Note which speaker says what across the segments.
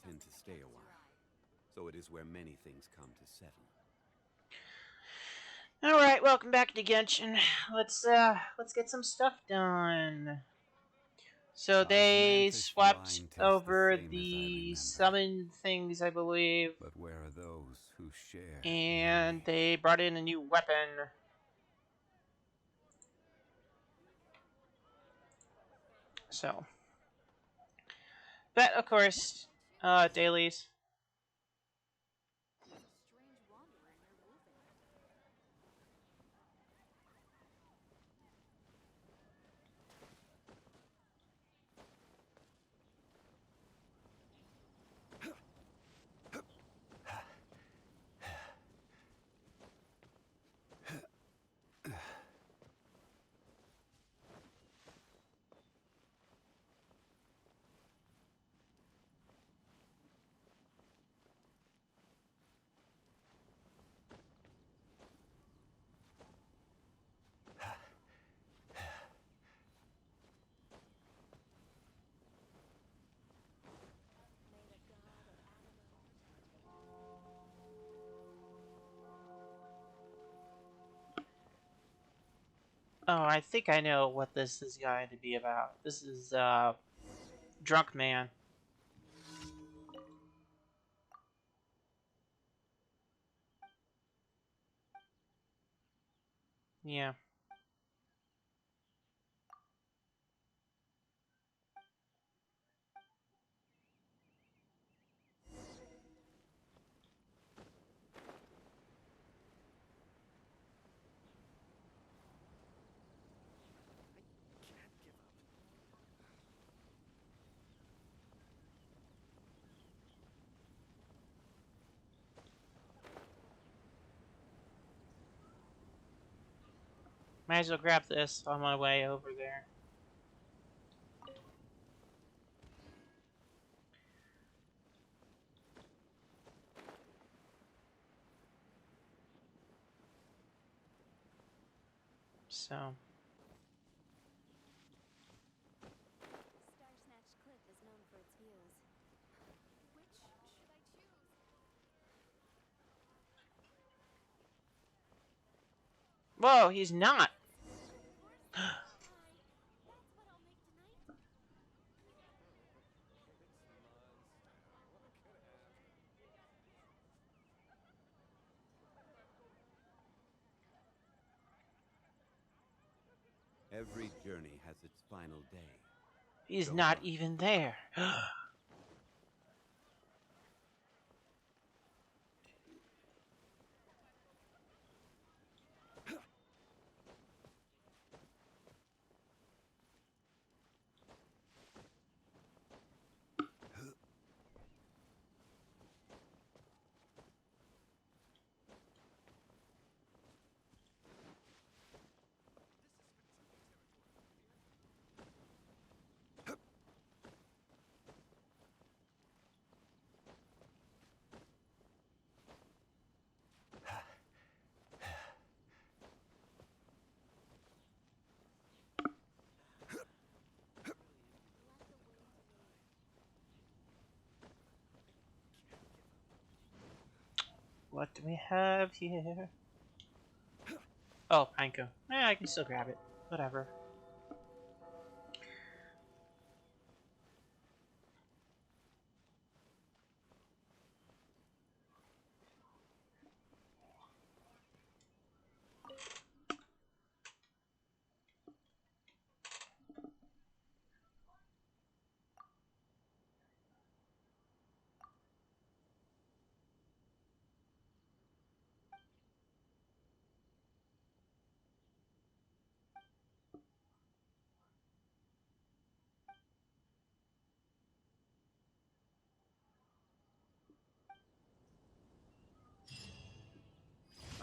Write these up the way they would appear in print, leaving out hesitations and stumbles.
Speaker 1: tend to stay a while, so it is where many things come to settle.
Speaker 2: Alright, welcome back to Genshin. Let's get some stuff done. So they
Speaker 1: Osmanthus
Speaker 2: swapped
Speaker 1: wine tastes the
Speaker 2: over
Speaker 1: same as I
Speaker 2: the
Speaker 1: remember.
Speaker 2: summon things, I believe.
Speaker 1: But where are those who share
Speaker 2: And
Speaker 1: memory?
Speaker 2: they brought in a new weapon. So. But, of course, dailies.
Speaker 3: There's a strange wanderer near Wolven. May the god of Avalon protect you.
Speaker 2: Oh, I think I know what this is going to be about. This is, Drunk Man. Yeah.
Speaker 1: I can't give up.
Speaker 2: Might as well grab this on my way over there. So.
Speaker 3: Star Snatch Cliff is known for its views. Which should I choose?
Speaker 2: Whoa, he's not!
Speaker 3: Of course not. Pie. That's what I'll make tonight.
Speaker 1: It's monster. What could happen? Every journey has its final day.
Speaker 2: He's
Speaker 1: Don't
Speaker 2: not
Speaker 1: rush.
Speaker 2: even there.
Speaker 3: Let the wind lead.
Speaker 2: What do we have here? Oh, Panko. I can still grab it. Whatever.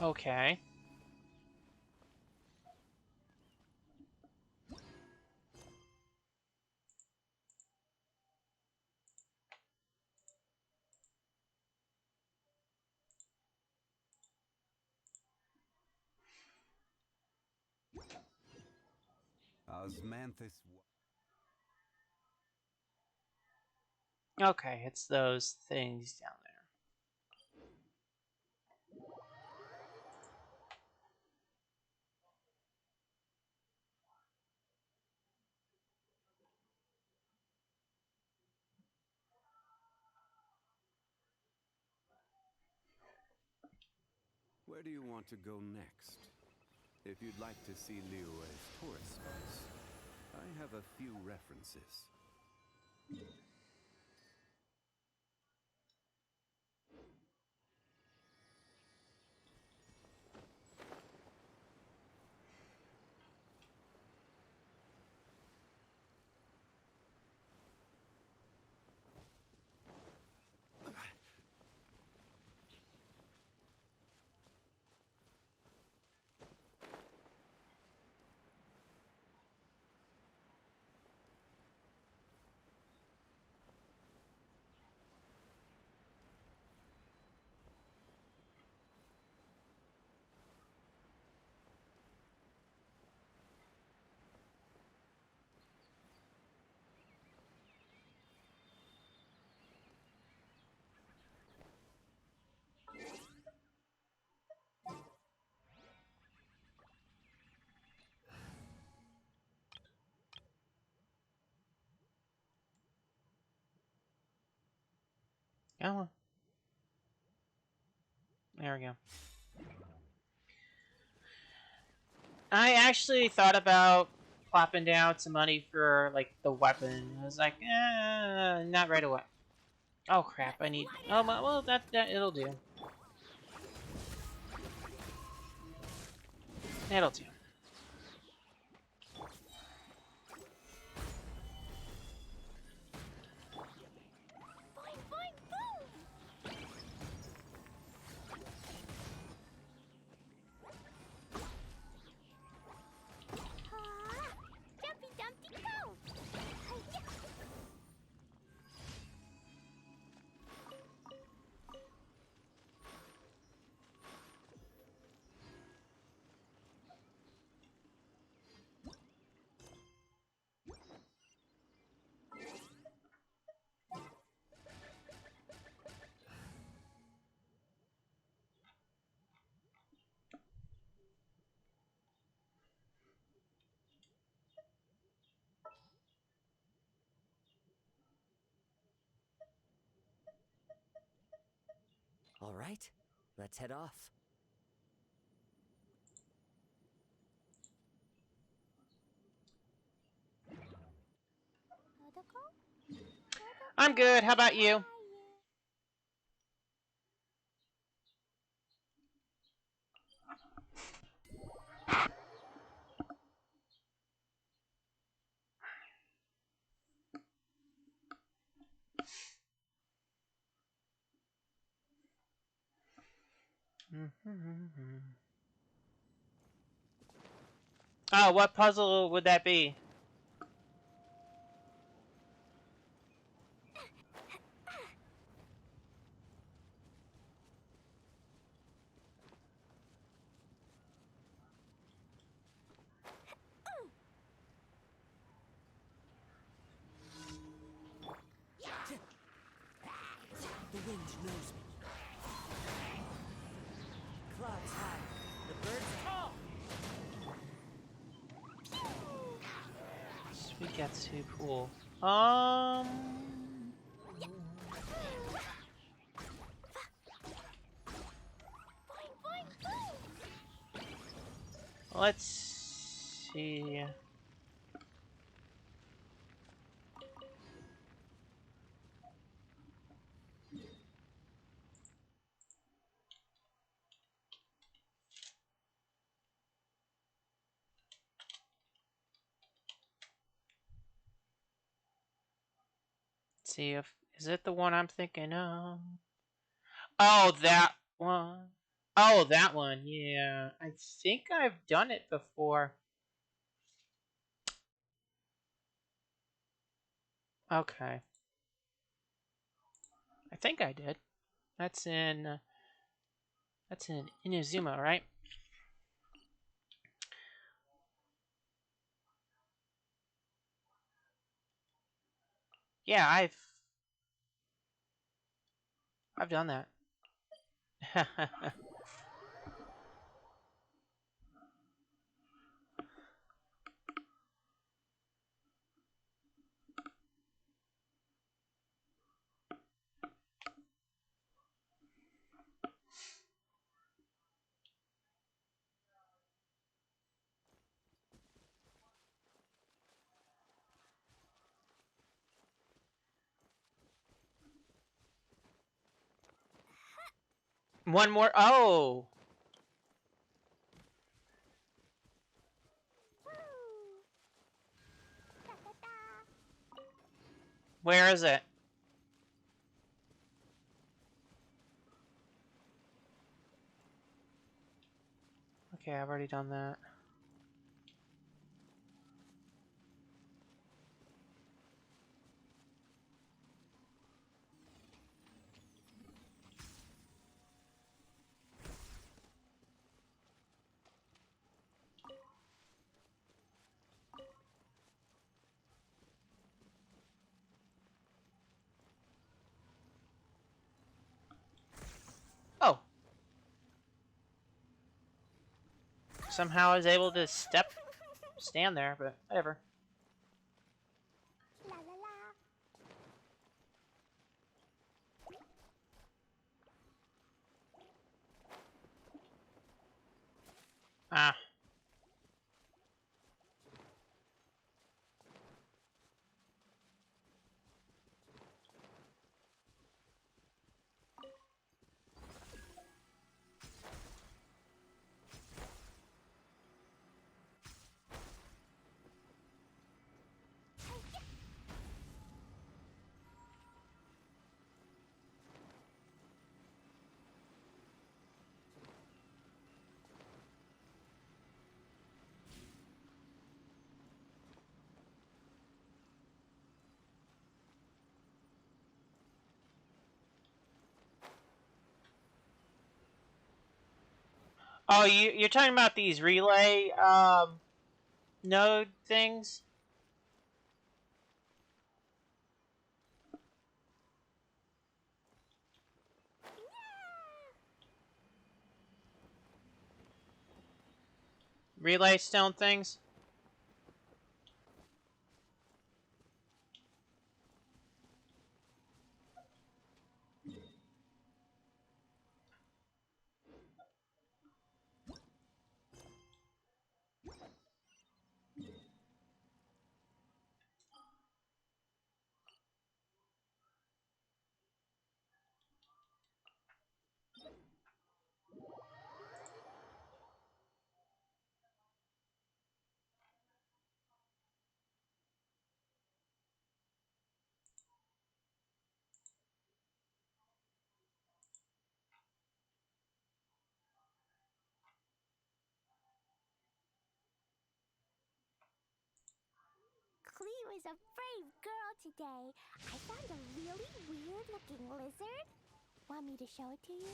Speaker 2: Okay.
Speaker 1: Osmanthus.
Speaker 2: Okay, it's those things down there.
Speaker 1: Where do you want to go next? If you'd like to see Liyue's tourist spots, I have a few references.
Speaker 2: Oh, there we go. I actually thought about plopping down some money for like the weapon. I was like, not right away. Oh crap! I need. Oh well, that it'll do. It'll do.
Speaker 3: Boing, boing, boom! Ah, Jumpy Dumpty go! Hi-ya!
Speaker 4: All right, let's head off.
Speaker 2: I'm good. How about you? Oh, what puzzle would that be?
Speaker 4: The wind knows me. Clouds high, the birds tall.
Speaker 2: Sweet Gatsu pool.
Speaker 3: Boing, boing, boom!
Speaker 2: Let's see. See if is it the one I'm thinking of? Oh, that one. Oh, that one. Yeah, I think I've done it before. Okay, I think I did. That's in. That's in Inazuma, right? Yeah, I've I've done that. One more. Oh! Where is it? Okay, I've already done that. Oh! Somehow I was able to stand there, but whatever.
Speaker 3: La la la.
Speaker 2: Ah. Oh, you're talking about these relay, node things? Relay stone things?
Speaker 3: Cleo is a brave girl today. I found a really weird-looking lizard. Want me to show it to you?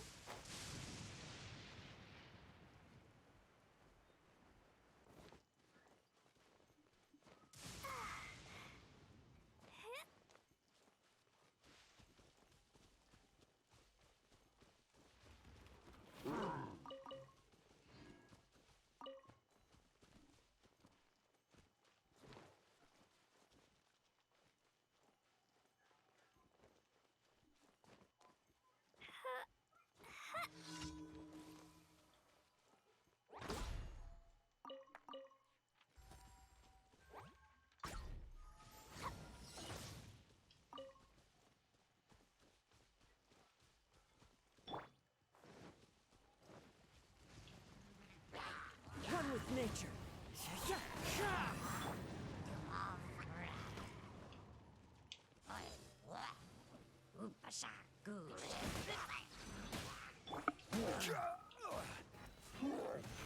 Speaker 4: One with nature.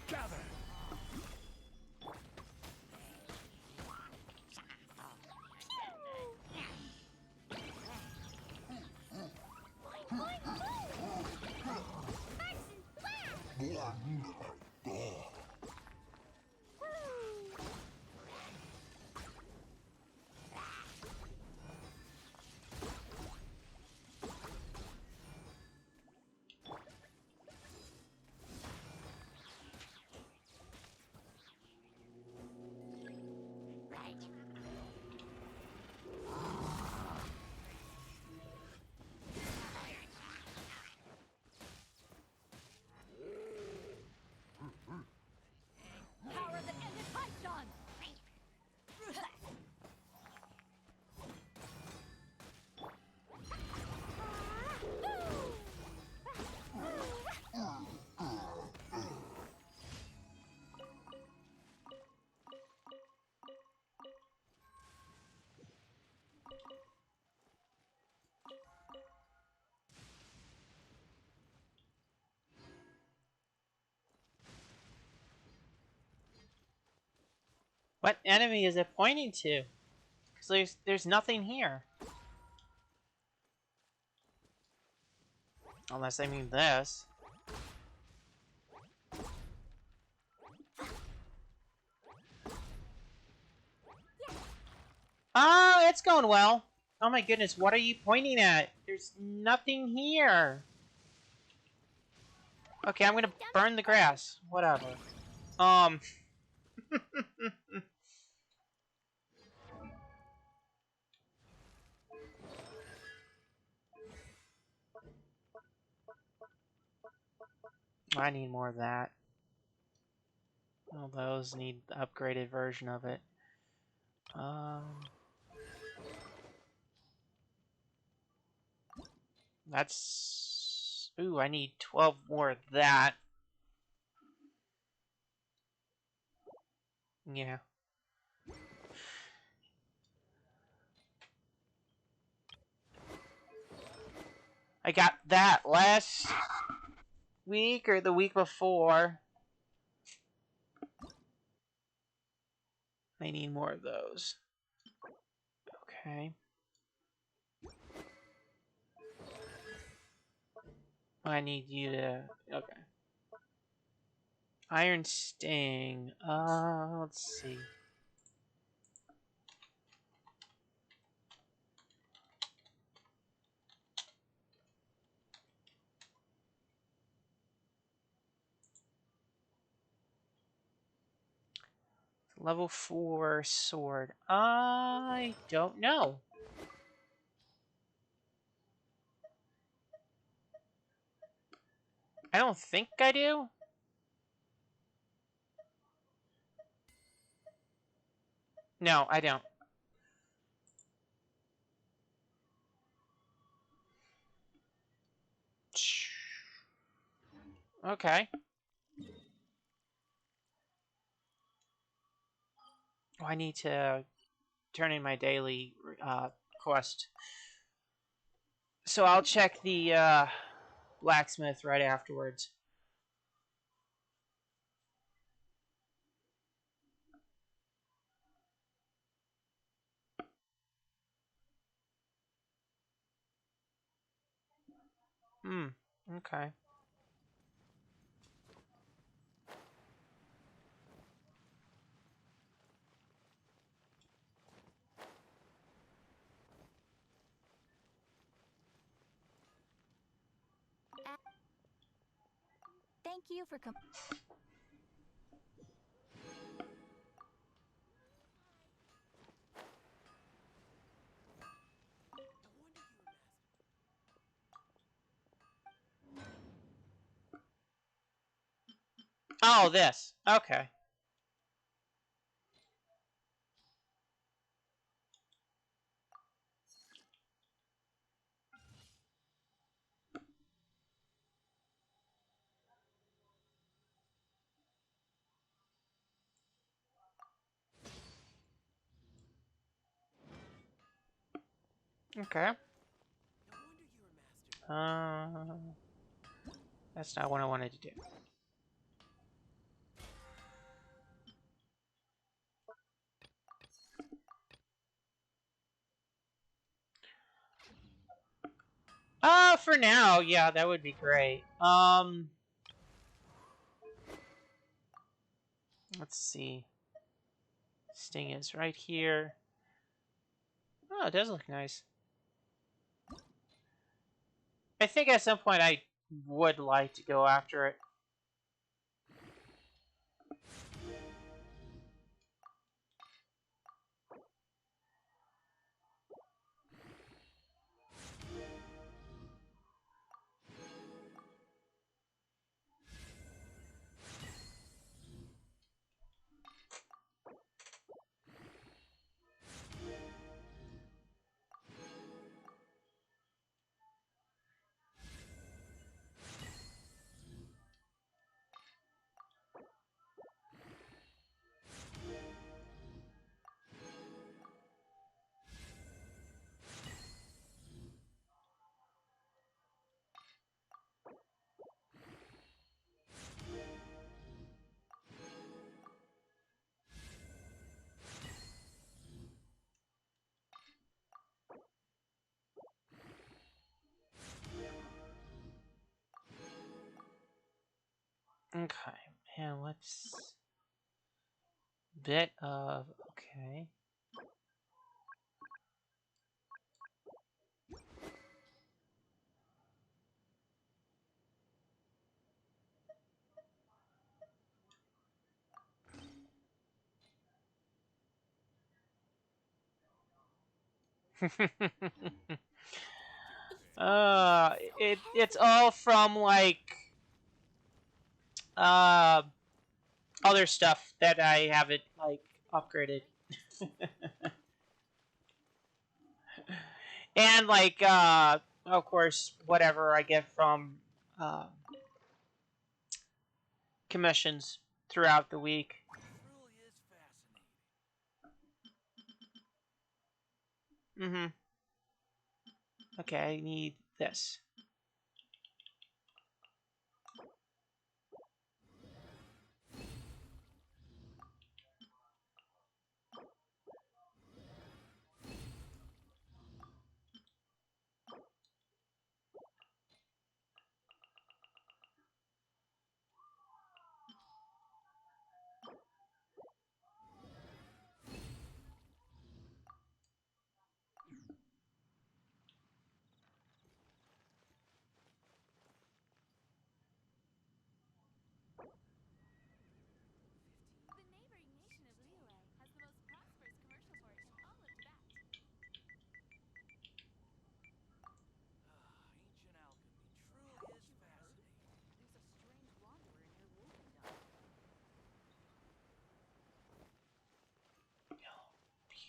Speaker 4: Gather.
Speaker 2: What enemy is it pointing to? Because there's nothing here. Unless I mean this. Oh, it's going well. Oh my goodness, what are you pointing at? There's nothing here. Okay, I'm gonna burn the grass. Whatever. I need more of that. All those need the upgraded version of it. That's... Ooh, I need 12 more of that. Yeah. I got that last week or the week before. I need more of those. Okay. I need you to... Okay. Iron Sting. Let's see. Level 4 sword. I don't know. I don't think I do. No, I don't. Okay. Oh, I need to turn in my daily quest. So I'll check the blacksmith right afterwards. Okay.
Speaker 3: Thank you for
Speaker 2: Oh, this. Okay. Okay. That's not what I wanted to do. For now, yeah, that would be great. Let's see. Sting is right here. Oh, it does look nice. I think at some point I would like to go after it. Okay, and let's bit of okay. It's all from like uh other stuff that I haven't like upgraded. And like of course whatever I get from uh, commissions throughout the week. Mm-hmm. Okay, I need this.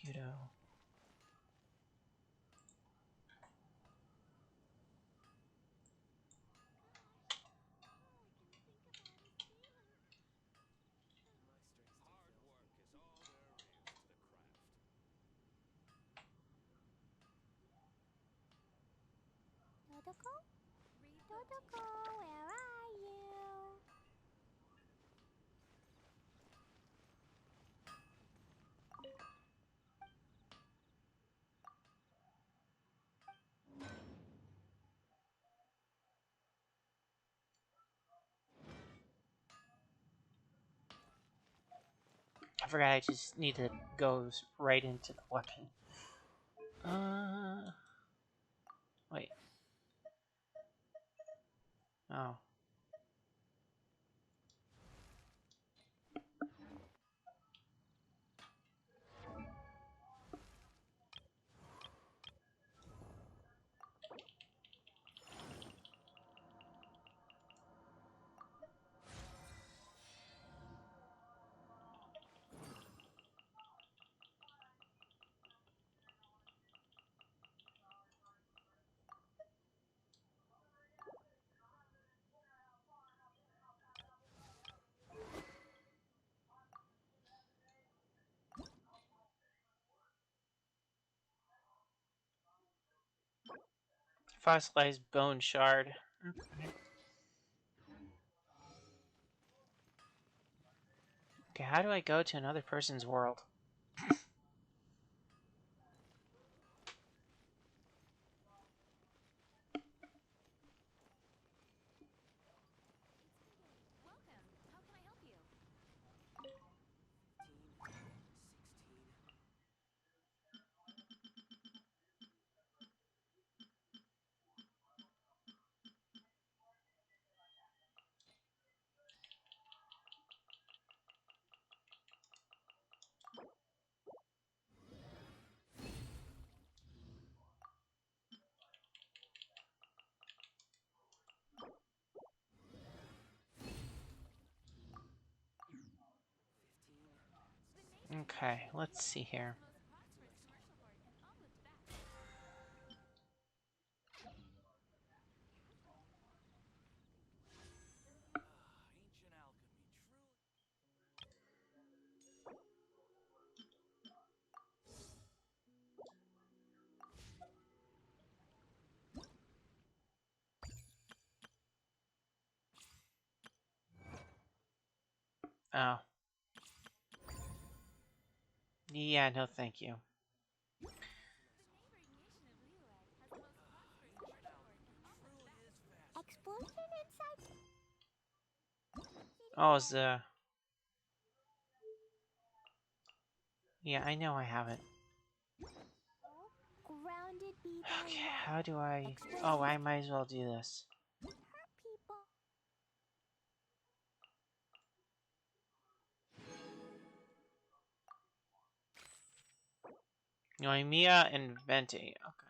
Speaker 2: Puto.
Speaker 3: Dodoko? Dodoko, where are you?
Speaker 2: I forgot I just need to go right into the weapon. Wait. Oh. Fossilized bone shard. Okay. Okay, how do I go to another person's world? Okay, let's see here. Oh. Yeah, no thank you.
Speaker 3: Explosion inside?
Speaker 2: Oh, it's the... Yeah, I know I have it.
Speaker 3: Grounded be thy
Speaker 2: Okay,
Speaker 3: love.
Speaker 2: how do I...
Speaker 3: Express
Speaker 2: Oh, I
Speaker 3: it.
Speaker 2: might as well do this.
Speaker 3: Hurt people.
Speaker 2: Noemia and Venti. Okay.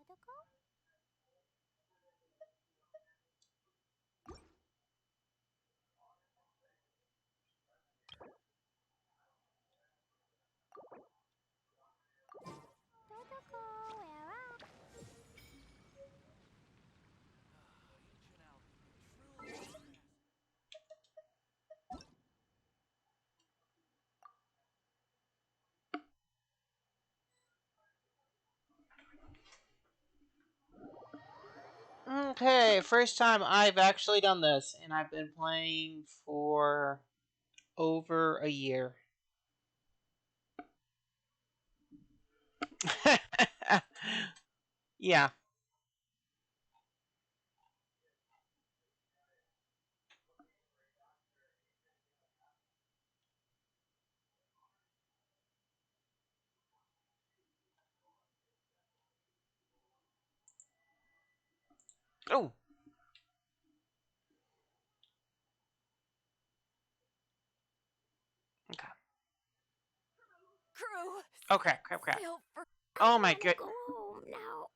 Speaker 3: Protocol? Protocol, where are?
Speaker 2: Okay, first time I've actually done this, and I've been playing for over a year. Yeah. Oh. Okay.
Speaker 3: Crew.
Speaker 2: Oh crap! Crap! Crap!
Speaker 3: Feel for.
Speaker 2: Oh
Speaker 3: I
Speaker 2: my
Speaker 3: wanna
Speaker 2: god.
Speaker 3: go home now.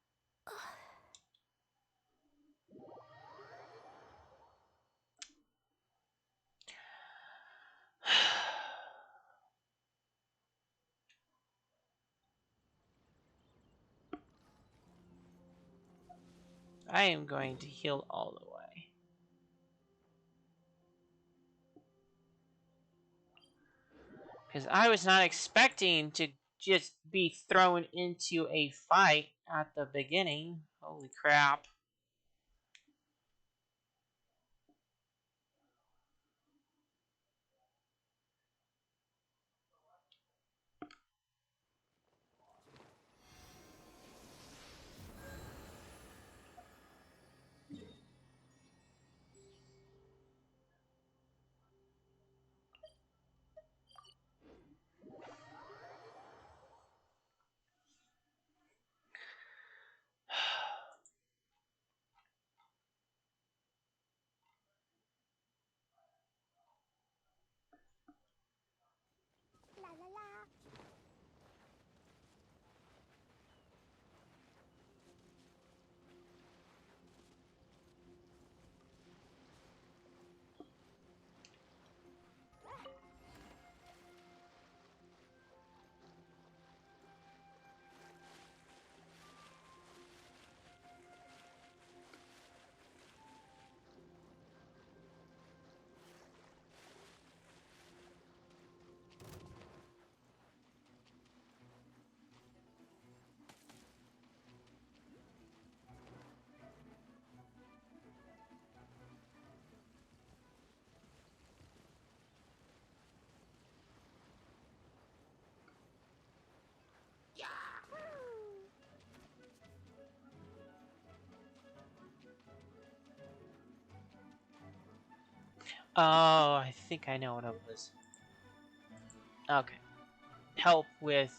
Speaker 2: I am going to heal all the way. Because I was not expecting to just be thrown into a fight at the beginning. Holy crap.
Speaker 3: La la la.
Speaker 2: Oh, I think I know what it was. Okay. Help with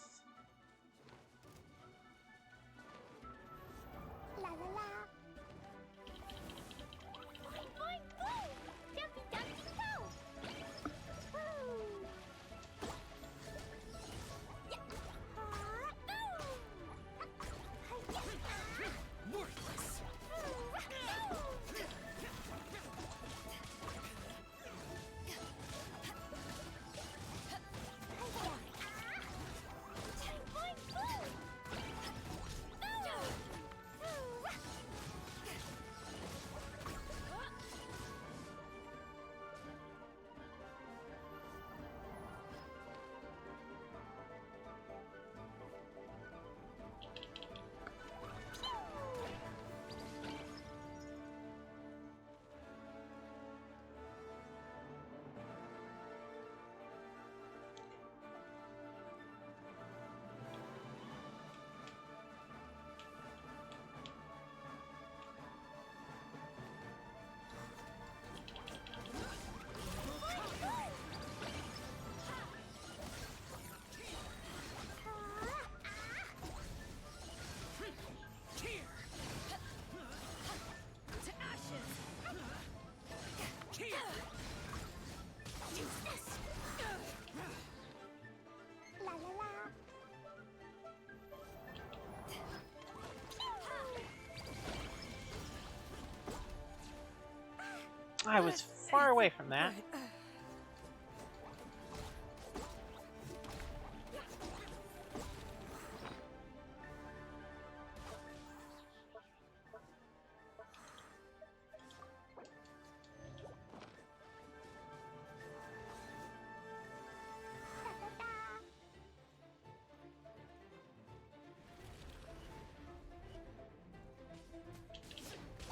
Speaker 2: I was far away from that.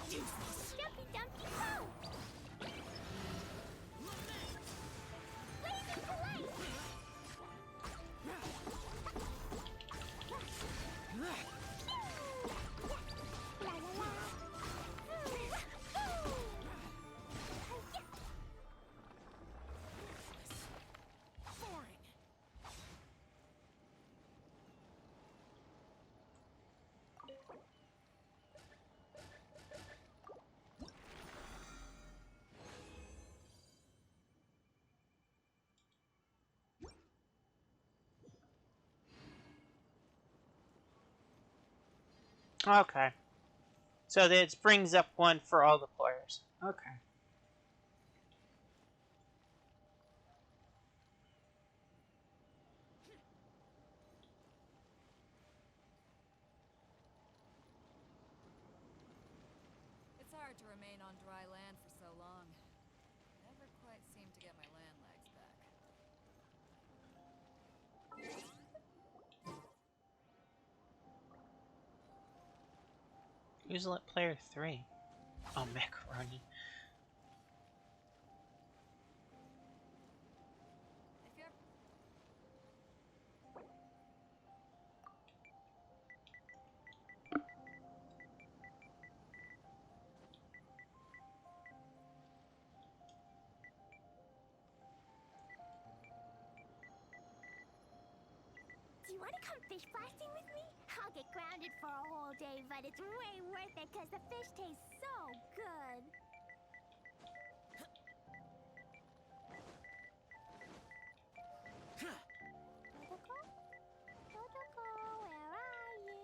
Speaker 3: Jumpy Dumpy Go! Blazing Blade! La la la!
Speaker 2: Okay. So that brings up one for all the players. Okay.
Speaker 5: It's hard to remain on dry land for so long. Never quite seem to get my land legs back.
Speaker 2: Who's player 3? Oh, Macaroni.
Speaker 5: If you're
Speaker 3: Do you want to come fish blasting with me? I'll get grounded for a whole day, but it's way worth it because the fish taste so good. Totoko? Totoko, where are you?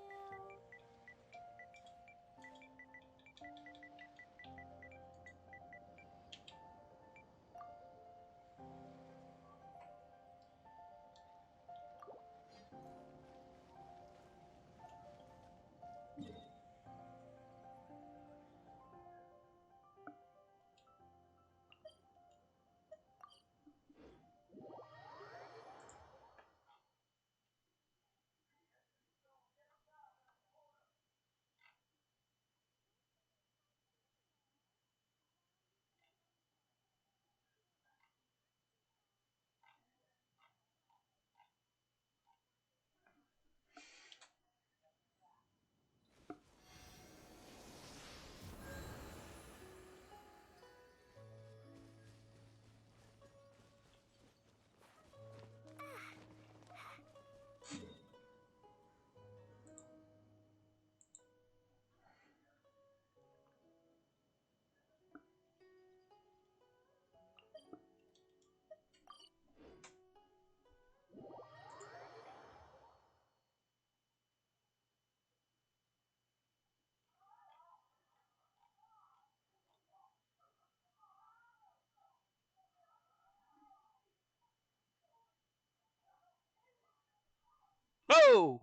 Speaker 2: Whoa!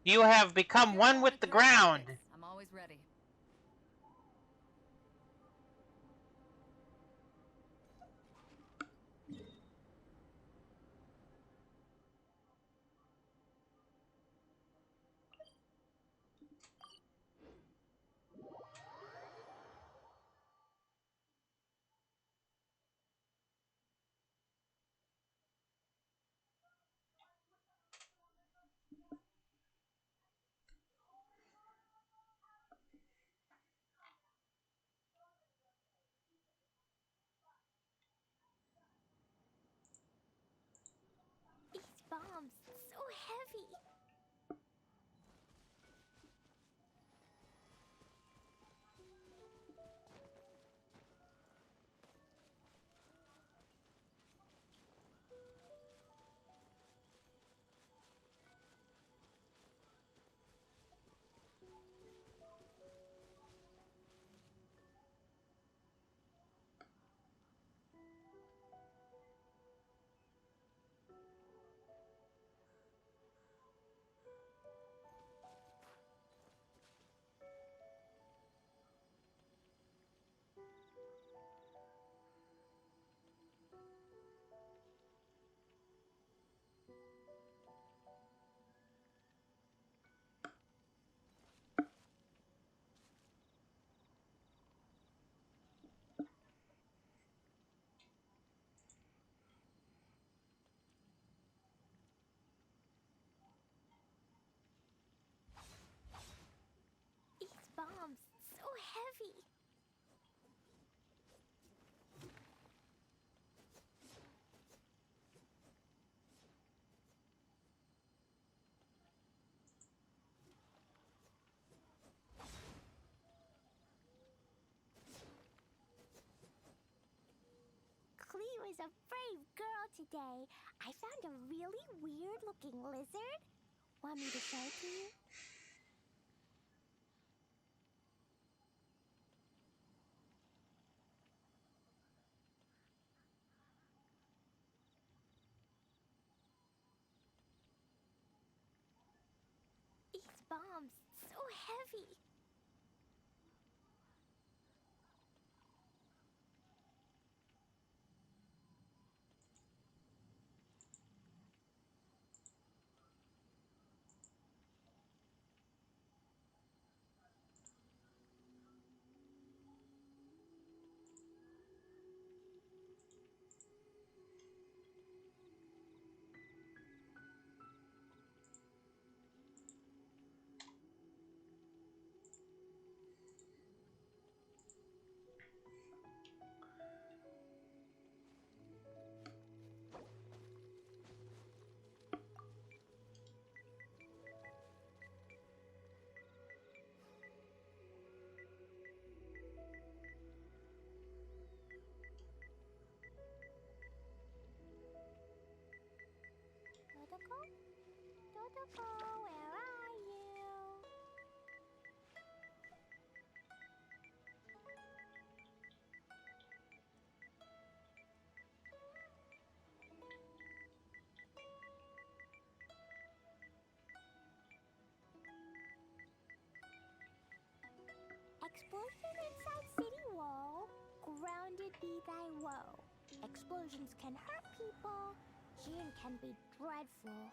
Speaker 2: You have become
Speaker 5: you're
Speaker 2: one
Speaker 5: going
Speaker 2: with
Speaker 5: to
Speaker 2: the
Speaker 5: tour
Speaker 2: ground.
Speaker 5: topics, I'm always ready.
Speaker 3: These bombs, so heavy. heavy. Cleo is a brave girl today. I found a really weird-looking lizard. Want me to show it to you? These bombs, so heavy. Dodoko? Dodoko, where are you? Explosion inside city wall. Grounded be thy woe. Explosions can hurt people. Jin can be dreadful.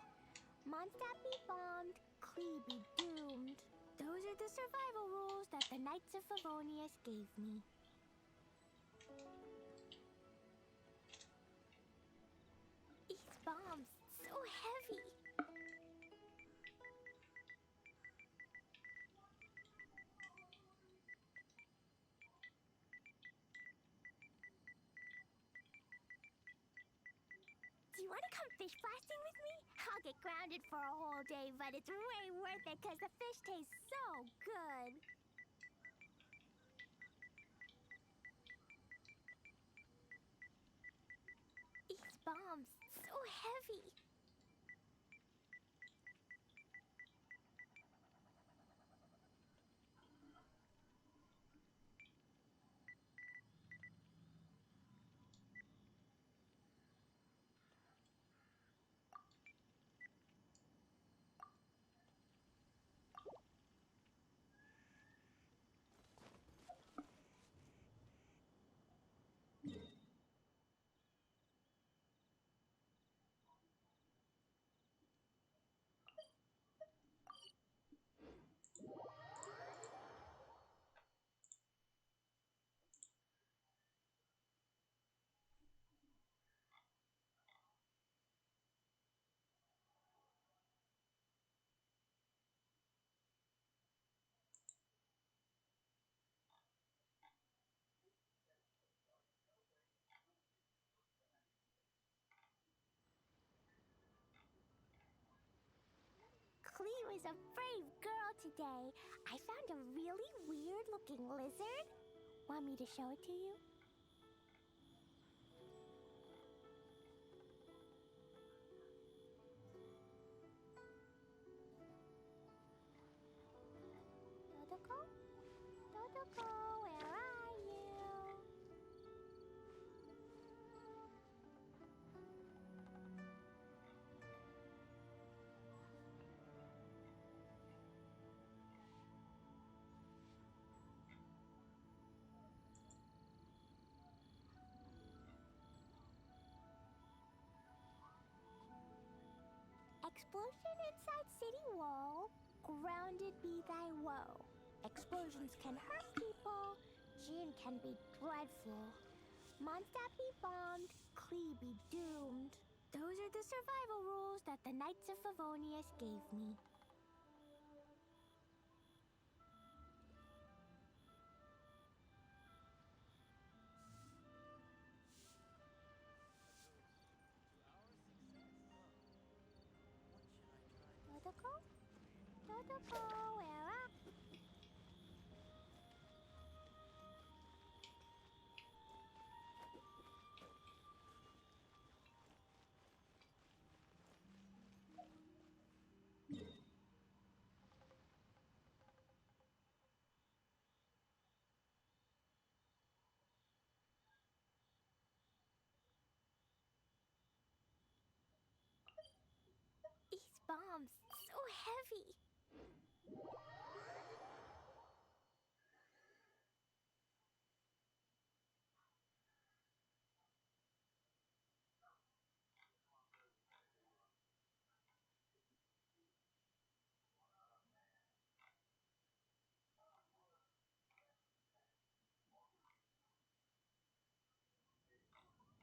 Speaker 3: Mondstadt be bombed. Klee be doomed. Those are the survival rules that the Knights of Favonius gave me. These bombs, so heavy. Do you want to come fish blasting with me? I'll get grounded for a whole day, but it's way worth it because the fish tastes so good. These bombs, so heavy. Cleo is a brave girl today. I found a really weird-looking lizard. Want me to show it to you? Dodoko? Dodoko, where are you? Explosion inside city wall. Grounded be thy woe. Explosions can hurt people. Jin can be dreadful. Mondstadt be bombed. Klee be doomed. Those are the survival rules that the Knights of Favonius gave me. Dodoko? Dodoko, where are... These bombs, so heavy.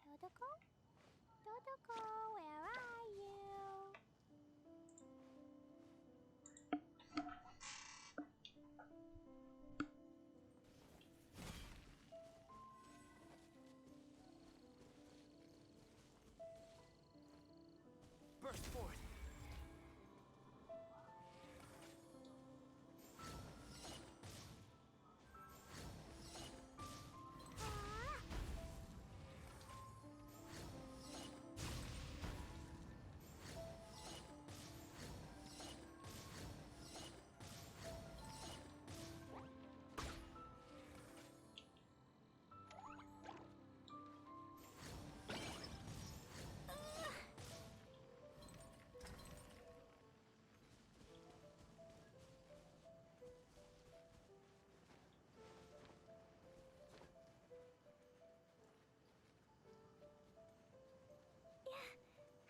Speaker 3: Dodoko? Dodoko, where are you?
Speaker 4: Burst forth!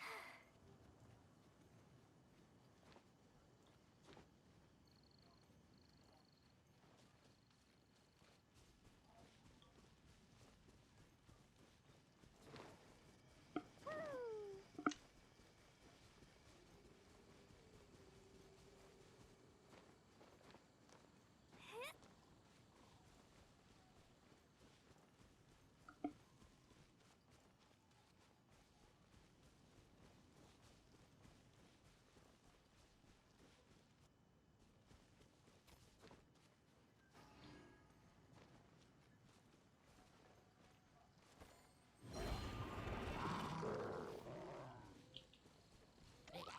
Speaker 3: Ah!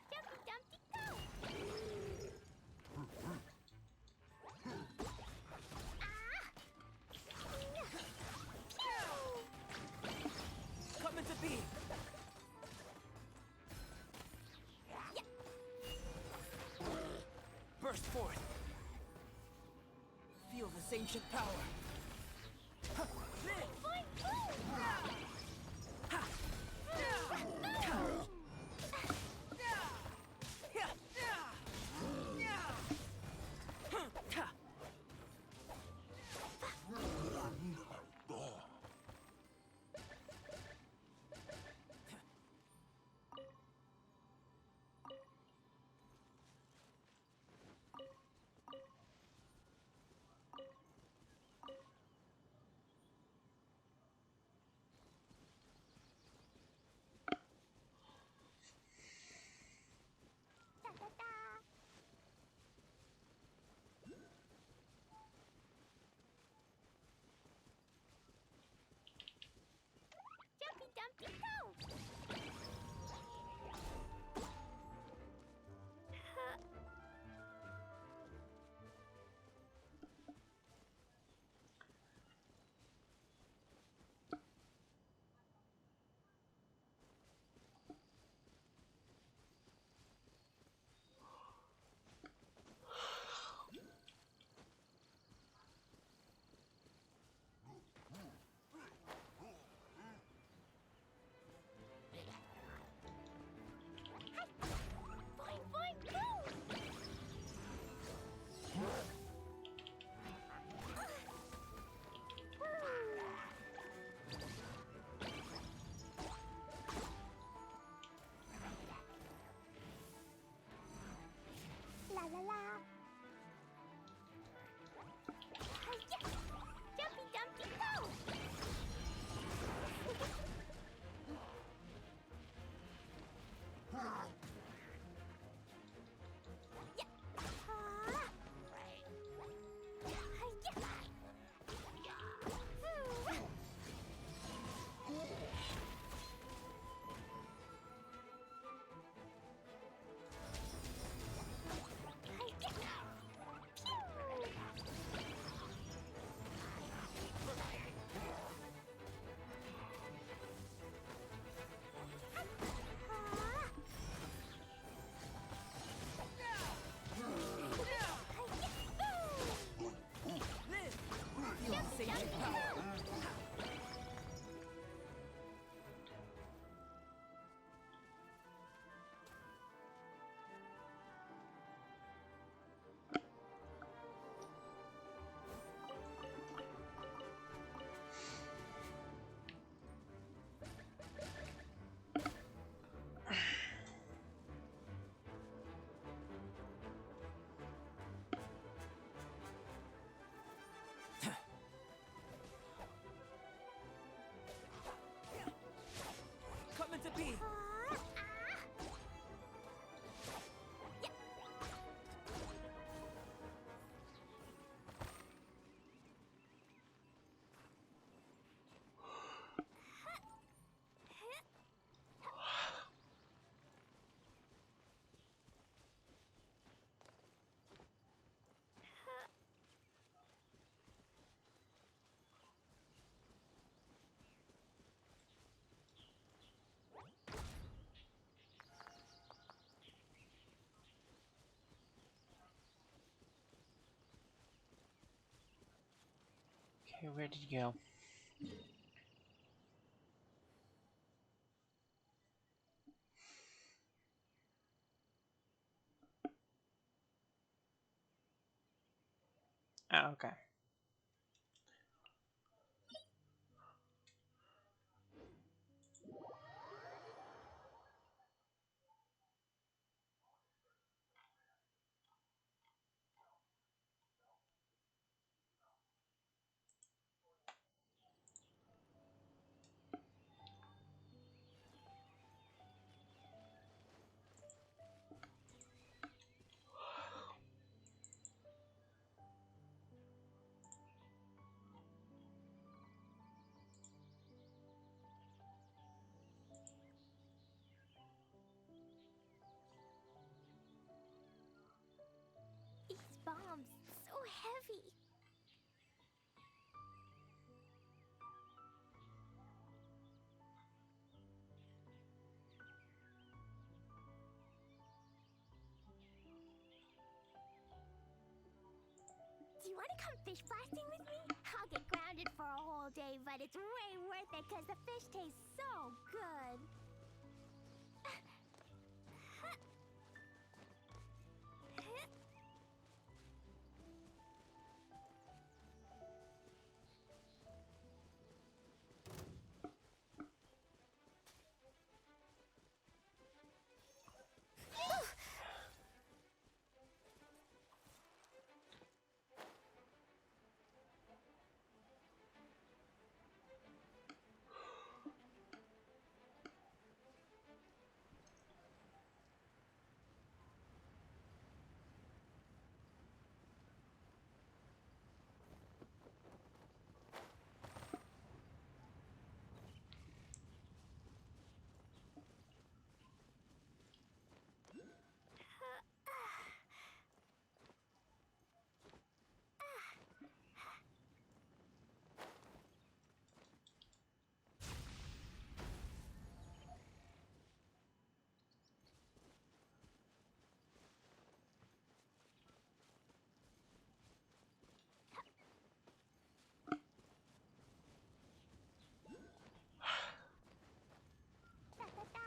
Speaker 3: Jumpy Dumpty go!
Speaker 4: Come into being! Burst forth! Feel this ancient power!
Speaker 2: Okay, where did you go? Oh, okay.
Speaker 3: These bombs, so heavy. Do you want to come fish blasting with me? I'll get grounded for a whole day, but it's way worth it because the fish taste so good. Da, da, da.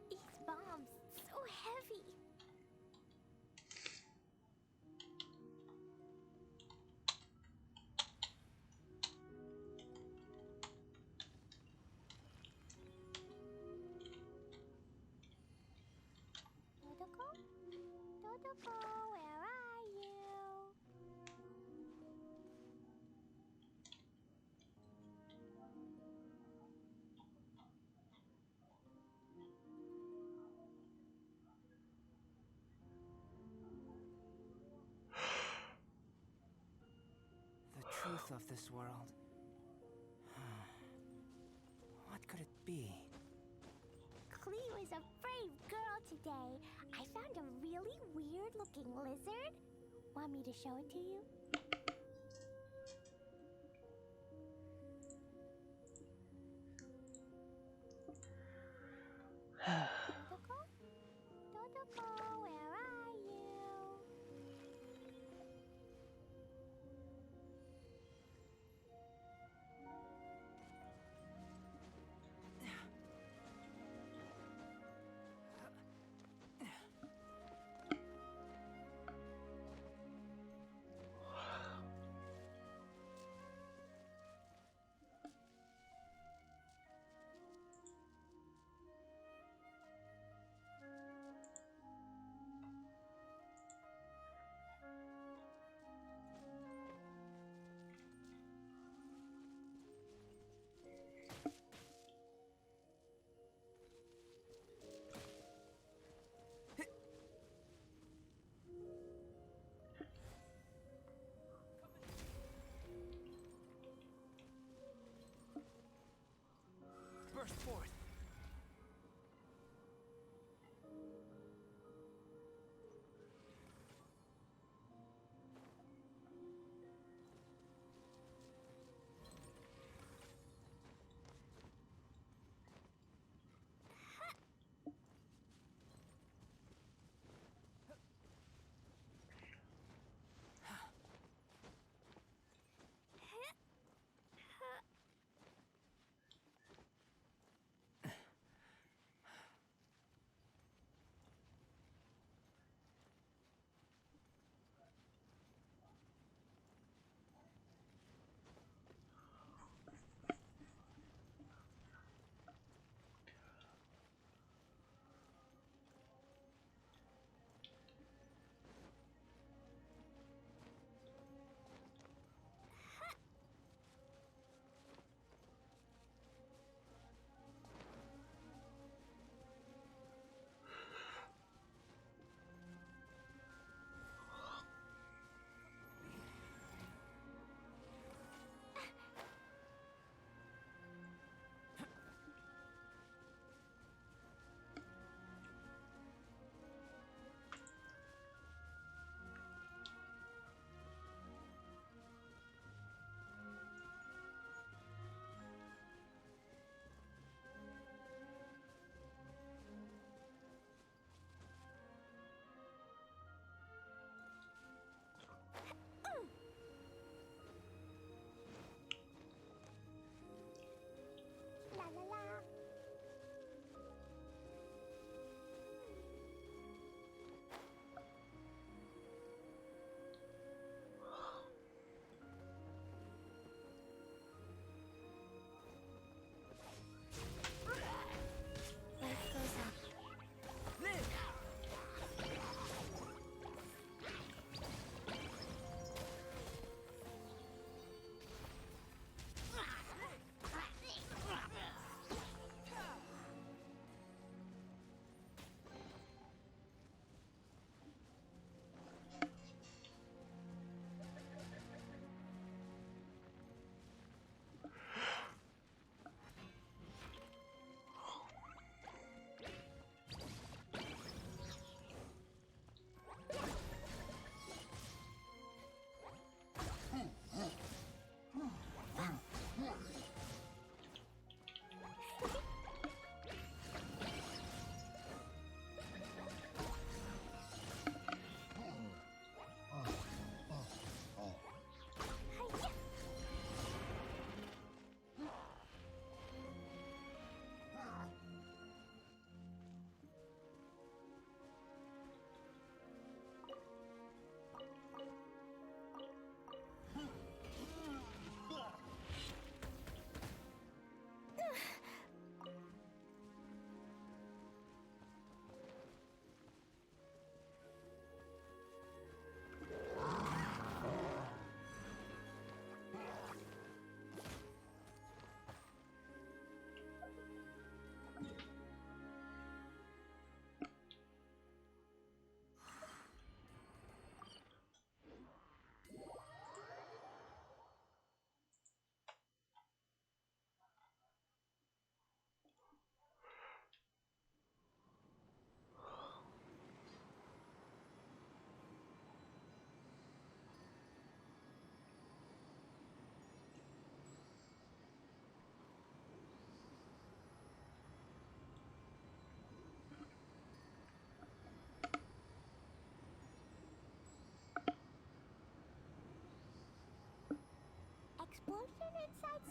Speaker 3: These bombs, so heavy. Dodoko? Dodoko, where are you?
Speaker 6: truth of this world. What could it be?
Speaker 3: Cleo is a brave girl today. I found a really weird-looking lizard. Want me to show it to you? Dodoko? Dodoko, where are you?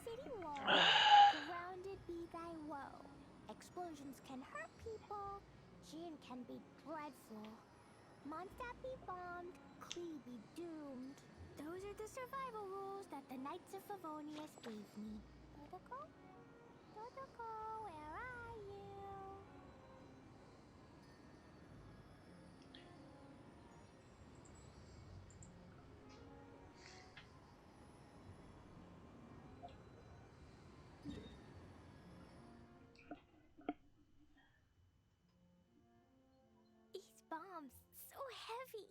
Speaker 3: city wall, grounded be thy woe. Explosions can hurt people, Jin can be dreadful. Mondstadt be bombed, Klee be doomed. Those are the survival rules that the Knights of Favonius gave me. Dodoko? Dodoko, where are you? These bombs, so heavy.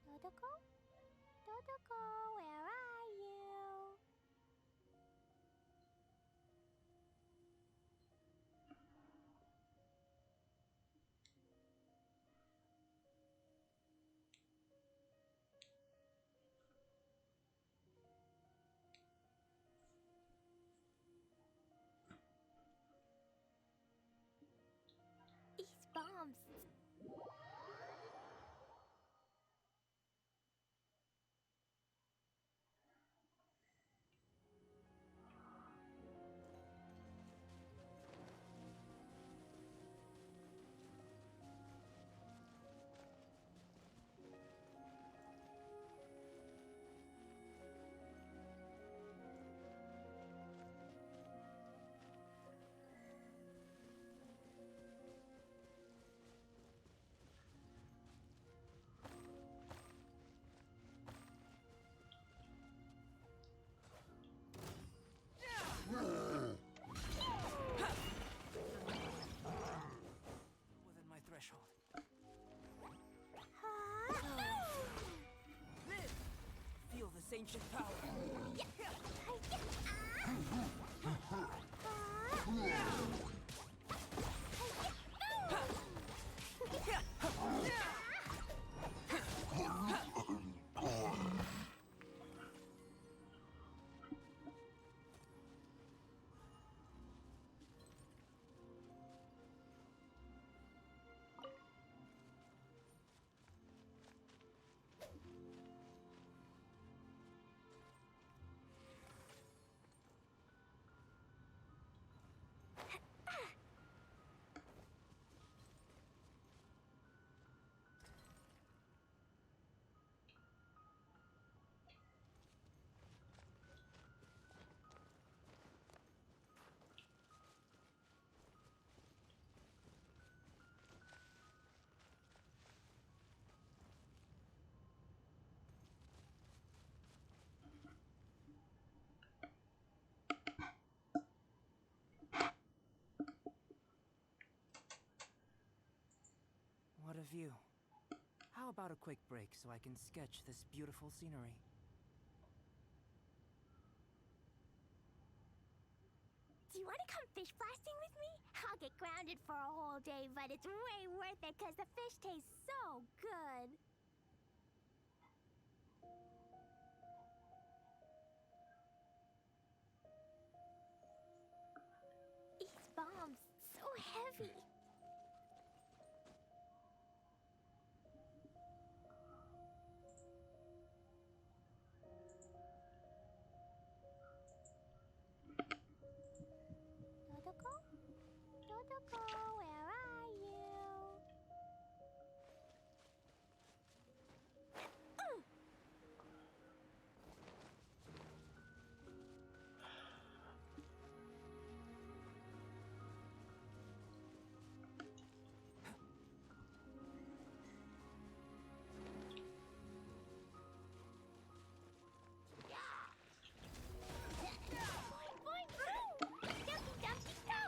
Speaker 3: Dodoko? Dodoko, where are you? These bombs.
Speaker 6: Within my threshold. Live! Feel this ancient power. What a view. How about a quick break so I can sketch this beautiful scenery?
Speaker 3: Do you want to come fish blasting with me? I'll get grounded for a whole day, but it's way worth it because the fish taste so good. These bombs, so heavy. Dodoko? Dodoko, where are you? Boing, boing, boom! Dumpty, dumpty, go!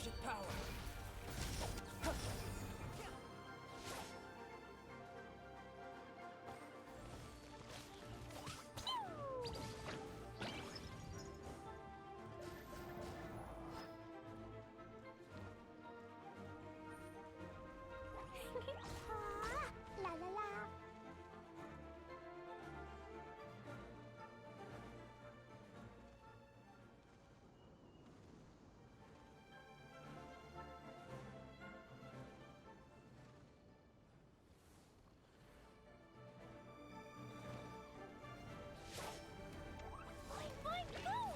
Speaker 6: magic power.
Speaker 3: La la la. Boing, boing, boom.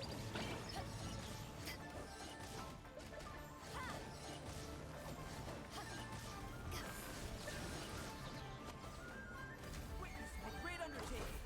Speaker 6: Witness my great undertaking.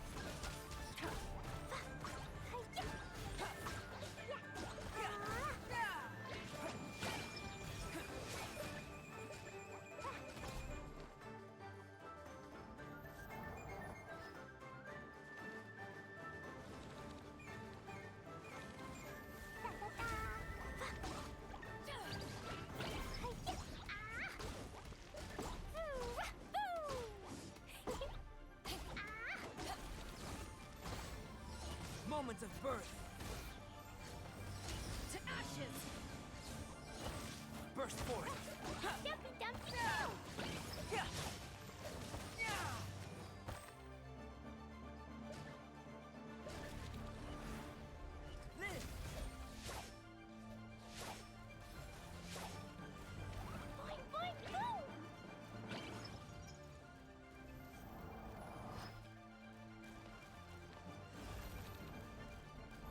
Speaker 6: Moments of birth.
Speaker 5: To ashes!
Speaker 6: Burst forth.
Speaker 3: Dumpy, dumpy, go.
Speaker 6: Yeah. Live.
Speaker 3: Boing, boing, boom.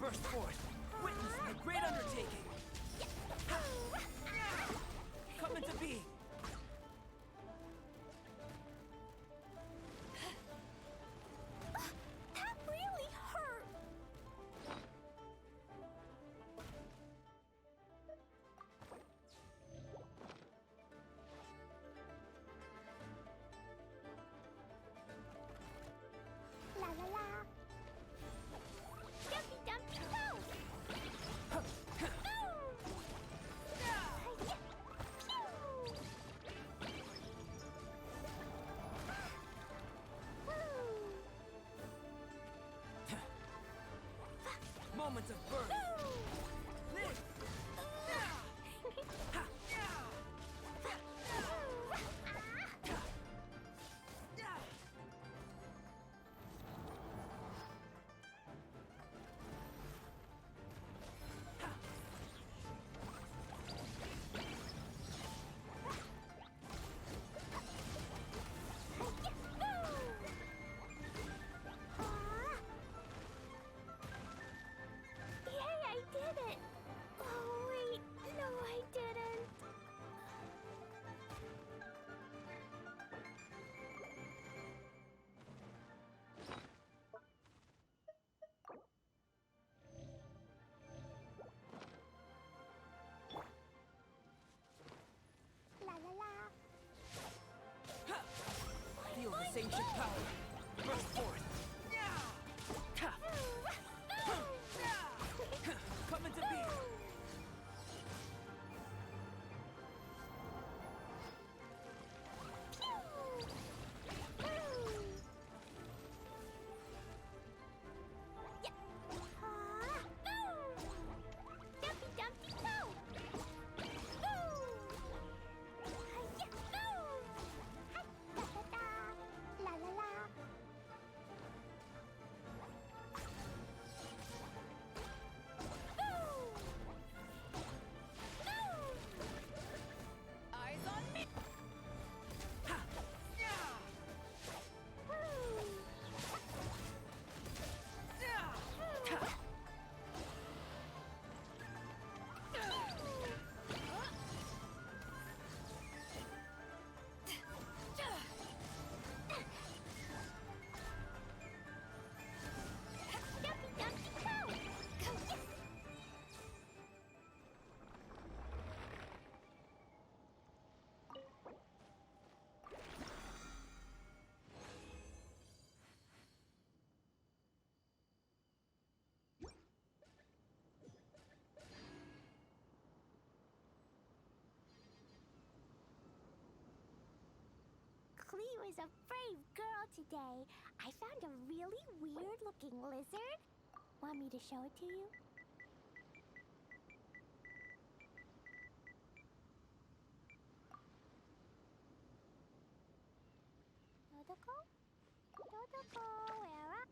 Speaker 6: Burst forth. Witness my great undertaking. Come into being.
Speaker 3: That really hurt. La la la. Dumpy, dumpy, go.
Speaker 6: Moments of birth. Live.
Speaker 3: Yay, I did a brave girl today. I found a really weird-looking lizard. Want me to show it to you? Dodoko? Dodoko, where are...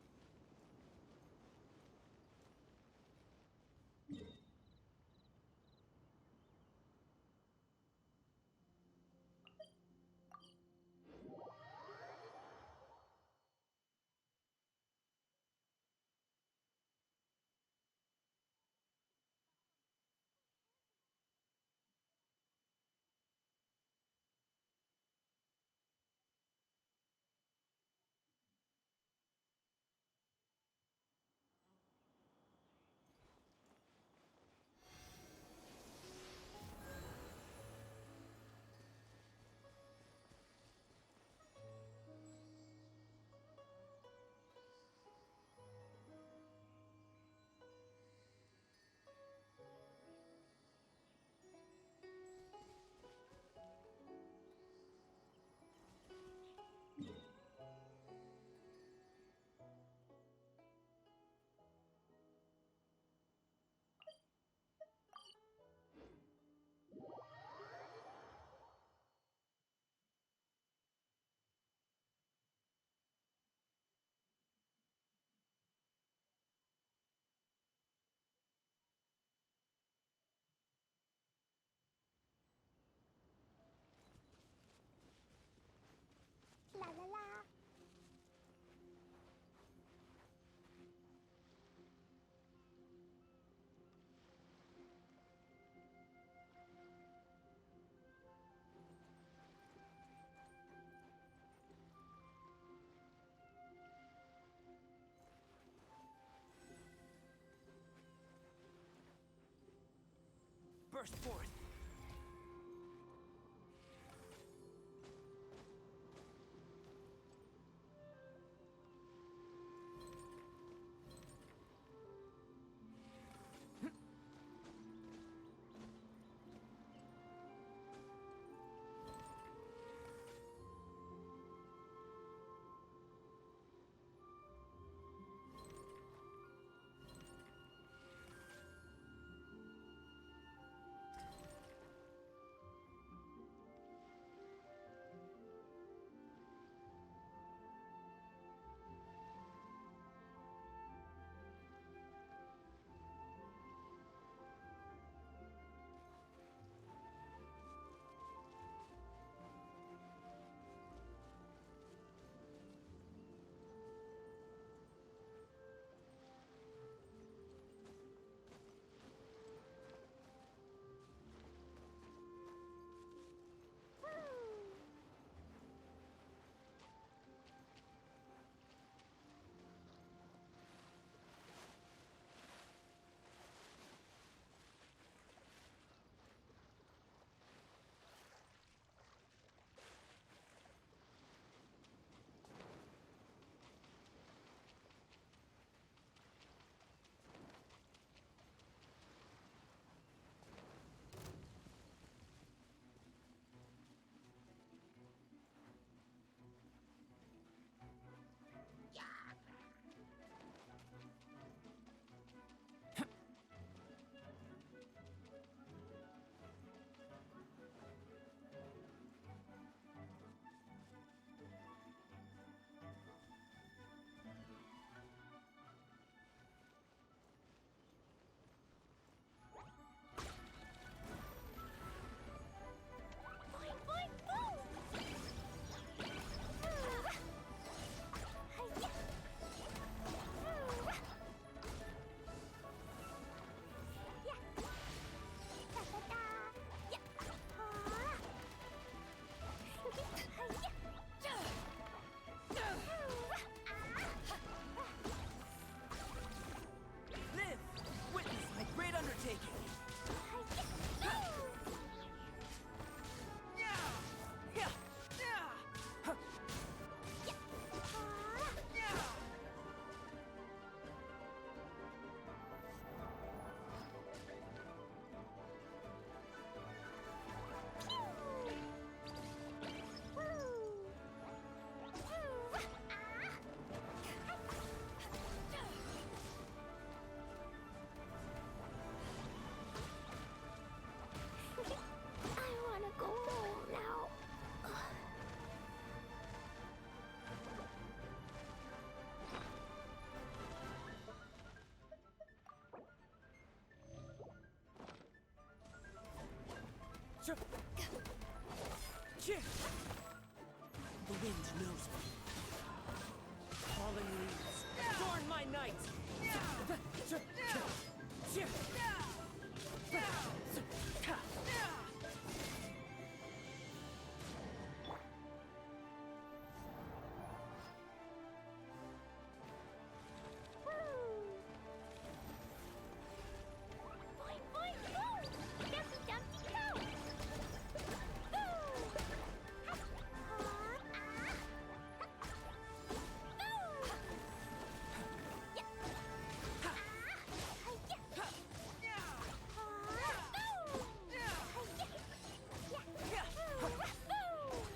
Speaker 3: La la la.
Speaker 6: Burst forth! The wind knows me. Falling leaves, adorn my night!
Speaker 3: Boing, boing, boom! Dumpty, dumpty, go! Boo! Ha!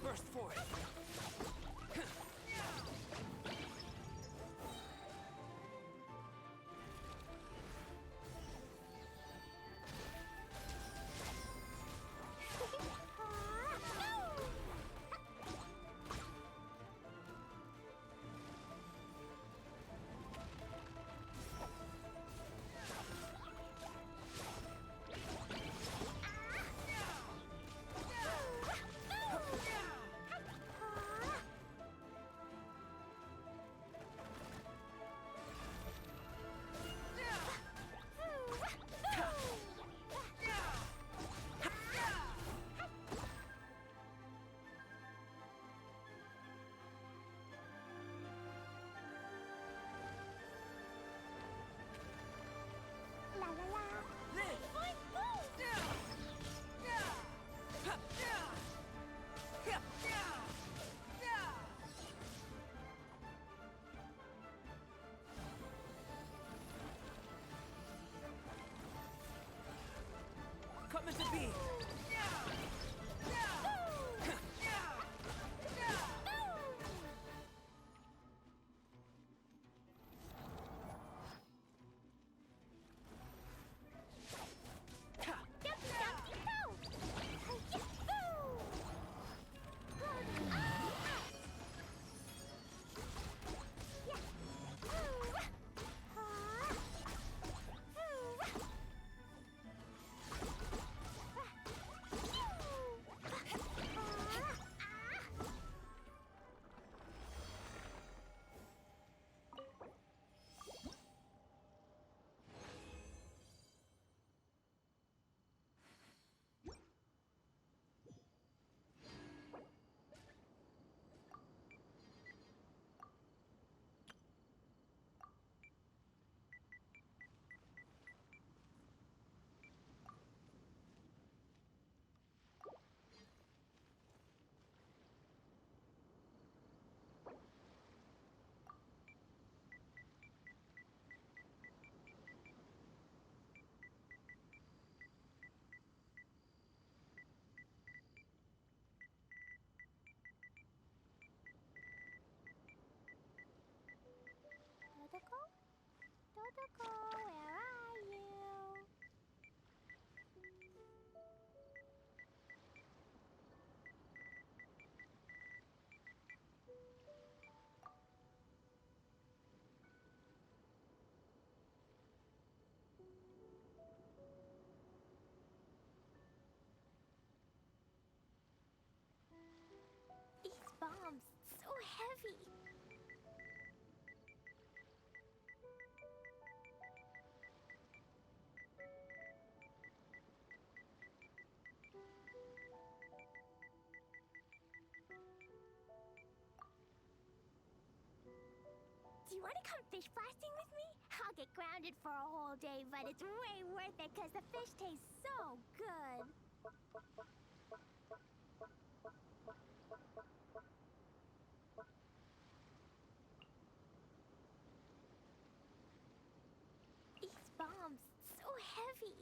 Speaker 6: Burst forth!
Speaker 3: La la la!
Speaker 6: Live!
Speaker 3: Boing, boom!
Speaker 6: Come into being!
Speaker 3: Dumpty, dumpty, go! Dodoko? Dodoko, where are you? These bombs, so heavy. Do you want to come fish blasting with me? I'll get grounded for a whole day, but it's way worth it because the fish taste so good. These bombs, so heavy.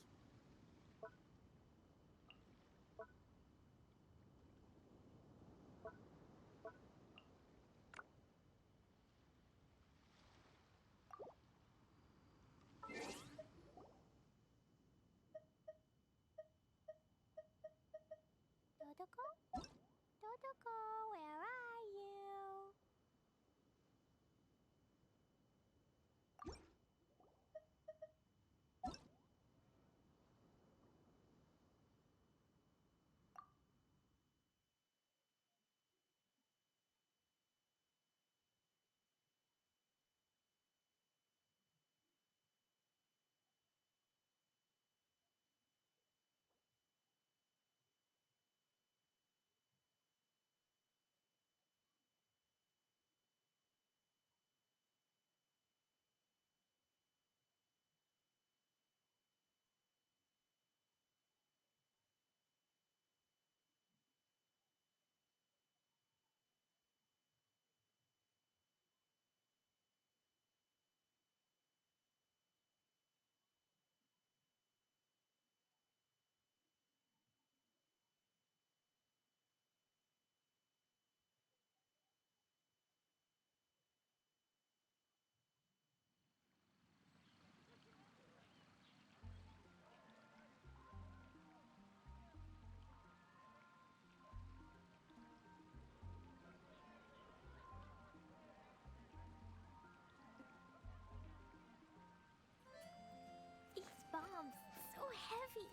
Speaker 3: heavy.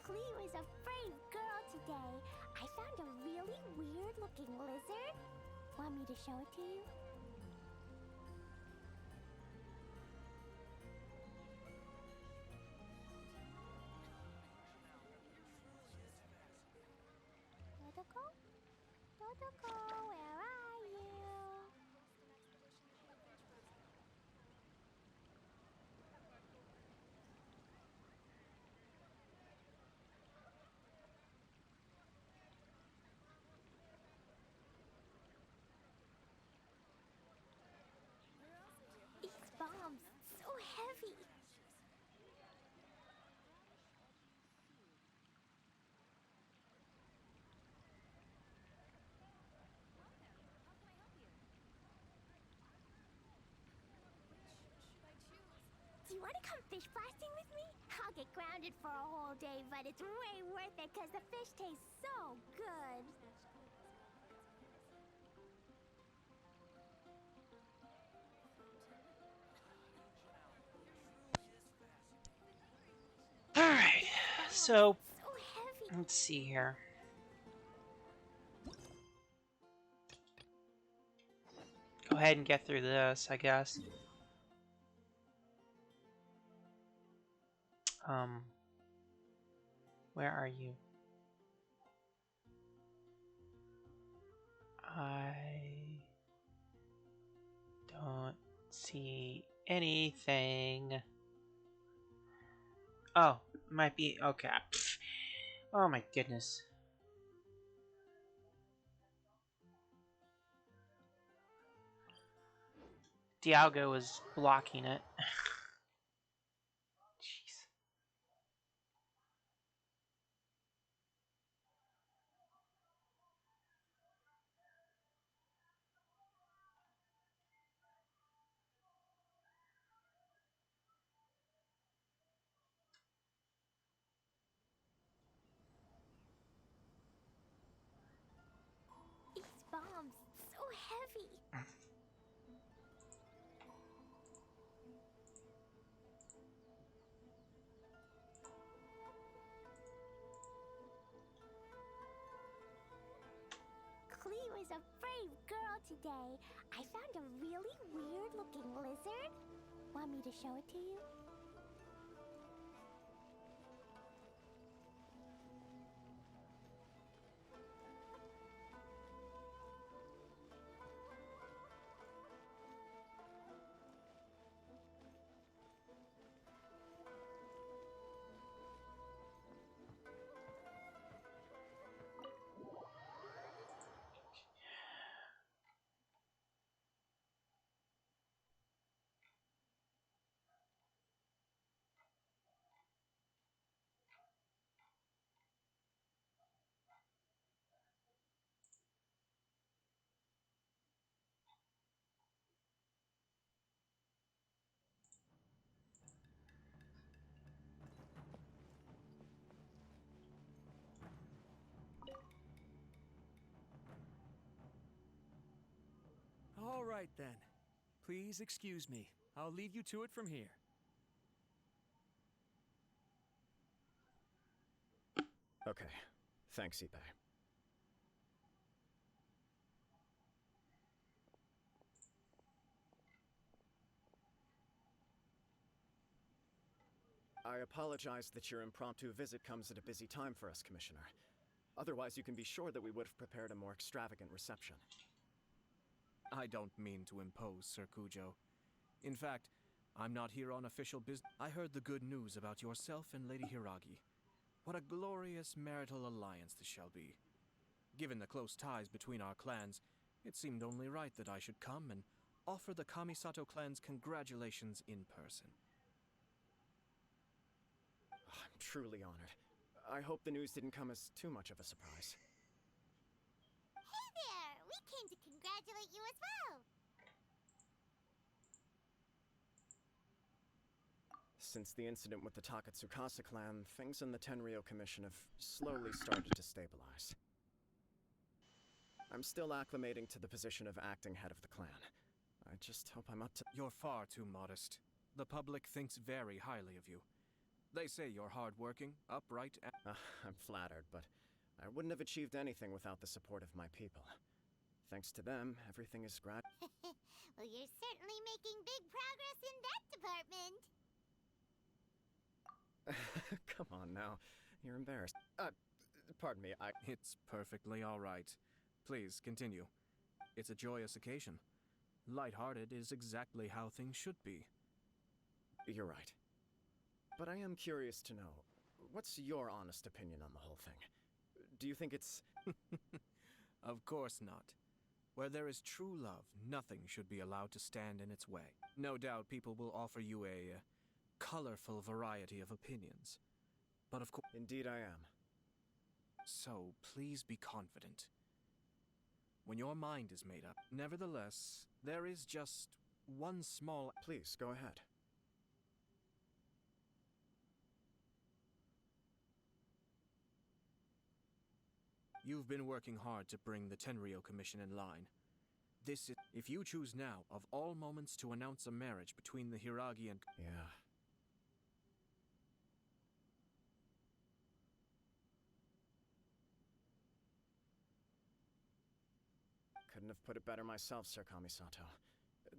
Speaker 3: Cleo is a brave girl today. I found a really weird-looking lizard. Want me to show it to you? Dodoko? Dodoko, where are you? These bombs, so heavy. Do you want to come fish blasting with me? I'll get grounded for a whole day, but it's way worth it because the fish taste so good.
Speaker 2: Alright, so
Speaker 3: So heavy.
Speaker 2: let's see here. Go ahead and get through this, I guess. Where are you? I don't see anything. Oh, might be okay. Pfft. Oh my goodness. Dialgo was blocking it. Jeez.
Speaker 3: These bombs, so heavy. Cleo is a brave girl today. I found a really weird-looking lizard. Want me to show it to you?
Speaker 7: All right, then. Please excuse me. I'll leave you to it from here.
Speaker 8: Okay. Thanks, Ipe. I apologize that your impromptu visit comes at a busy time for us, Commissioner. Otherwise, you can be sure that we would have prepared a more extravagant reception.
Speaker 7: I don't mean to impose, Sir Kujo. In fact, I'm not here on official business. I heard the good news about yourself and Lady Hiragi. What a glorious marital alliance this shall be. Given the close ties between our clans, it seemed only right that I should come and offer the Kamisato clan's congratulations in person.
Speaker 8: I'm truly honored. I hope the news didn't come as too much of a surprise.
Speaker 3: Hey there! We came to congratulate you as well!
Speaker 8: Since the incident with the Takatsukasa clan, things in the Tenryou Commission have slowly started to stabilize. I'm still acclimating to the position of acting head of the clan. I just hope I'm up to—
Speaker 7: You're far too modest. The public thinks very highly of you. They say you're hardworking, upright, and—
Speaker 8: I'm flattered, but I wouldn't have achieved anything without the support of my people. Thanks to them, everything is
Speaker 3: Well, you're certainly making big progress in that department.
Speaker 8: Come on now. You're embarrassed. Pardon me,
Speaker 7: It's perfectly all right. Please, continue. It's a joyous occasion. Light-hearted is exactly how things should be.
Speaker 8: You're right. But I am curious to know, what's your honest opinion on the whole thing? Do you think it's—
Speaker 7: Of course not. Where there is true love, nothing should be allowed to stand in its way. No doubt people will offer you a colorful variety of opinions. But of course—
Speaker 8: Indeed I am.
Speaker 7: So, please be confident. When your mind is made up, nevertheless, there is just one small—
Speaker 8: Please, go ahead.
Speaker 7: You've been working hard to bring the Tenryou Commission in line. This is— If you choose now, of all moments, to announce a marriage between the Hiragi and—
Speaker 8: Yeah. Couldn't have put it better myself, Sir Kamisato.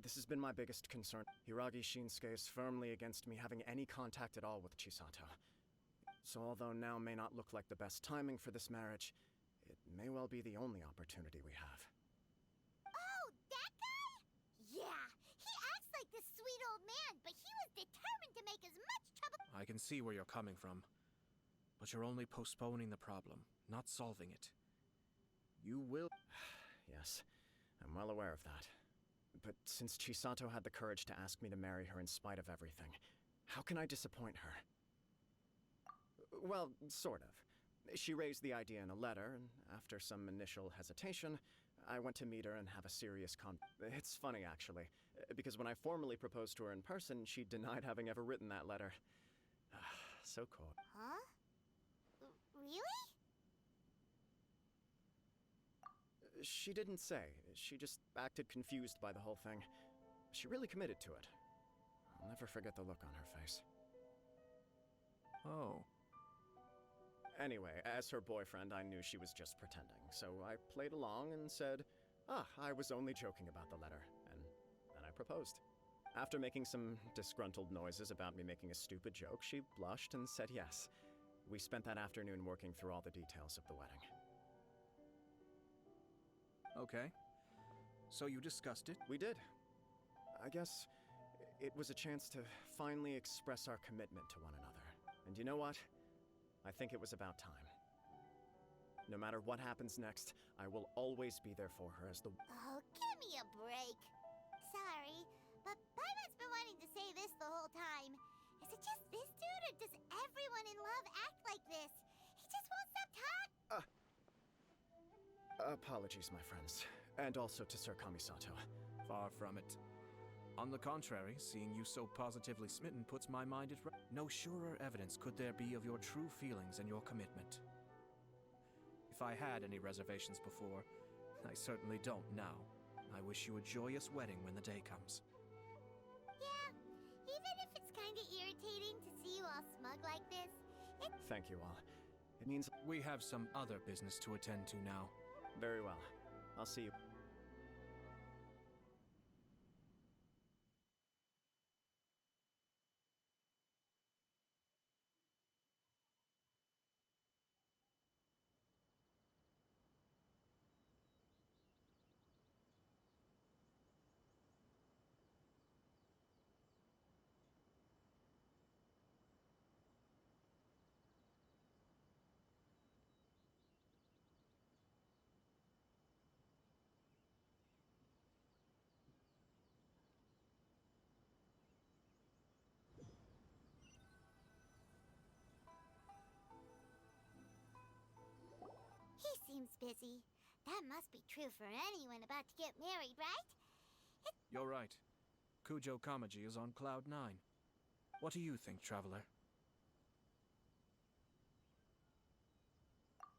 Speaker 8: This has been my biggest concern. Hiragi Shinsuke is firmly against me having any contact at all with Chisato. So although now may not look like the best timing for this marriage, it may well be the only opportunity we have.
Speaker 3: Oh, that guy? Yeah, he acts like this sweet old man, but he was determined to make as much trouble—
Speaker 7: I can see where you're coming from. But you're only postponing the problem, not solving it. You will—
Speaker 8: Yes, I'm well aware of that. But since Chisato had the courage to ask me to marry her in spite of everything, how can I disappoint her? Well, sort of. She raised the idea in a letter, and after some initial hesitation, I went to meet her and have a serious It's funny, actually, because when I formally proposed to her in person, she denied having ever written that letter. So cool.
Speaker 3: Huh? Really?
Speaker 8: She didn't say. She just acted confused by the whole thing. She really committed to it. I'll never forget the look on her face.
Speaker 7: Oh.
Speaker 8: Anyway, as her boyfriend, I knew she was just pretending, so I played along and said, I was only joking about the letter, and then I proposed. After making some disgruntled noises about me making a stupid joke, she blushed and said yes. We spent that afternoon working through all the details of the wedding.
Speaker 7: Okay. So you discussed it?
Speaker 8: We did. I guess it was a chance to finally express our commitment to one another. And you know what? I think it was about time. No matter what happens next, I will always be there for her as the—
Speaker 3: Oh, give me a break. Sorry, but Paimon's been wanting to say this the whole time. Is it just this dude, or does everyone in love act like this? He just won't stop talking.
Speaker 8: Apologies, my friends. And also to Sir Kamisato.
Speaker 7: Far from it. On the contrary, seeing you so positively smitten puts my mind at rest. No surer evidence could there be of your true feelings and your commitment. If I had any reservations before, I certainly don't now. I wish you a joyous wedding when the day comes.
Speaker 3: Yeah, even if it's kinda irritating to see you all smug like this,
Speaker 8: Thank you all. It means—
Speaker 7: We have some other business to attend to now.
Speaker 8: Very well. I'll see you.
Speaker 3: he seems busy. That must be true for anyone about to get married, right?
Speaker 7: You're right. Kujo Kamaji is on cloud 9. What do you think, traveler?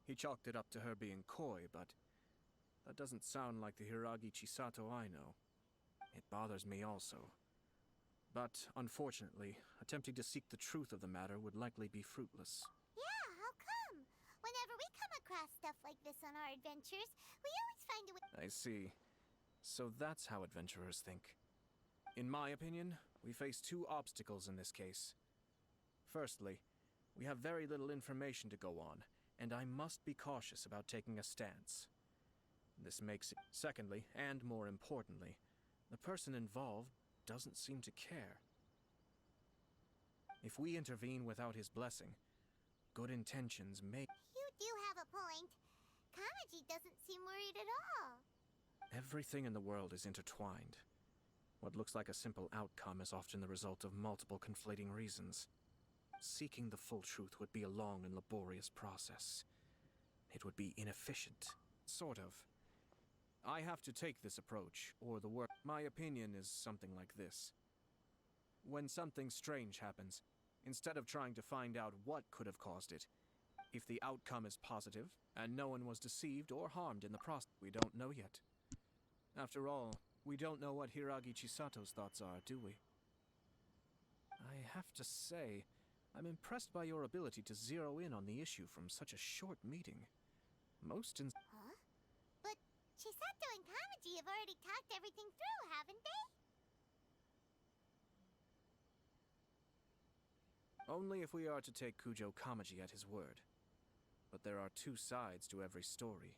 Speaker 7: He chalked it up to her being coy, but that doesn't sound like the Hiragi Chisato I know. It bothers me also. But, unfortunately, attempting to seek the truth of the matter would likely be fruitless.
Speaker 3: Yeah, how come? Whenever we come across stuff like this on our adventures, we always find a way.
Speaker 7: I see. So that's how adventurers think. In my opinion, we face two obstacles in this case. Firstly, we have very little information to go on, and I must be cautious about taking a stance. This makes it. Secondly, and more importantly, the person involved doesn't seem to care. If we intervene without his blessing, good intentions may.
Speaker 3: You do have a point. Kamaji doesn't seem worried at all.
Speaker 7: Everything in the world is intertwined. What looks like a simple outcome is often the result of multiple conflating reasons. Seeking the full truth would be a long and laborious process. It would be inefficient. Sort of. I have to take this approach, or the work. My opinion is something like this. When something strange happens, instead of trying to find out what could have caused it, if the outcome is positive, and no one was deceived or harmed in the process, we don't know yet. After all, we don't know what Hiragi Chisato's thoughts are, do we? I have to say, I'm impressed by your ability to zero in on the issue from such a short meeting.
Speaker 3: Huh? But Chisato and Kamaji have already talked everything through, haven't they?
Speaker 7: Only if we are to take Kujo Kamaji at his word. But there are two sides to every story.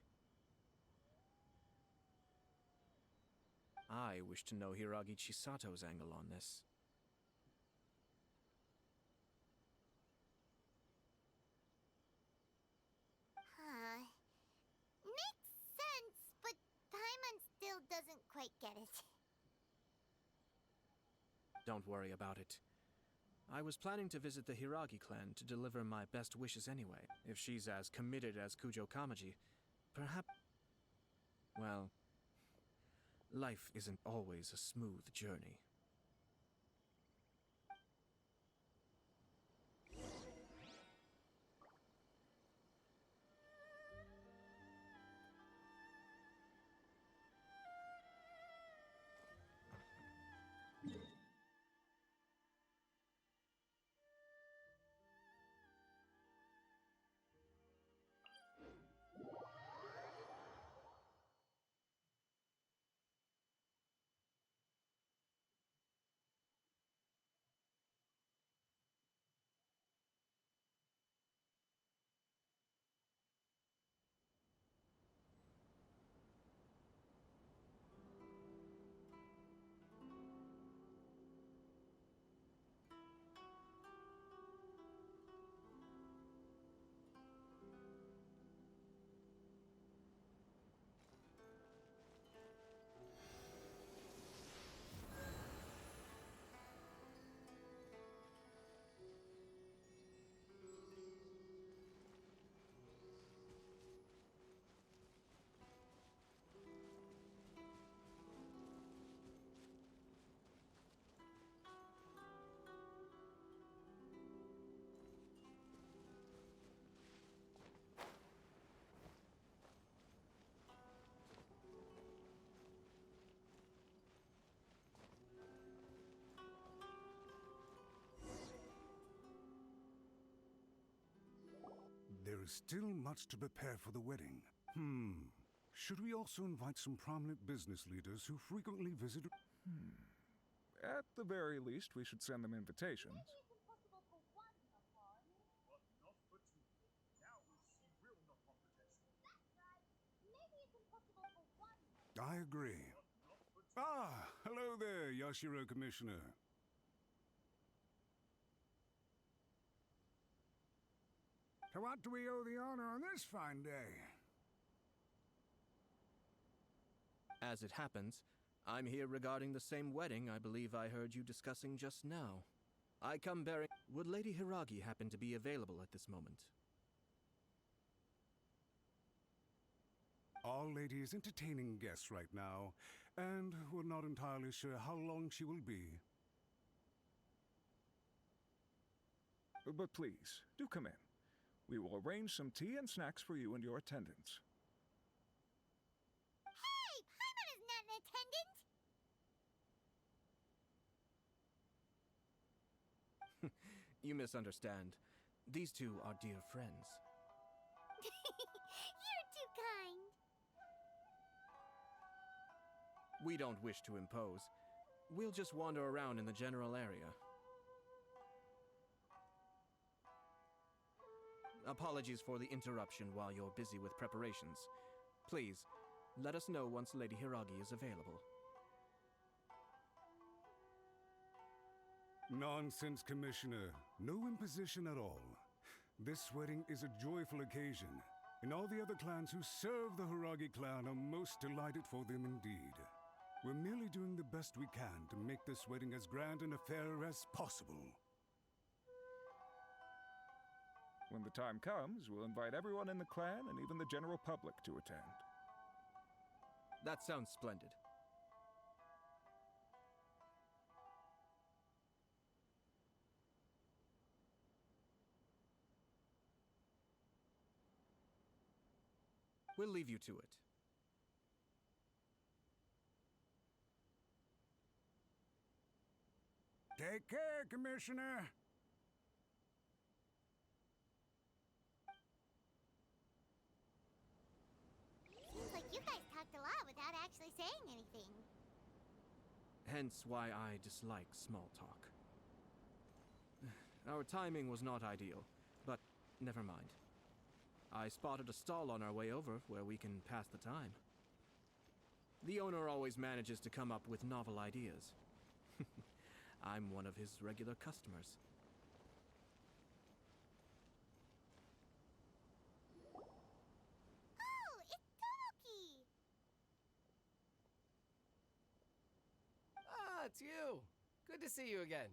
Speaker 7: I wish to know Hiragi Chisato's angle on this.
Speaker 3: Huh. Makes sense, but Paimon still doesn't quite get it.
Speaker 7: Don't worry about it. I was planning to visit the Hiragi clan to deliver my best wishes anyway. If she's as committed as Kujo Kamaji, perhaps... Well, life isn't always a smooth journey.
Speaker 9: There is still much to prepare for the wedding. Should we also invite some prominent business leaders who frequently visit?
Speaker 10: At the very least, we should send them invitations.
Speaker 9: I agree. Ah, hello there, Yashiro Commissioner. To what do we owe the honor on this fine day?
Speaker 7: As it happens, I'm here regarding the same wedding I believe I heard you discussing just now. I come bearing... Would Lady Hiragi happen to be available at this moment?
Speaker 9: Our lady is entertaining guests right now, and we're not entirely sure how long she will be.
Speaker 10: But please, do come in. We will arrange some tea and snacks for you and your attendants.
Speaker 3: Hey, Paimon is not an attendant!
Speaker 7: You misunderstand. These two are dear friends.
Speaker 3: You're too kind.
Speaker 7: We don't wish to impose. We'll just wander around in the general area. Apologies for the interruption while you're busy with preparations. Please, let us know once Lady Hiragi is available.
Speaker 9: Nonsense, Commissioner. No imposition at all. This wedding is a joyful occasion, and all the other clans who serve the Hiragi clan are most delighted for them indeed. We're merely doing the best we can to make this wedding as grand and fair as possible.
Speaker 10: When the time comes, we'll invite everyone in the clan and even the general public to attend.
Speaker 7: That sounds splendid. We'll leave you to it.
Speaker 9: Take care, Commissioner.
Speaker 3: Seems like you guys talked a lot without actually saying anything.
Speaker 7: Hence why I dislike small talk. Our timing was not ideal, but never mind. I spotted a stall on our way over where we can pass the time. The owner always manages to come up with novel ideas. I'm one of his regular customers.
Speaker 3: Oh, it's Tomoki!
Speaker 11: Ah, it's you! Good to see you again.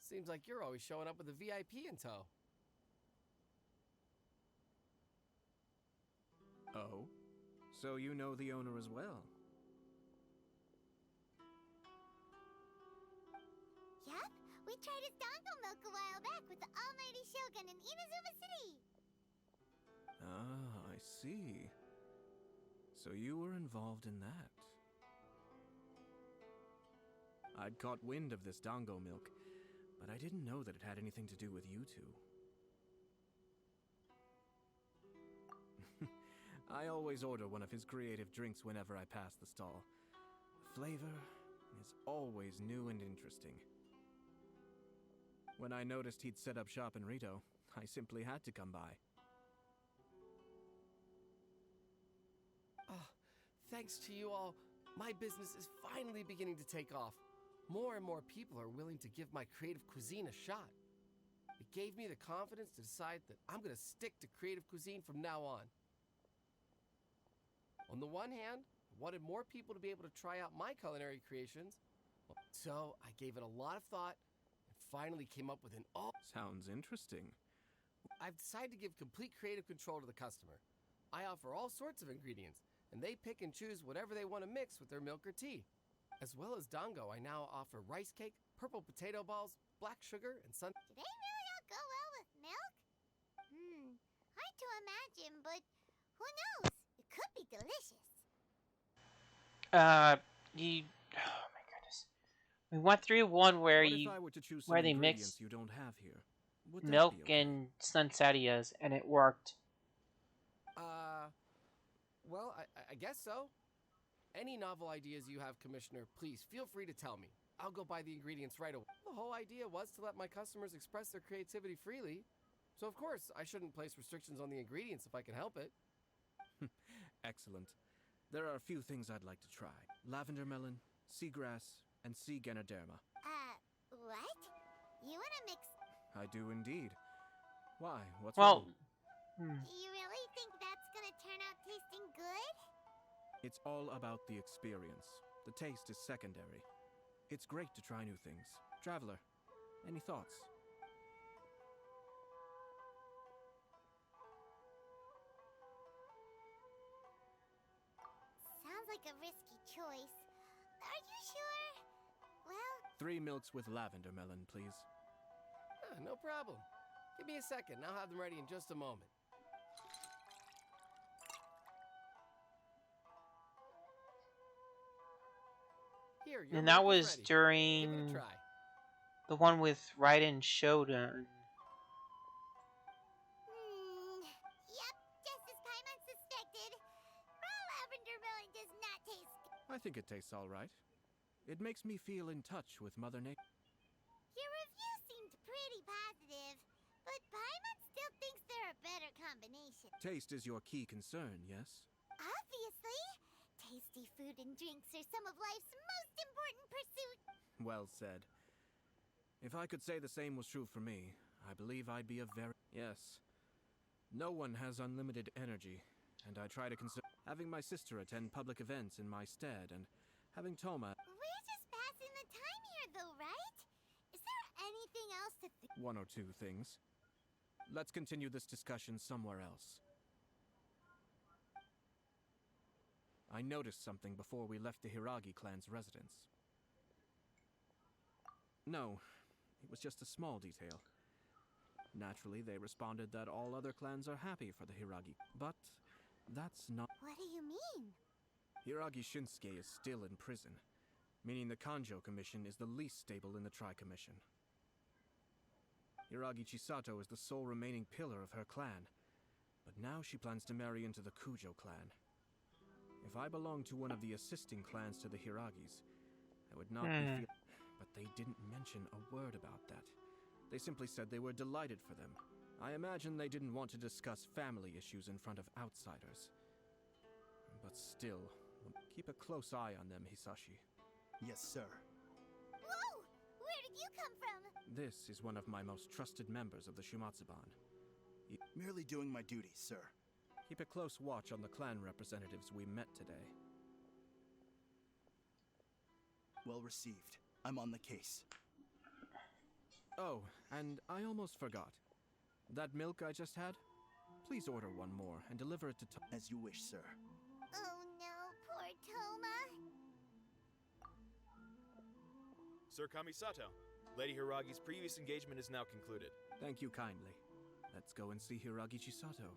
Speaker 11: Seems like you're always showing up with a VIP in tow.
Speaker 7: Oh? So you know the owner as well?
Speaker 3: Yup, we tried his dango milk a while back with the almighty Shogun in Inazuma City.
Speaker 7: Ah, I see. So you were involved in that. I'd caught wind of this dango milk, but I didn't know that it had anything to do with you two. I always order one of his creative drinks whenever I pass the stall. The flavor is always new and interesting. When I noticed he'd set up shop in Rito, I simply had to come by.
Speaker 11: Ah, thanks to you all, my business is finally beginning to take off. More and more people are willing to give my creative cuisine a shot. It gave me the confidence to decide that I'm going to stick to creative cuisine from now on. On the one hand, I wanted more people to be able to try out my culinary creations, so I gave it a lot of thought and finally came up with an all...
Speaker 7: Sounds interesting.
Speaker 11: I've decided to give complete creative control to the customer. I offer all sorts of ingredients, and they pick and choose whatever they want to mix with their milk or tea. As well as dango, I now offer rice cake, purple potato balls, black sugar, and sun...
Speaker 3: Do they really all go well with milk? Hard to imagine, but who knows? It could be delicious.
Speaker 2: Oh my goodness. We went through one where
Speaker 7: What if I were to choose some
Speaker 2: where they
Speaker 7: ingredients
Speaker 2: mixed
Speaker 7: you don't have here? Would that
Speaker 2: milk
Speaker 7: be okay?
Speaker 2: and sunsettias, and it worked.
Speaker 11: Well, I guess so. Any novel ideas you have, Commissioner, please feel free to tell me. I'll go buy the ingredients right away. The whole idea was to let my customers express their creativity freely. So of course, I shouldn't place restrictions on the ingredients if I can help it.
Speaker 7: Excellent. There are a few things I'd like to try. Lavender melon, seagrass, and sea ganoderma.
Speaker 3: What? You wanna mix...
Speaker 7: I do indeed. Why? What's
Speaker 2: Well,
Speaker 7: wrong?
Speaker 3: You really think that's gonna turn out tasting good?
Speaker 7: It's all about the experience. The taste is secondary. It's great to try new things. Traveler, any thoughts?
Speaker 3: Sounds like a risky choice. Are you sure? Well,
Speaker 7: 3 milks with lavender melon, please.
Speaker 11: No problem. Give me a second, I'll have them ready in just a moment. Here, your
Speaker 2: And that
Speaker 11: milk is
Speaker 2: was
Speaker 11: ready. Give it a
Speaker 2: during
Speaker 11: try.
Speaker 2: the one with Raiden Shodan.
Speaker 3: Yep, just as Paimon suspected. Raw lavender melon does not taste good.
Speaker 7: I think it tastes all right. It makes me feel in touch with Mother Nature.
Speaker 3: Your review seemed pretty positive, but Paimon still thinks they're a better combination.
Speaker 7: Taste is your key concern, yes?
Speaker 3: Obviously, tasty food and drinks are some of life's most important pursuits.
Speaker 7: Well said. If I could say the same was true for me, I believe I'd be a very... Yes. No one has unlimited energy, and I try to consider having my sister attend public events in my stead, and having Toma...
Speaker 3: We're just passing the time here, though, right? Is there anything else to think?
Speaker 7: 1 or 2 things. Let's continue this discussion somewhere else. I noticed something before we left the Hiragi clan's residence. No, it was just a small detail. Naturally, they responded that all other clans are happy for the Hiragi, but that's not...
Speaker 3: What do you mean?
Speaker 7: Hiragi Shinsuke is still in prison, meaning the Kanjo Commission is the least stable in the Tri-Commission. Hiragi Chisato is the sole remaining pillar of her clan, but now she plans to marry into the Kujo clan. If I belonged to one of the assisting clans to the Hiragis, I would not be But they didn't mention a word about that. They simply said they were delighted for them. I imagine they didn't want to discuss family issues in front of outsiders. But still, keep a close eye on them, Hisashi.
Speaker 12: Yes, sir.
Speaker 3: Whoa! Where did you come from?
Speaker 7: This is one of my most trusted members of the Shumatsuban.
Speaker 12: Merely doing my duty, sir.
Speaker 7: Keep a close watch on the clan representatives we met today.
Speaker 12: Well received. I'm on the case.
Speaker 7: Oh, and I almost forgot. That milk I just had? Please order one more and deliver it to
Speaker 12: As you wish, sir.
Speaker 3: Oh no, poor Toma.
Speaker 13: Sir Kamisato, Lady Hiragi's previous engagement is now concluded.
Speaker 7: Thank you kindly. Let's go and see Hiragi Chisato.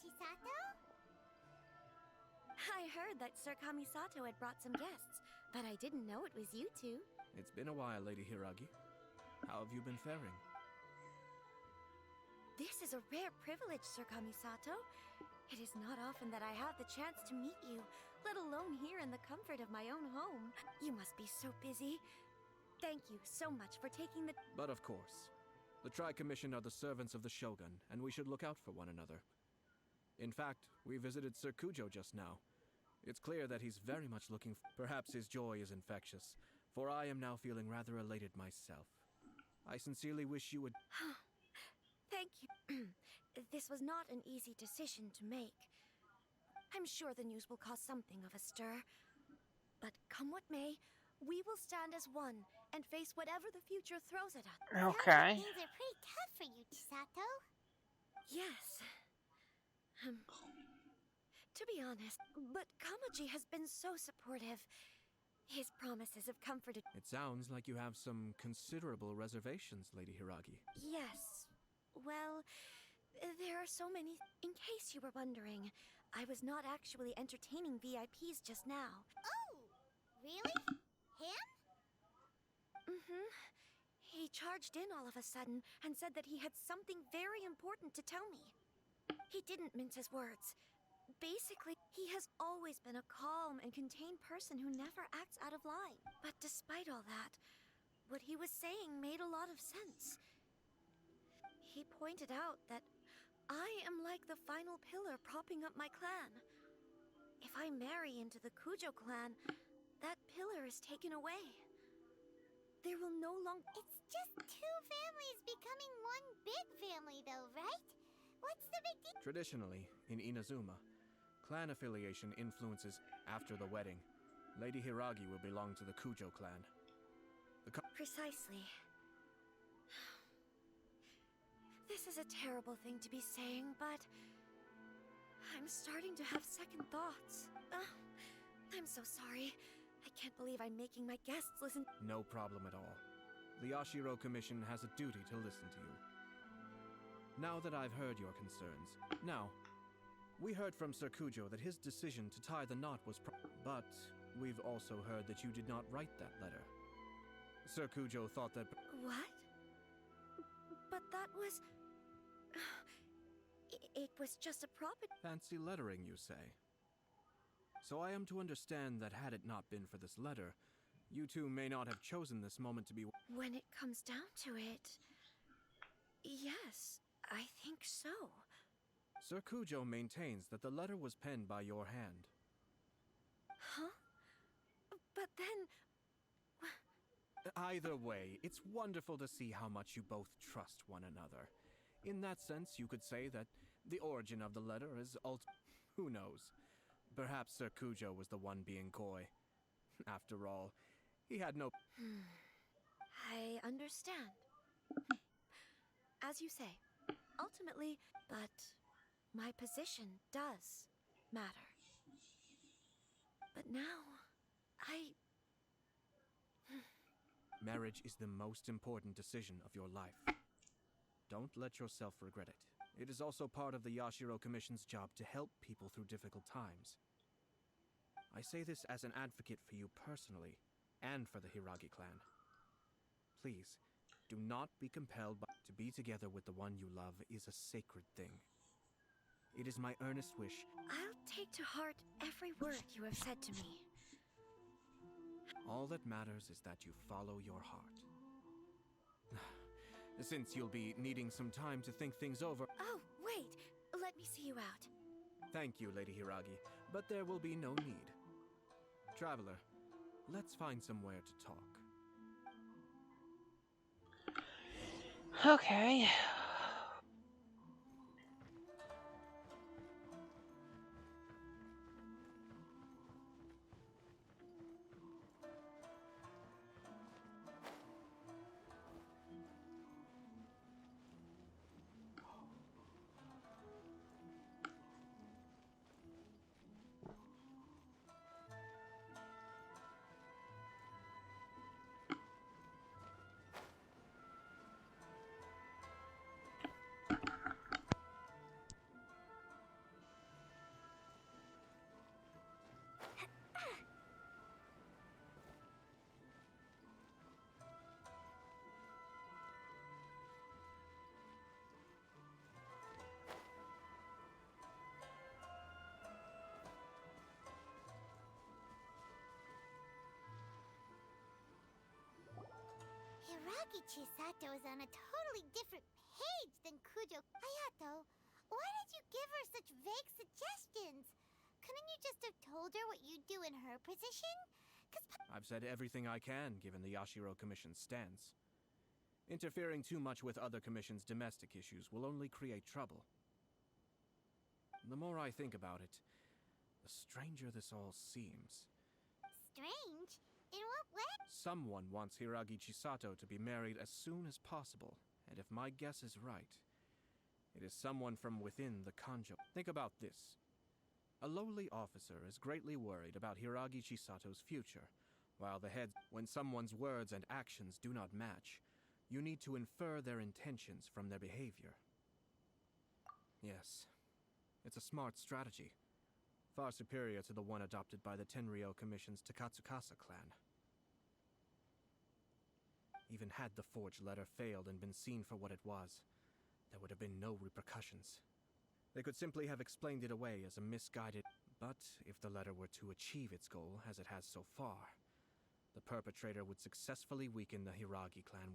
Speaker 3: Chisato?
Speaker 14: I heard that Sir Kamisato had brought some guests, but I didn't know it was you two.
Speaker 7: It's been a while, Lady Hiragi. How have you been faring?
Speaker 14: This is a rare privilege, Sir Kamisato. It is not often that I have the chance to meet you, let alone here in the comfort of my own home. You must be so busy. Thank you so much for taking the...
Speaker 7: But of course. The Tri-Commission are the servants of the Shogun, and we should look out for one another. In fact, we visited Sir Kujo just now. It's clear that he's very much looking Perhaps his joy is infectious, for I am now feeling rather elated myself. I sincerely wish you would...
Speaker 14: Thank you. This was not an easy decision to make. I'm sure the news will cause something of a stir. But come what may, we will stand as one and face whatever the future throws at us.
Speaker 2: Okay.
Speaker 3: Things are pretty tough for you, Chisato.
Speaker 14: Yes. To be honest, but Kamaji has been so supportive. His promises have comforted...
Speaker 7: It sounds like you have some considerable reservations, Lady Hiragi.
Speaker 14: Yes. Well, there are so many... In case you were wondering, I was not actually entertaining VIPs just now.
Speaker 3: Oh, really? Him?
Speaker 14: Mm-hmm. He charged in all of a sudden and said that he had something very important to tell me. He didn't mince his words. Basically, he has always been a calm and contained person who never acts out of line. But despite all that, what he was saying made a lot of sense. He pointed out that I am like the final pillar propping up my clan. If I marry into the Kujo clan, that pillar is taken away. There will no longer...
Speaker 3: It's just two families becoming one big family, though, right? What's the big deal?
Speaker 7: Traditionally, in Inazuma, clan affiliation influences after the wedding. Lady Hiragi will belong to the Kujo clan.
Speaker 14: Precisely. This is a terrible thing to be saying, but I'm starting to have second thoughts. I'm so sorry. I can't believe I'm making my guests listen.
Speaker 7: No problem at all. The Yashiro Commission has a duty to listen to you. Now that I've heard your concerns. Now, we heard from Sir Kujo that his decision to tie the knot was but we've also heard that you did not write that letter. Sir Kujo thought that...
Speaker 14: What? But that was... It was just a property...
Speaker 7: Fancy lettering, you say? So I am to understand that had it not been for this letter, you two may not have chosen this moment to be...
Speaker 14: When it comes down to it... Yes, I think so.
Speaker 7: Sir Kujo maintains that the letter was penned by your hand.
Speaker 14: Huh? But then...
Speaker 7: Either way, it's wonderful to see how much you both trust one another. In that sense, you could say that the origin of the letter is who knows? Perhaps Sir Kujo was the one being coy. After all, he had no...
Speaker 14: I understand. As you say, ultimately, but my position does matter. But now,
Speaker 7: Marriage is the most important decision of your life. Don't let yourself regret it. It is also part of the Yashiro Commission's job to help people through difficult times. I say this as an advocate for you personally, and for the Hiragi clan. Please, do not be compelled to be together with the one you love is a sacred thing. It is my earnest wish.
Speaker 14: I'll take to heart every word you have said to me.
Speaker 7: All that matters is that you follow your heart. Since you'll be needing some time to think things over...
Speaker 14: Oh, wait! Let me see you out.
Speaker 7: Thank you, Lady Hiragi, but there will be no need. Traveler, let's find somewhere to talk.
Speaker 2: Okay.
Speaker 3: Hiragi Chisato is on a totally different page than Kujo. Hayato, why did you give her such vague suggestions? Couldn't you just have told her what you'd do in her position?
Speaker 7: I've said everything I can, given the Yashiro Commission's stance. Interfering too much with other commissions' domestic issues will only create trouble. The more I think about it, the stranger this all seems.
Speaker 3: Strange? In what way?
Speaker 7: Someone wants Hiragi Chisato to be married as soon as possible, and if my guess is right, it is someone from within the Kanjo. Think about this. A lowly officer is greatly worried about Hiragi Chisato's future, while the heads... When someone's words and actions do not match, you need to infer their intentions from their behavior. Yes, it's a smart strategy. Far superior to the one adopted by the Tenryou Commission's Takatsukasa clan. Even had the forged letter failed and been seen for what it was, there would have been no repercussions. They could simply have explained it away as a misguided... But if the letter were to achieve its goal, as it has so far, the perpetrator would successfully weaken the Hiragi clan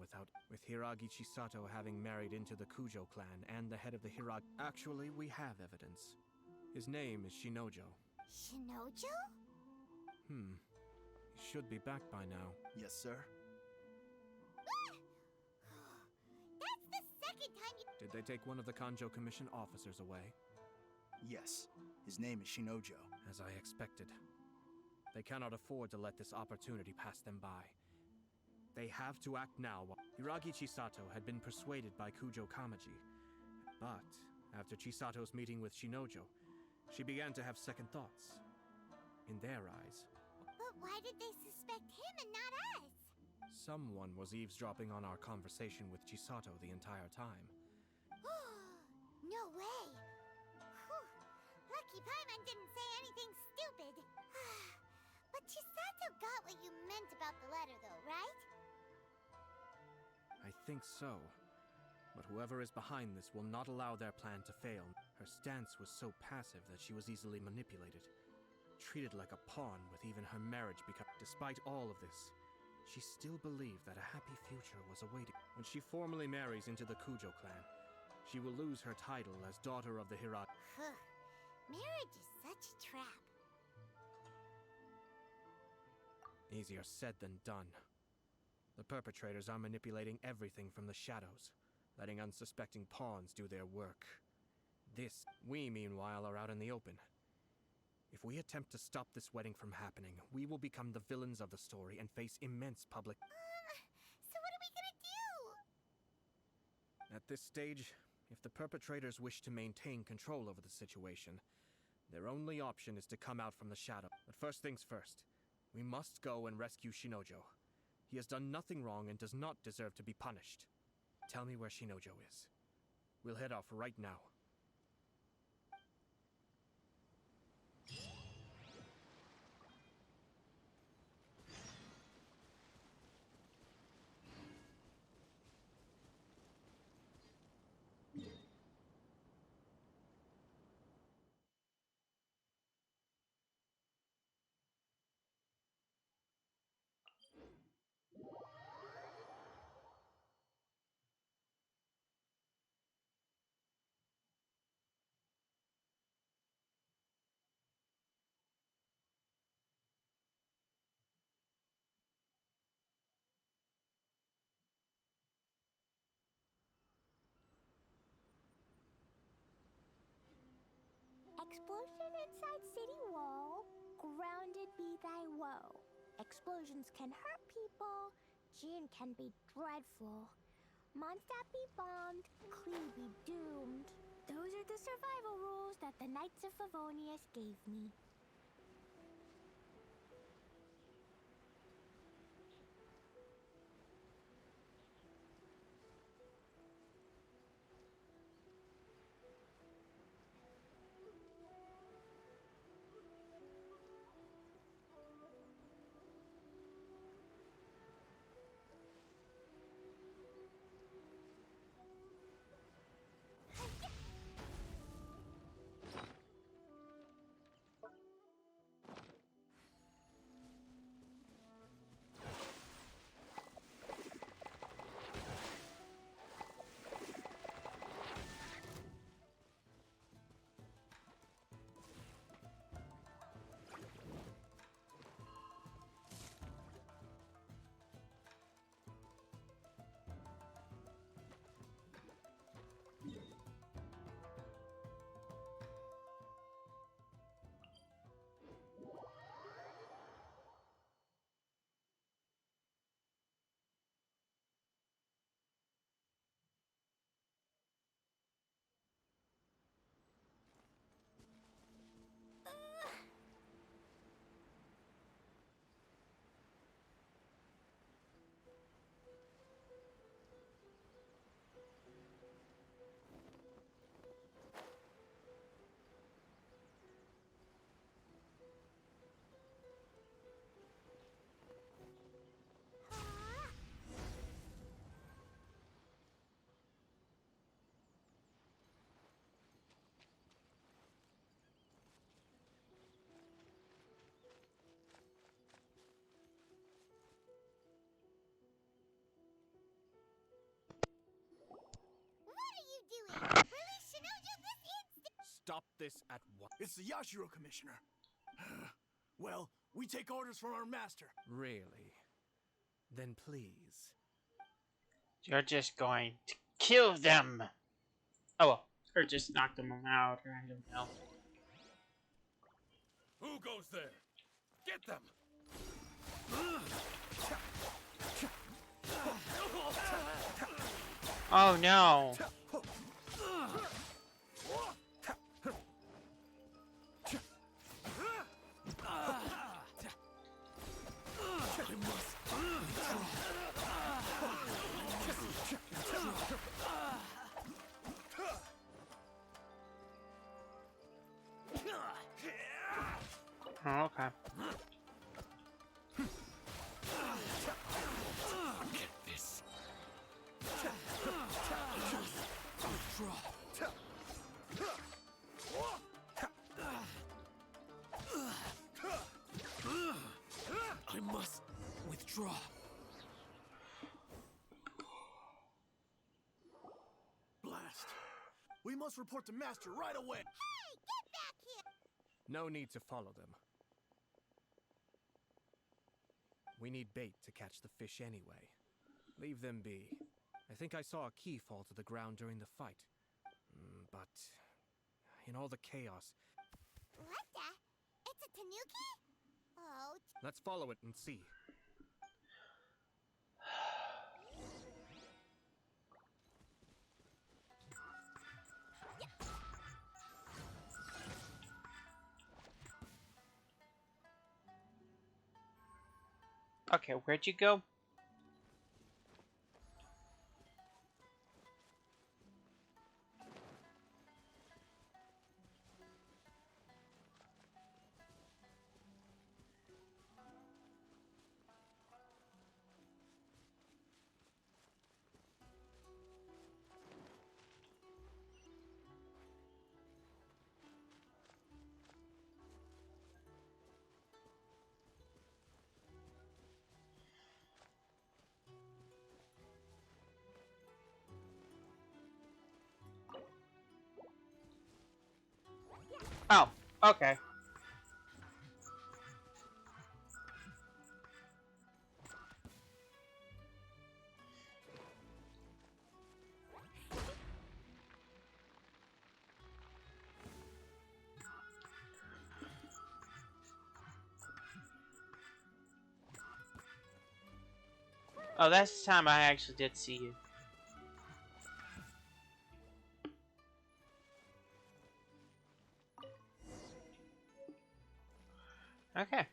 Speaker 7: with Hiragi Chisato having married into the Kujo clan and the head of the Hiragi. Actually, we have evidence. His name is Shinojo.
Speaker 3: Shinojo?
Speaker 7: He should be back by now.
Speaker 12: Yes, sir.
Speaker 3: That's the second time you...
Speaker 7: Did they take one of the Kanjo Commission officers away?
Speaker 12: Yes. His name is Shinojo.
Speaker 7: As I expected. They cannot afford to let this opportunity pass them by. They have to act now. Hiragi Chisato had been persuaded by Kujo Kamaji. But after Chisato's meeting with Shinojo, she began to have second thoughts. In their eyes,
Speaker 3: But why did they suspect him and not us?
Speaker 7: someone was eavesdropping on our conversation with Chisato the entire time.
Speaker 3: No way. Whew. Lucky Paimon didn't say anything stupid. But Chisato got what you meant about the letter, though, right?
Speaker 7: I think so. But whoever is behind this will not allow their plan to fail. Her stance was so passive that she was easily manipulated. Treated like a pawn with even her marriage become. Despite all of this, she still believed that a happy future was awaiting. When she formally marries into the Kujo clan, she will lose her title as daughter of the Hiragi.
Speaker 3: Marriage is such a trap.
Speaker 7: Easier said than done. The perpetrators are manipulating everything from the shadows, letting unsuspecting pawns do their work. We meanwhile are out in the open. If we attempt to stop this wedding from happening, we will become the villains of the story and face immense public...
Speaker 3: So what are we gonna do?
Speaker 7: At this stage, if the perpetrators wish to maintain control over the situation, their only option is to come out from the shadow. But first things first, we must go and rescue Shinojo. He has done nothing wrong and does not deserve to be punished. Tell me where Shinojo is. We'll head off right now.
Speaker 3: Explosion inside city wall. Grounded be thy woe. Explosions can hurt people. Gin can be dreadful. Mondstadt be bombed. Klee be doomed. Those are the survival rules that the Knights of Favonius gave me.
Speaker 7: stop this at once.
Speaker 12: It's the Yashiro Commissioner. Well, we take orders from our master.
Speaker 7: Really? Then please.
Speaker 2: You're just going to kill them. Oh well, or just knock them out, or I don't know.
Speaker 13: Who goes there? Get them!
Speaker 2: Oh no. Oh, okay.
Speaker 11: Get this. I must withdraw.
Speaker 12: Blast. We must report to Master right away.
Speaker 3: Hey, get back here!
Speaker 7: No need to follow them. We need bait to catch the fish anyway. Leave them be. I think I saw a key fall to the ground during the fight. But in all the chaos...
Speaker 3: What the? It's a tanuki? Oh.
Speaker 7: Let's follow it and see.
Speaker 2: Okay, where'd you go? Oh, okay. Oh, that's the time I actually did see you. Okay.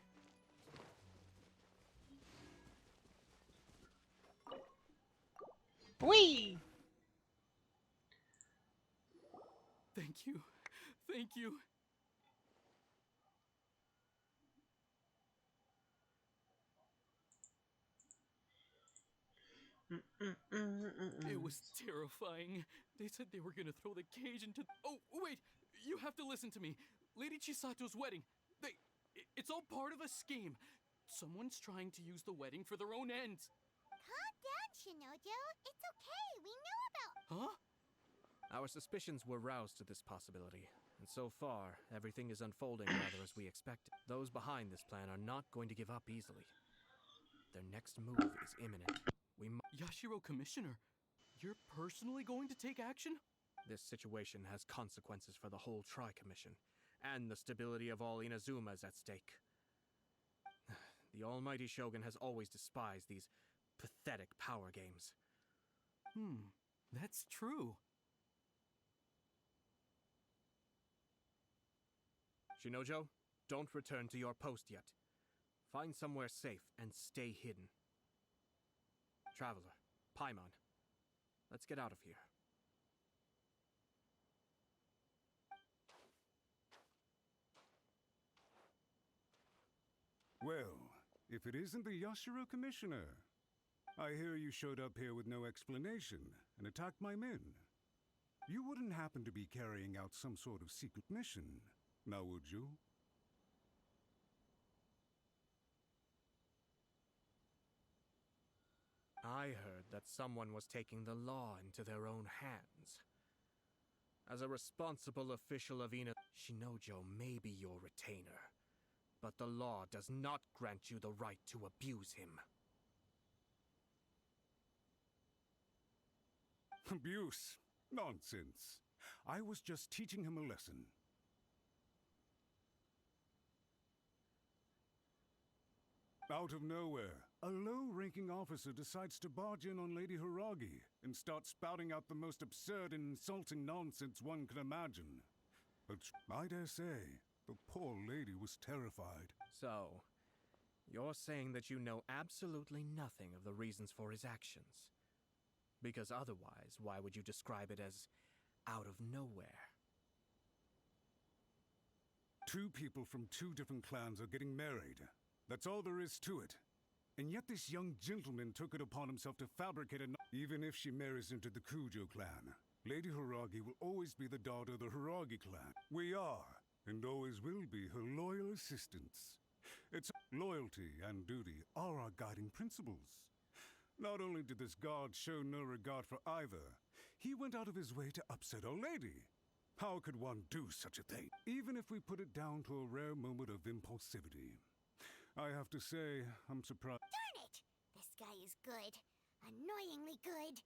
Speaker 2: Whee!
Speaker 11: Thank you. Thank you. It was terrifying. They said they were gonna throw the cage into... Oh, wait! You have to listen to me. Lady Chisato's wedding. It's all part of a scheme. Someone's trying to use the wedding for their own ends.
Speaker 3: Calm down, Shinojo. It's okay. We know about...
Speaker 11: Huh?
Speaker 7: Our suspicions were roused to this possibility, and so far, everything is unfolding rather as we expected. Those behind this plan are not going to give up easily. Their next move is imminent.
Speaker 11: Yashiro Commissioner, you're personally going to take action?
Speaker 7: This situation has consequences for the whole Tri-Commission, and the stability of all Inazuma is at stake. The almighty Shogun has always despised these pathetic power games.
Speaker 11: That's true.
Speaker 7: Shinojo, don't return to your post yet. Find somewhere safe and stay hidden. Traveler, Paimon, let's get out of here.
Speaker 9: Well, if it isn't the Yashiro Commissioner. I hear you showed up here with no explanation and attacked my men. You wouldn't happen to be carrying out some sort of secret mission, now would you?
Speaker 7: I heard that someone was taking the law into their own hands. As a responsible official of Ina, Shinojo may be your retainer, but the law does not grant you the right to abuse him.
Speaker 9: Abuse? Nonsense. I was just teaching him a lesson. Out of nowhere, a low-ranking officer decides to barge in on Lady Hiragi and start spouting out the most absurd and insulting nonsense one can imagine. But I dare say, the poor lady was terrified.
Speaker 7: So, you're saying that you know absolutely nothing of the reasons for his actions? Because otherwise, why would you describe it as out of nowhere?
Speaker 9: Two people from two different clans are getting married. That's all there is to it. And yet this young gentleman took it upon himself to fabricate even if she marries into the Kujo clan, Lady Hiragi will always be the daughter of the Hiragi clan. We are, and always will be, her loyal assistants. It's loyalty and duty are our guiding principles. Not only did this guard show no regard for either, he went out of his way to upset our lady. How could one do such a thing? Even if we put it down to a rare moment of impulsivity. I have to say, I'm surprised.
Speaker 3: Darn it! This guy is good. Annoyingly good.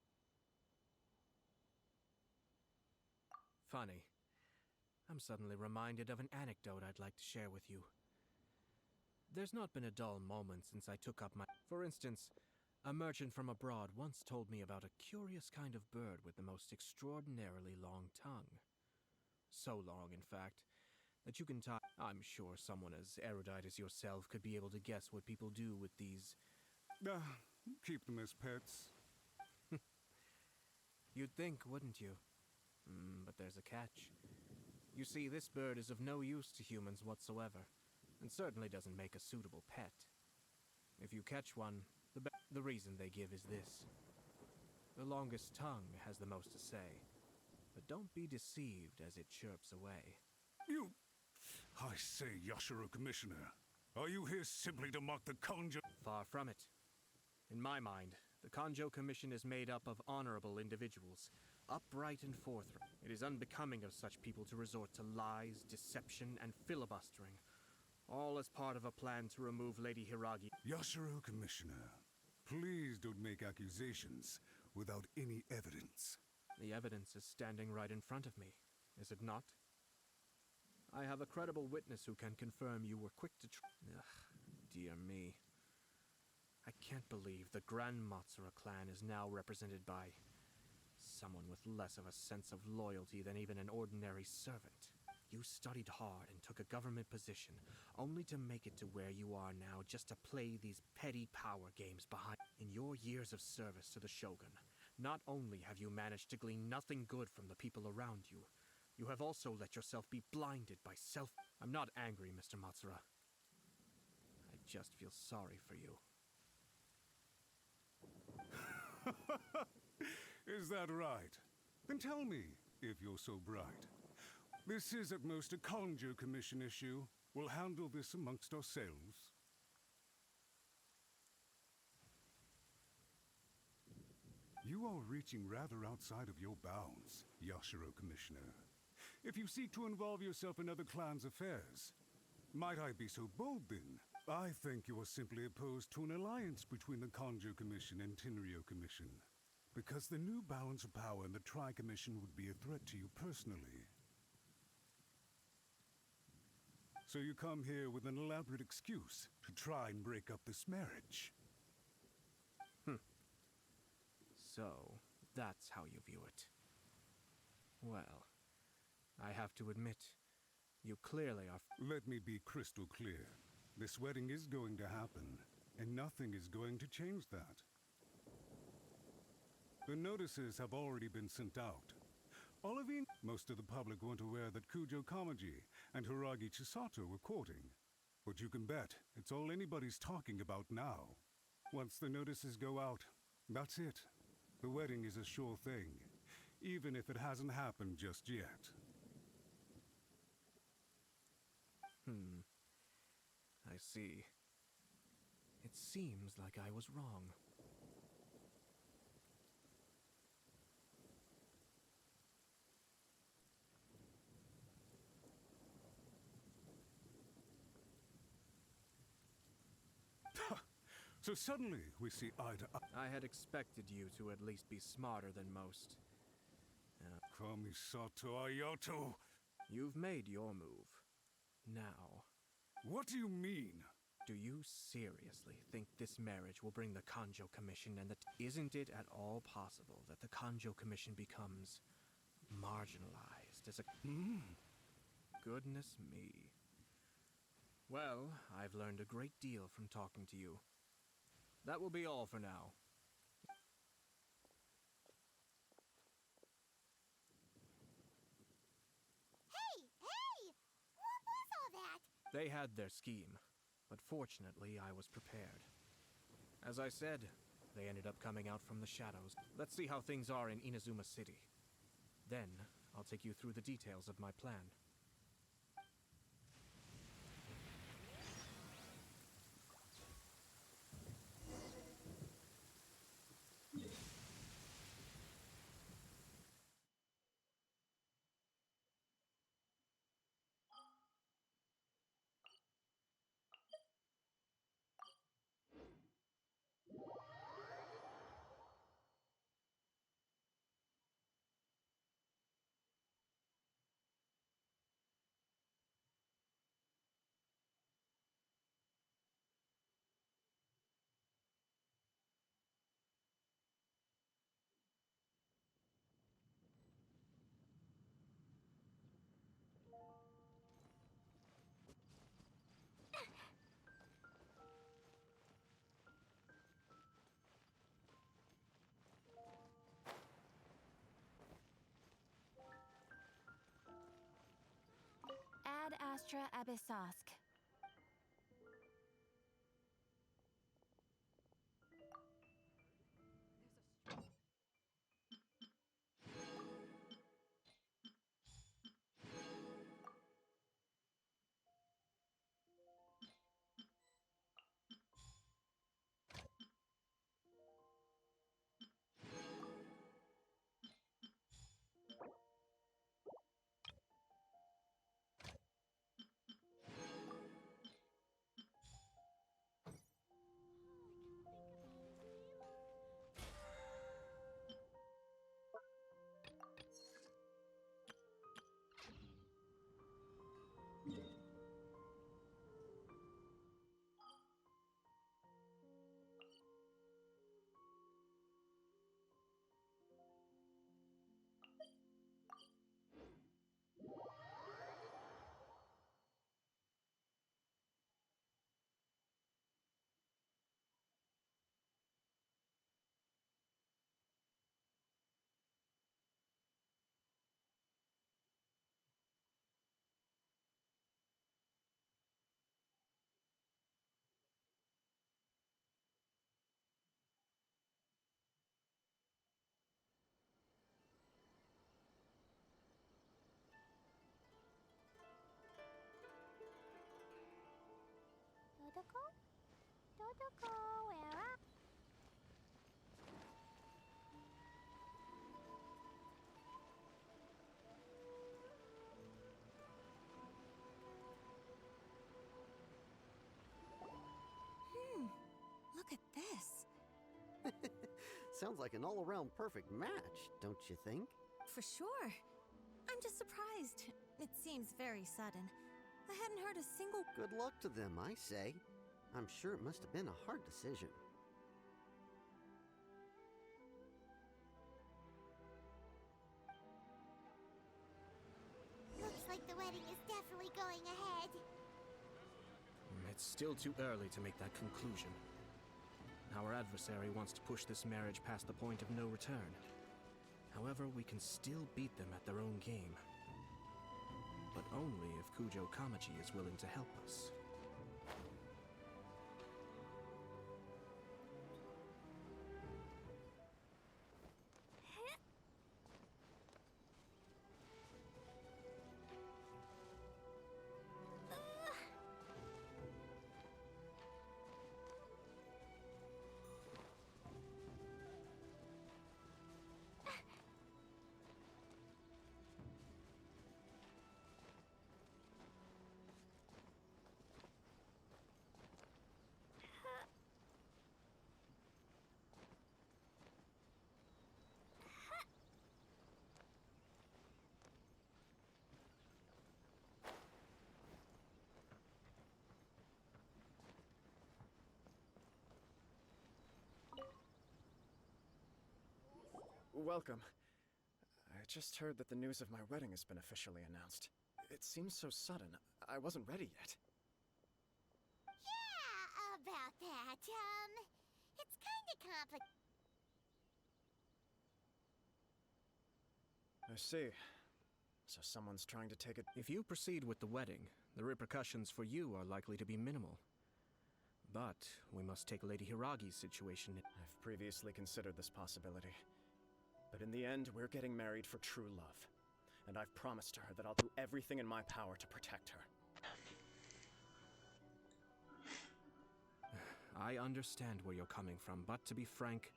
Speaker 7: Funny. I'm suddenly reminded of an anecdote I'd like to share with you. There's not been a dull moment since I took up my... For instance, a merchant from abroad once told me about a curious kind of bird with the most extraordinarily long tongue. So long, in fact, that you can tie... I'm sure someone as erudite as yourself could be able to guess what people do with these...
Speaker 9: Keep them as pets.
Speaker 7: You'd think, wouldn't you? But there's a catch. You see, this bird is of no use to humans whatsoever, and certainly doesn't make a suitable pet. If you catch one, the reason they give is this. The longest tongue has the most to say, but don't be deceived as it chirps away.
Speaker 9: You... I say, Yashiro Commissioner, are you here simply to mock the Kanjo?
Speaker 7: Far from it. In my mind, the Kanjo Commission is made up of honorable individuals, upright and forthright. It is unbecoming of such people to resort to lies, deception, and filibustering, all as part of a plan to remove Lady Hiragi.
Speaker 9: Yashiro Commissioner, please don't make accusations without any evidence.
Speaker 7: The evidence is standing right in front of me, is it not? I have a credible witness who can confirm you were quick to dear me. I can't believe the Grand Matsura clan is now represented by someone with less of a sense of loyalty than even an ordinary servant. You studied hard and took a government position, only to make it to where you are now just to play these petty power games behind. In your years of service to the Shogun, not only have you managed to glean nothing good from the people around you, you have also let yourself be blinded by self... I'm not angry, Mr. Matsura. I just feel sorry for you.
Speaker 9: Is that right? Then tell me, if you're so bright. This is at most a Kanjo Commission issue. We'll handle this amongst ourselves. You are reaching rather outside of your bounds, Yashiro Commissioner. If you seek to involve yourself in other clans' affairs, might I be so bold then? I think you are simply opposed to an alliance between the Kanjo Commission and Tenryo Commission, because the new balance of power in the Tri-Commission would be a threat to you personally. So you come here with an elaborate excuse to try and break up this marriage.
Speaker 7: So, that's how you view it. Well, I have to admit, you clearly are...
Speaker 9: Let me be crystal clear. This wedding is going to happen, and nothing is going to change that. The notices have already been sent out. Most of the public weren't aware that Kujo Kamaji and Hiragi Chisato were courting. But you can bet it's all anybody's talking about now. Once the notices go out, that's it. The wedding is a sure thing, even if it hasn't happened just yet.
Speaker 7: I see. It seems like I was wrong.
Speaker 9: So suddenly we see eye to eye.
Speaker 7: I had expected you to at least be smarter than most.
Speaker 9: Kamisato Ayato.
Speaker 7: You've made your move. Now,
Speaker 9: what do you mean?
Speaker 7: Do you seriously think this marriage will bring the Kanjo Commission and that isn't it at all possible that the Kanjo Commission becomes marginalized as a... Goodness me. Well, I've learned a great deal from talking to you. That will be all for now.
Speaker 3: Hey! What was all that?
Speaker 7: They had their scheme, but fortunately I was prepared. As I said, they ended up coming out from the shadows. Let's see how things are in Inazuma City. Then, I'll take you through the details of my plan.
Speaker 3: Ad Astra Abyssosk. Dodoko? Dodoko, where are...
Speaker 14: Look at this.
Speaker 15: Sounds like an all-around perfect match, don't you think?
Speaker 14: For sure. I'm just surprised. It seems very sudden. I hadn't heard a single...
Speaker 15: Good luck to them, I say. I'm sure it must have been a hard decision.
Speaker 3: Looks like the wedding is definitely going ahead.
Speaker 7: It's still too early to make that conclusion. Our adversary wants to push this marriage past the point of no return. However, we can still beat them at their own game. But only if Kujo Kamachi is willing to help us.
Speaker 8: welcome. I just heard that the news of my wedding has been officially announced. It seems so sudden. I wasn't ready yet.
Speaker 3: Yeah, about that. It's kind of complicated.
Speaker 8: I see. So someone's trying to take it.
Speaker 7: If you proceed with the wedding, the repercussions for you are likely to be minimal. But we must take Lady Hiragi's situation.
Speaker 8: I've previously considered this possibility. But in the end, we're getting married for true love. And I've promised her that I'll do everything in my power to protect her.
Speaker 7: I understand where you're coming from, but to be frank,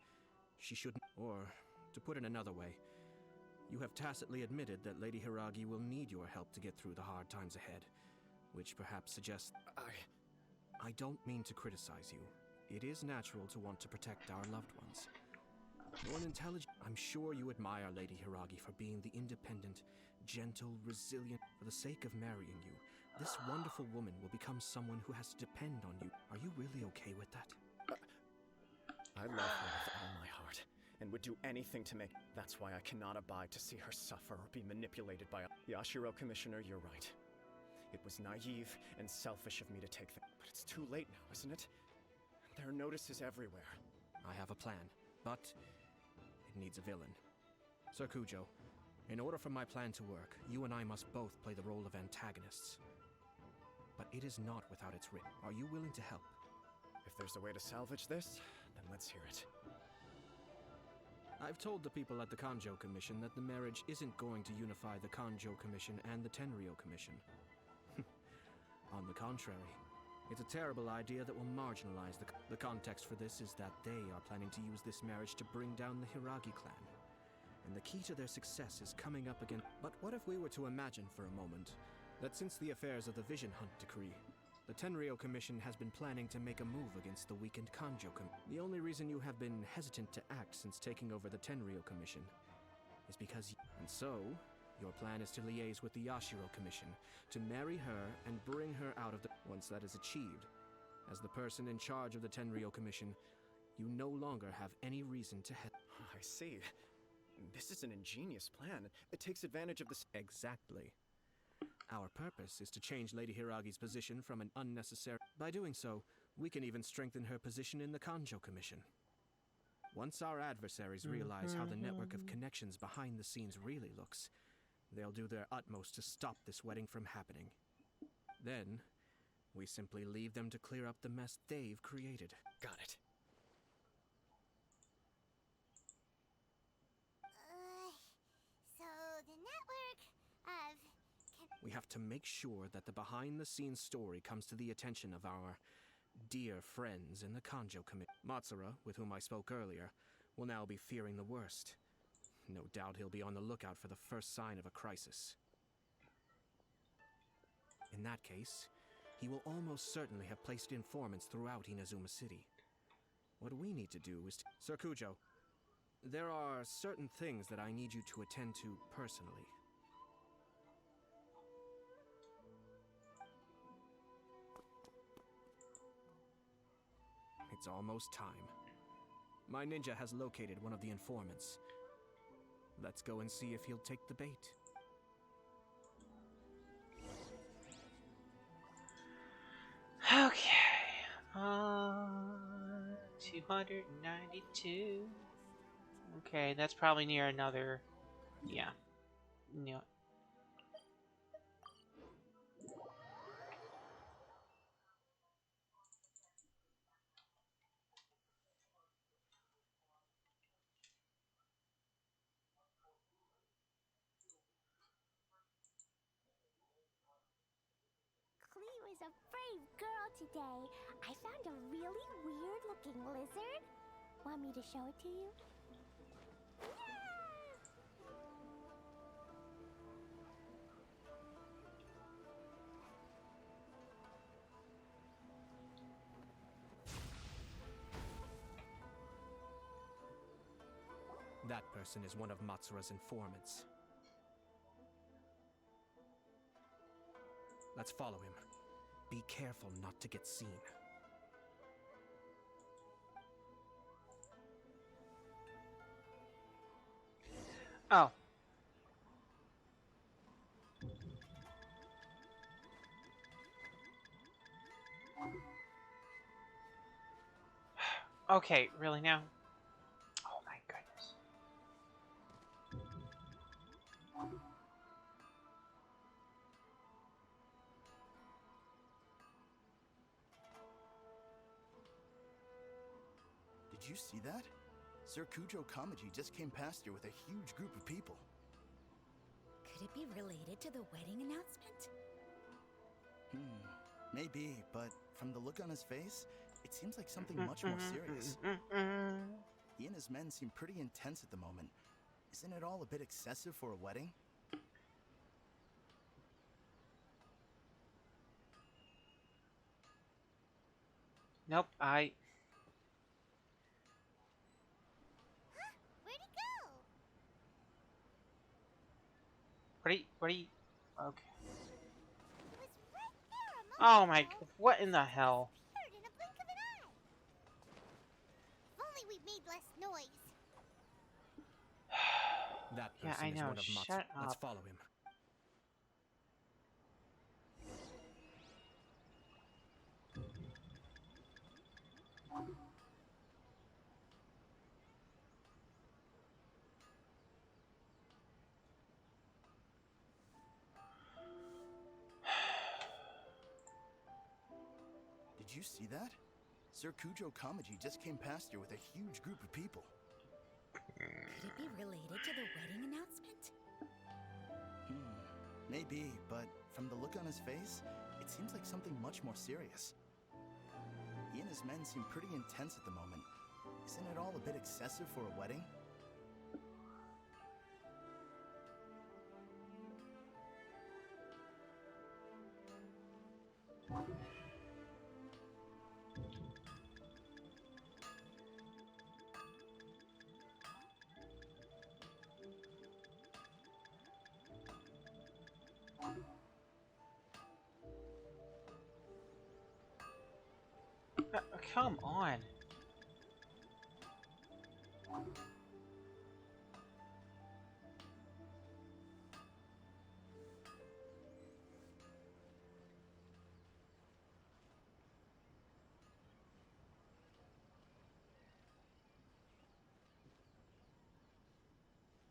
Speaker 7: she shouldn't. Or, to put it another way, you have tacitly admitted that Lady Hiragi will need your help to get through the hard times ahead, which perhaps suggests... I don't mean to criticize you. It is natural to want to protect our loved ones. You're an intelligent... I'm sure you admire Lady Hiragi for being the independent, gentle, resilient... For the sake of marrying you, this wonderful woman will become someone who has to depend on you. Are you really okay with that?
Speaker 8: I love her with all my heart, and would do anything to make... That's why I cannot abide to see her suffer or be manipulated by... Yashiro, Commissioner, you're right. It was naive and selfish of me to take them. But it's too late now, isn't it? There are notices everywhere.
Speaker 7: I have a plan, but it needs a villain. Sir Kujo, in order for my plan to work, you and I must both play the role of antagonists. But it is not without its risk. Are you willing to help?
Speaker 8: If there's a way to salvage this, then let's hear it.
Speaker 7: I've told the people at the Kanjo Commission that the marriage isn't going to unify the Kanjo Commission and the Tenryou Commission. On the contrary, it's a terrible idea that will marginalize the context for this is that they are planning to use this marriage to bring down the Hiragi clan. And the key to their success is coming up again. But what if we were to imagine for a moment that since the affairs of the Vision Hunt Decree, the Tenryou Commission has been planning to make a move against the weakened Kanjo Commission. The only reason you have been hesitant to act since taking over the Tenryou Commission is because and so, your plan is to liaise with the Yashiro Commission, to marry her and bring her out of the... Once that is achieved, as the person in charge of the Tenryou Commission, you no longer have any reason to
Speaker 8: I see. This is an ingenious plan. It takes advantage of this...
Speaker 7: Exactly. Our purpose is to change Lady Hiragi's position from an unnecessary... By doing so, we can even strengthen her position in the Kanjo Commission. Once our adversaries realize how the network of connections behind the scenes really looks, they'll do their utmost to stop this wedding from happening. Then, we simply leave them to clear up the mess they've created.
Speaker 8: Got it.
Speaker 3: So the network of...
Speaker 7: We have to make sure that the behind-the-scenes story comes to the attention of our dear friends in the Kanjo Committee. Matsura, with whom I spoke earlier, will now be fearing the worst. No doubt he'll be on the lookout for the first sign of a crisis. In that case, he will almost certainly have placed informants throughout Inazuma City. What we need to do is to... Sir Kujo, there are certain things that I need you to attend to personally. It's almost time. My ninja has located one of the informants. Let's go and see if he'll take the bait.
Speaker 2: Okay. 292. Okay, that's probably near another... Yeah. No.
Speaker 3: Cleo is a brave girl today. I found a really weird-looking lizard. Want me to show it to you?
Speaker 7: That person is one of Matsura's informants. Let's follow him. Be careful not to get seen.
Speaker 2: Oh. Okay, really now? Oh my goodness.
Speaker 12: Did you see that? Sir Kujo Kamaji just came past here with a huge group of people.
Speaker 14: Could it be related to the wedding announcement?
Speaker 12: Maybe, but from the look on his face, it seems like something much more serious. He and his men seem pretty intense at the moment. Isn't it all a bit excessive for a wedding?
Speaker 2: Nope,
Speaker 3: Where'd he go?
Speaker 2: What are you? Okay.
Speaker 3: He was right there a
Speaker 2: Oh
Speaker 3: moment
Speaker 2: my,
Speaker 3: ago.
Speaker 2: what in the hell?
Speaker 3: Disappeared in a blink of an eye. If only we made less noise.
Speaker 7: That
Speaker 2: Yeah,
Speaker 7: person
Speaker 2: I
Speaker 7: is
Speaker 2: know.
Speaker 7: one of Matsu.
Speaker 2: Shut
Speaker 7: Let's
Speaker 2: up.
Speaker 7: follow him.
Speaker 12: Did you see that? Sir Kujo Kamaji just came past here with a huge group of people.
Speaker 14: Could it be related to the wedding announcement?
Speaker 12: Maybe, but from the look on his face, it seems like something much more serious. He and his men seem pretty intense at the moment. Isn't it all a bit excessive for a wedding?
Speaker 2: Come on.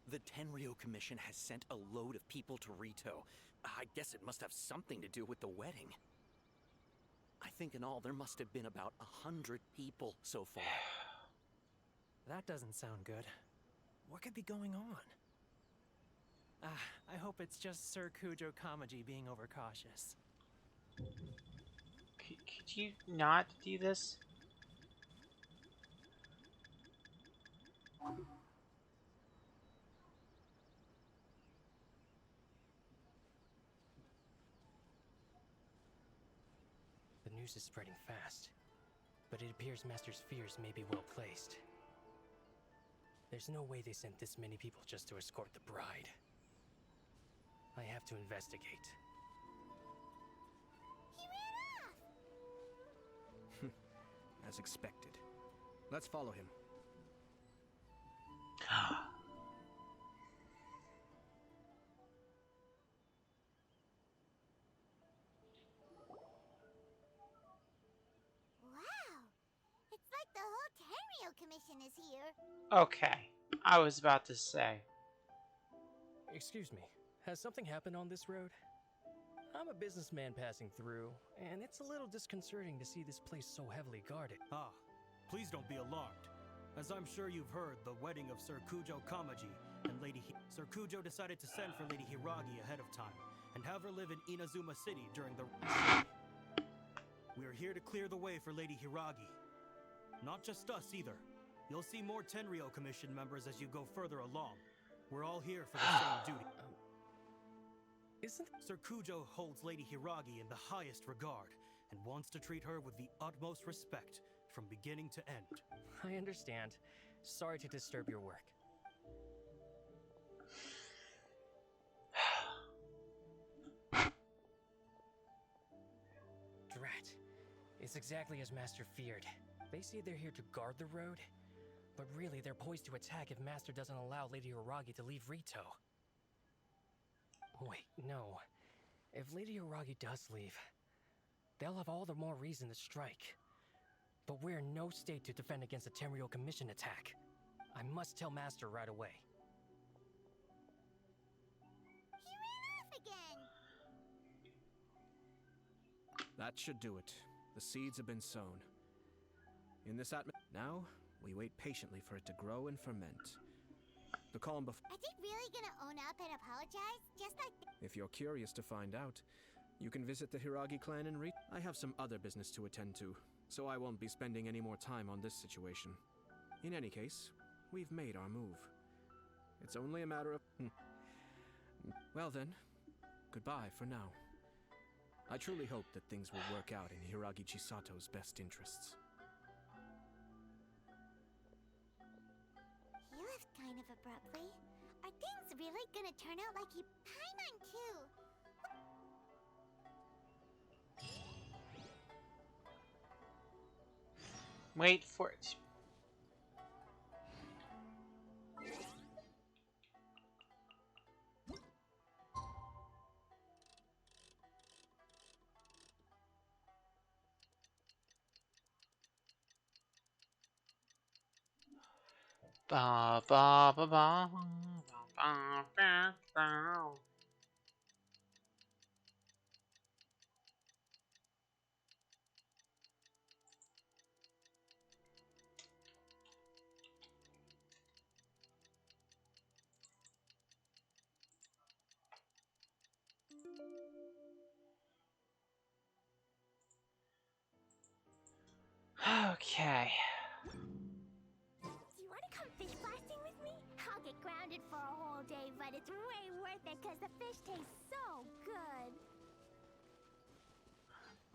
Speaker 16: The Tenryo Commission has sent a load of people to Rito. I guess it must have something to do with the wedding. I think in all there must have been about 100 people so far.
Speaker 6: That doesn't sound good. What could be going on? I hope it's just Sir Kujo Kamaji being overcautious.
Speaker 2: Could you not do this?
Speaker 6: The news is spreading fast, but it appears Master's fears may be well placed. There's no way they sent this many people just to escort the bride. I have to investigate.
Speaker 3: He ran off!
Speaker 7: As expected. Let's follow him.
Speaker 3: Wow! It's like the whole Tenryo Commission is here.
Speaker 2: Okay, I was about to say.
Speaker 6: Excuse me, has something happened on this road? I'm a businessman passing through, and it's a little disconcerting to see this place so heavily guarded.
Speaker 17: Ah, please don't be alarmed. As I'm sure you've heard, the wedding of Sir Kujo Kamaji and Sir Kujo decided to send for Lady Hiragi ahead of time and have her live in Inazuma City during the... We are here to clear the way for Lady Hiragi. Not just us either. You'll see more Tenryo Commission members as you go further along. We're all here for the same duty.
Speaker 6: Isn't
Speaker 17: Sir Kujo holds Lady Hiragi in the highest regard and wants to treat her with the utmost respect from beginning to end.
Speaker 6: I understand. Sorry to disturb your work. Drat. It's exactly as Master feared. They say they're here to guard the road, But really, they're poised to attack if Master doesn't allow Lady Hiragi to leave Rito. Wait, no. If Lady Hiragi does leave, they'll have all the more reason to strike. But we're in no state to defend against a Tenryou Commission attack. I must tell Master right away.
Speaker 3: He ran off again!
Speaker 7: That should do it. The seeds have been sown. In this now, we wait patiently for it to grow and ferment. The calm before.
Speaker 3: Are they really gonna own up and apologize? Just like.
Speaker 7: If you're curious to find out, you can visit the Hiragi clan and I have some other business to attend to, so I won't be spending any more time on this situation. In any case, we've made our move. It's only a matter of... Well then, goodbye for now. I truly hope that things will work out in Hiragi Chisato's best interests.
Speaker 3: He left kind of abruptly. Are things really gonna turn out like he... Paimon too!
Speaker 2: Wait for it. Ba ba ba ba ba ba ba. Okay.
Speaker 3: Do you want to come fish blasting with me? I'll get grounded for a whole day, but it's way worth it because the fish taste so good.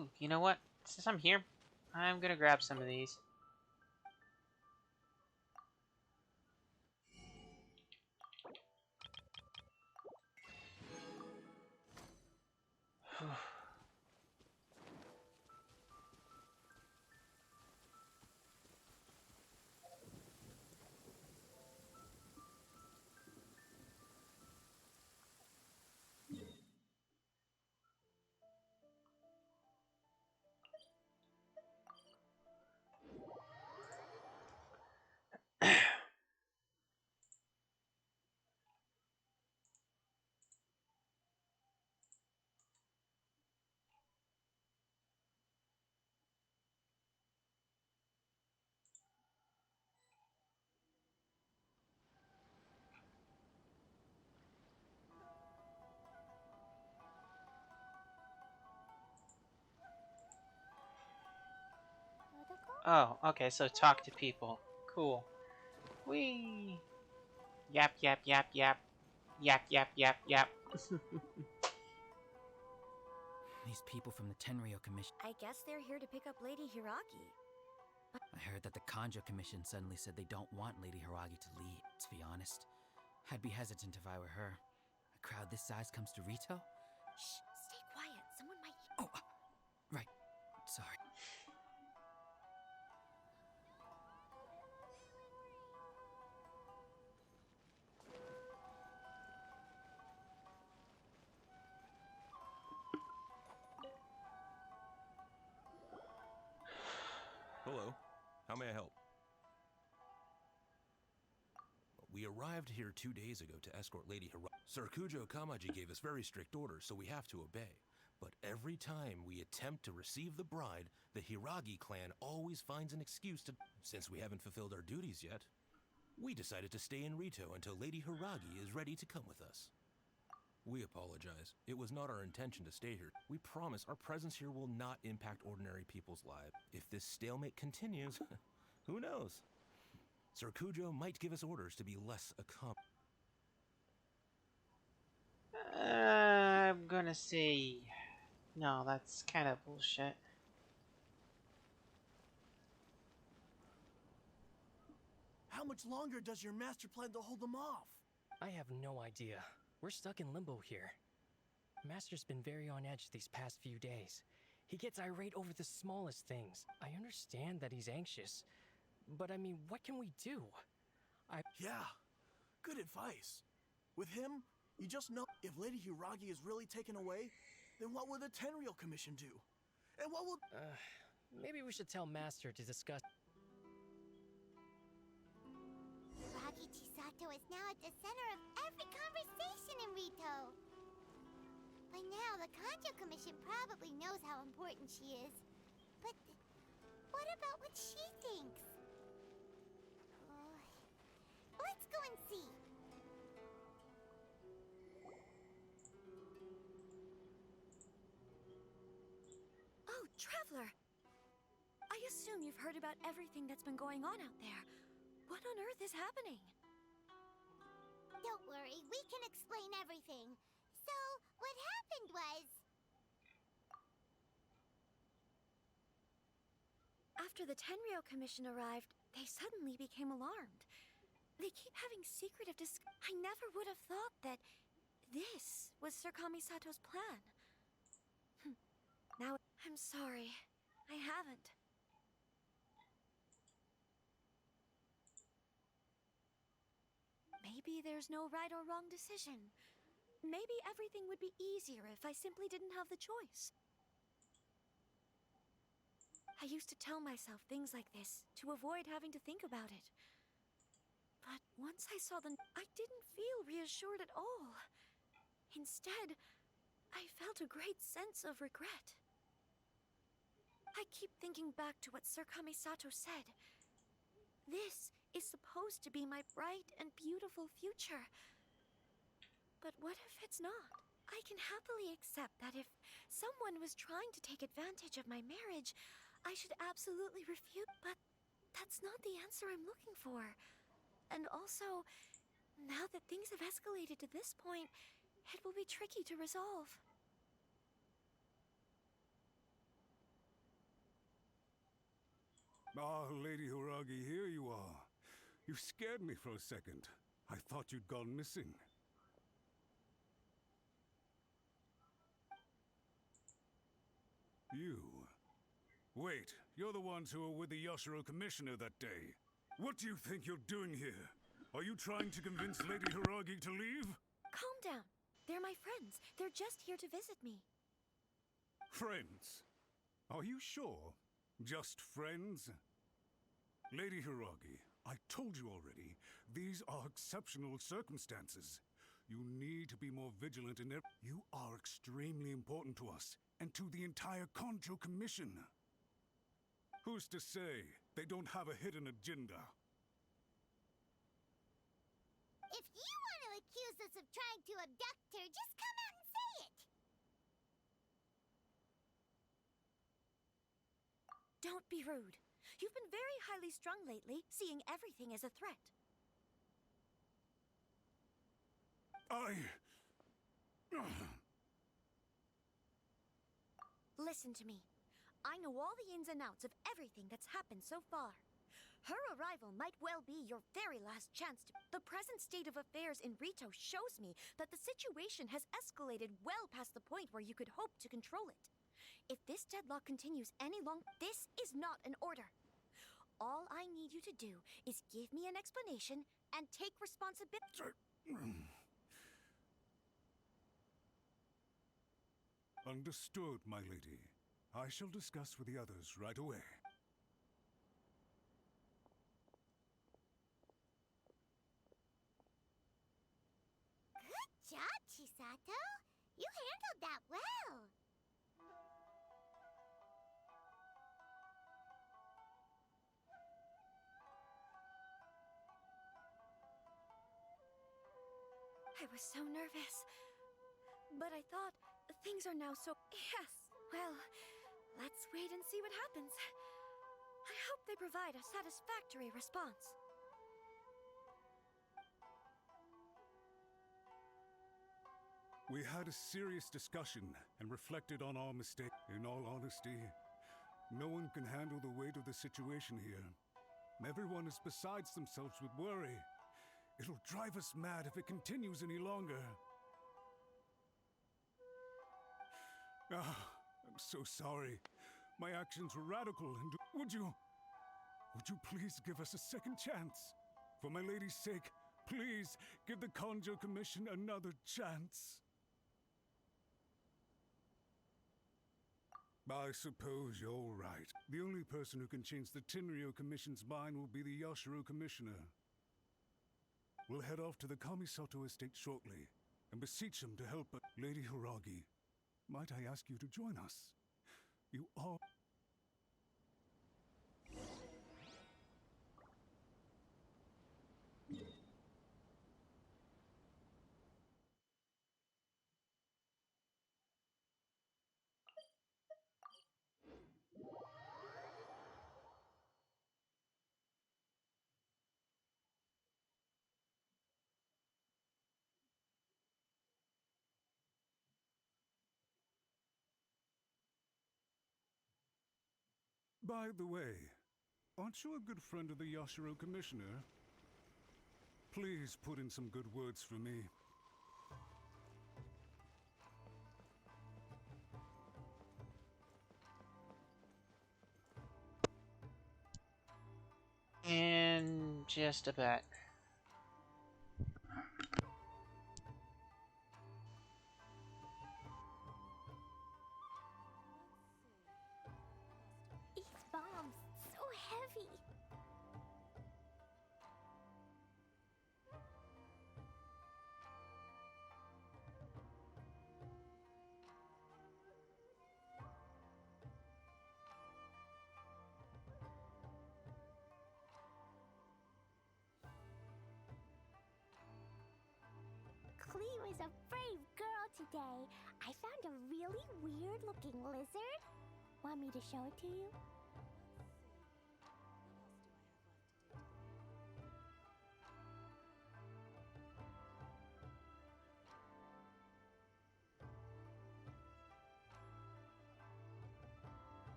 Speaker 2: Ooh, you know what? Since I'm here, I'm gonna grab some of these. Oh, okay, so talk to people. Cool. Whee! Yap, yap, yap, yap. Yap, yap, yap, yap.
Speaker 18: These people from the Tenryou Commission.
Speaker 14: I guess they're here to pick up Lady Hiragi.
Speaker 18: I heard that the Kanjo Commission suddenly said they don't want Lady Hiragi to lead. To be honest, I'd be hesitant if I were her. A crowd this size comes to Rito?
Speaker 14: Shh, stay quiet. Someone might...
Speaker 18: Oh, right. Sorry.
Speaker 19: Hello. How may I help? We arrived here 2 days ago to escort Lady Hiragi. Sir Kujo Kamaji gave us very strict orders, so we have to obey. But every time we attempt to receive the bride, the Hiragi clan always finds an excuse to... Since we haven't fulfilled our duties yet, we decided to stay in Rito until Lady Hiragi is ready to come with us. We apologize. It was not our intention to stay here. We promise our presence here will not impact ordinary people's lives. If this stalemate continues, who knows? Sir Kujo might give us orders to be less accommodating.
Speaker 2: I'm gonna say... No, that's kind of bullshit.
Speaker 20: How much longer does your master plan to hold them off?
Speaker 6: I have no idea. We're stuck in limbo here. Master's been very on edge these past few days. He gets irate over the smallest things. I understand that he's anxious, But I mean, what can we do?
Speaker 20: Yeah, good advice. With him, you just know if Lady Hiragi is really taken away, then what will the Tenryou Commission do? And what will...
Speaker 6: Maybe we should tell Master to discuss...
Speaker 3: Hiragi Chisato is now at the center of every conversation in Rito. By now, the Kanjo Commission probably knows how important she is. But what about what she thinks? Let's go and see.
Speaker 14: Oh, Traveler! I assume you've heard about everything that's been going on out there. What on earth is happening?
Speaker 3: Don't worry, we can explain everything. So, what happened was...
Speaker 14: After the Tenryou Commission arrived, they suddenly became alarmed. They keep having secretive I never would have thought that this was Sir Kamisato's plan. Now, I'm sorry. I haven't. Maybe there's no right or wrong decision. Maybe everything would be easier if I simply didn't have the choice. I used to tell myself things like this to avoid having to think about it. But once I saw I didn't feel reassured at all. Instead, I felt a great sense of regret. I keep thinking back to what Sir Kamisato said. This is supposed to be my bright and beautiful future. But what if it's not? I can happily accept that if someone was trying to take advantage of my marriage, I should absolutely refuse. But that's not the answer I'm looking for. And also, now that things have escalated to this point, it will be tricky to resolve.
Speaker 9: Ah, Lady Hiragi, here you are. You scared me for a second. I thought you'd gone missing. You. Wait, you're the ones who were with the Yoshiro Commissioner that day. What do you think you're doing here? Are you trying to convince Lady Hiragi to leave?
Speaker 14: Calm down. They're my friends. They're just here to visit me.
Speaker 9: Friends? Are you sure? Just friends? Lady Hiragi, I told you already, these are exceptional circumstances. You need to be more vigilant in their... You are extremely important to us, and to the entire Kanjo Commission. Who's to say they don't have a hidden agenda?
Speaker 3: If you want to accuse us of trying to abduct her, just come out and say it!
Speaker 14: Don't be rude. You've been very highly strung lately, seeing everything as a threat. Listen to me. I know all the ins and outs of everything that's happened so far. Her arrival might well be your very last chance to... The present state of affairs in Rito shows me that the situation has escalated well past the point where you could hope to control it. If this deadlock continues any longer, this is not an order. All I need you to do is give me an explanation and take responsibility.
Speaker 9: Understood, my lady. I shall discuss with the others right away.
Speaker 3: Good job, Chisato. You handled that well.
Speaker 14: I was so nervous. But I thought, things are now so... Yes, well, let's wait and see what happens. I hope they provide a satisfactory response.
Speaker 9: We had a serious discussion and reflected on our mistake. In all honesty, no one can handle the weight of the situation here. Everyone is besides themselves with worry. It'll drive us mad if it continues any longer. I'm so sorry. My actions were radical and... Would you please give us a second chance? For my lady's sake, please give the Conjo Commission another chance. I suppose you're right. The only person who can change the Tenryo Commission's mind will be the Yashiro Commissioner. We'll head off to the Kamisato estate shortly and beseech him to help us. Lady Hiragi, might I ask you to join us? You are... By the way, aren't you a good friend of the Yashiro Commissioner? Please put in some good words for me.
Speaker 2: And just a bit.
Speaker 3: These bombs, so heavy. Cleo is a brave girl today. I found a really weird-looking lizard. Want me to show it to you?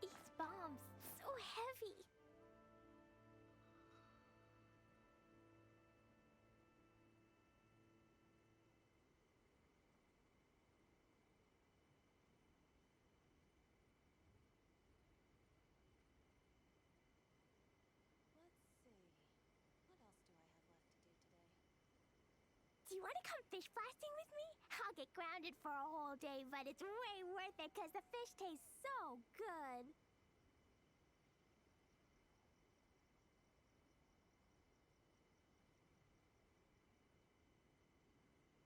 Speaker 3: These bombs, so heavy. Do you want to come fish blasting with me? I'll get grounded for a whole day, but it's way worth it because the fish taste so good.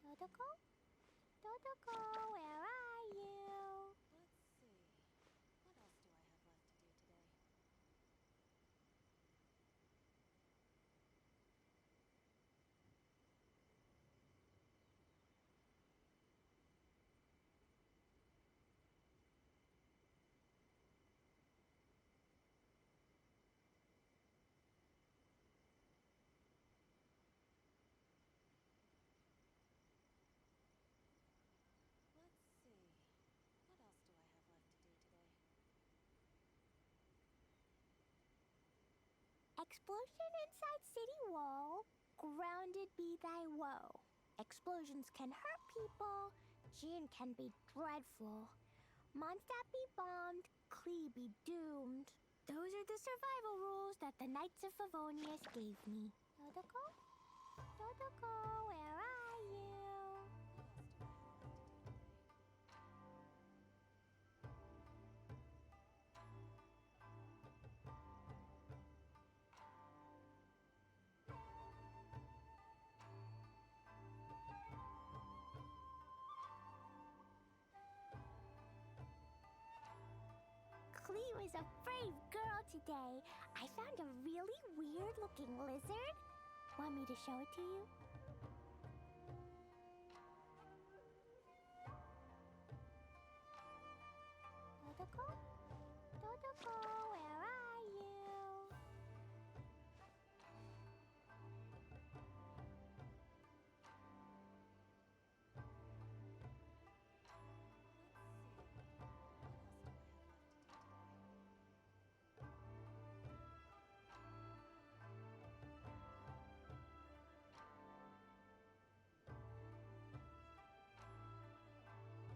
Speaker 3: Dodoko? Dodoko, where are you? Explosion inside city wall. Grounded be thy woe. Explosions can hurt people. Jin can be dreadful. Mondstadt be bombed. Klee be doomed. Those are the survival rules that the Knights of Favonius gave me. Dodoko? Dodoko, where are you? Cleo is a brave girl today. I found a really weird-looking lizard. Want me to show it to you? Dodoko? Dodoko, where are you?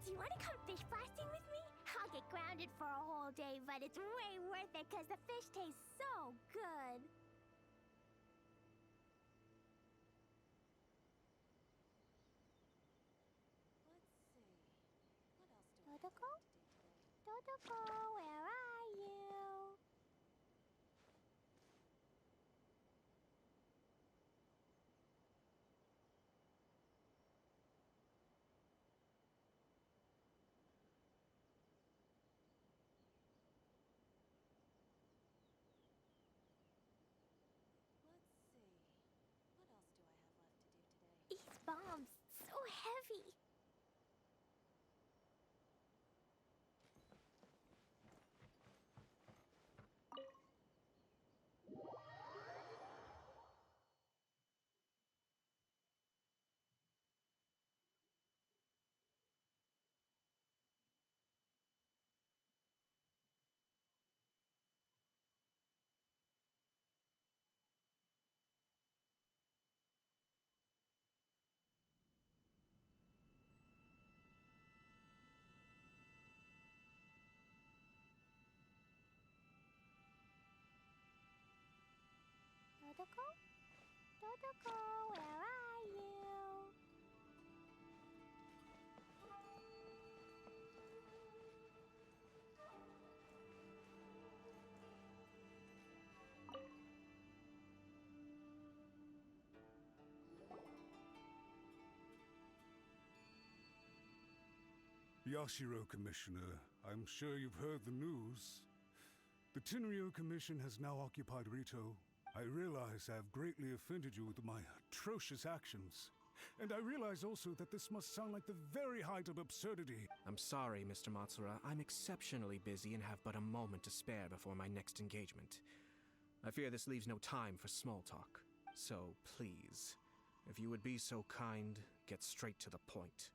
Speaker 3: Do you want to come fish blasting with me? I'll get grounded for a whole day, but it's way worth it because the fish tastes so good. Dodoko? Dodoko, where are you? These bombs, so heavy. Dodoko? Dodoko, where are you?
Speaker 9: Yashiro, Commissioner, I'm sure you've heard the news. The Tenryo Commission has now occupied Rito. I realize I have greatly offended you with my atrocious actions. And I realize also that this must sound like the very height of absurdity.
Speaker 7: I'm sorry, Mr. Matsura. I'm exceptionally busy and have but a moment to spare before my next engagement. I fear this leaves no time for small talk. So, please, if you would be so kind, get straight to the point.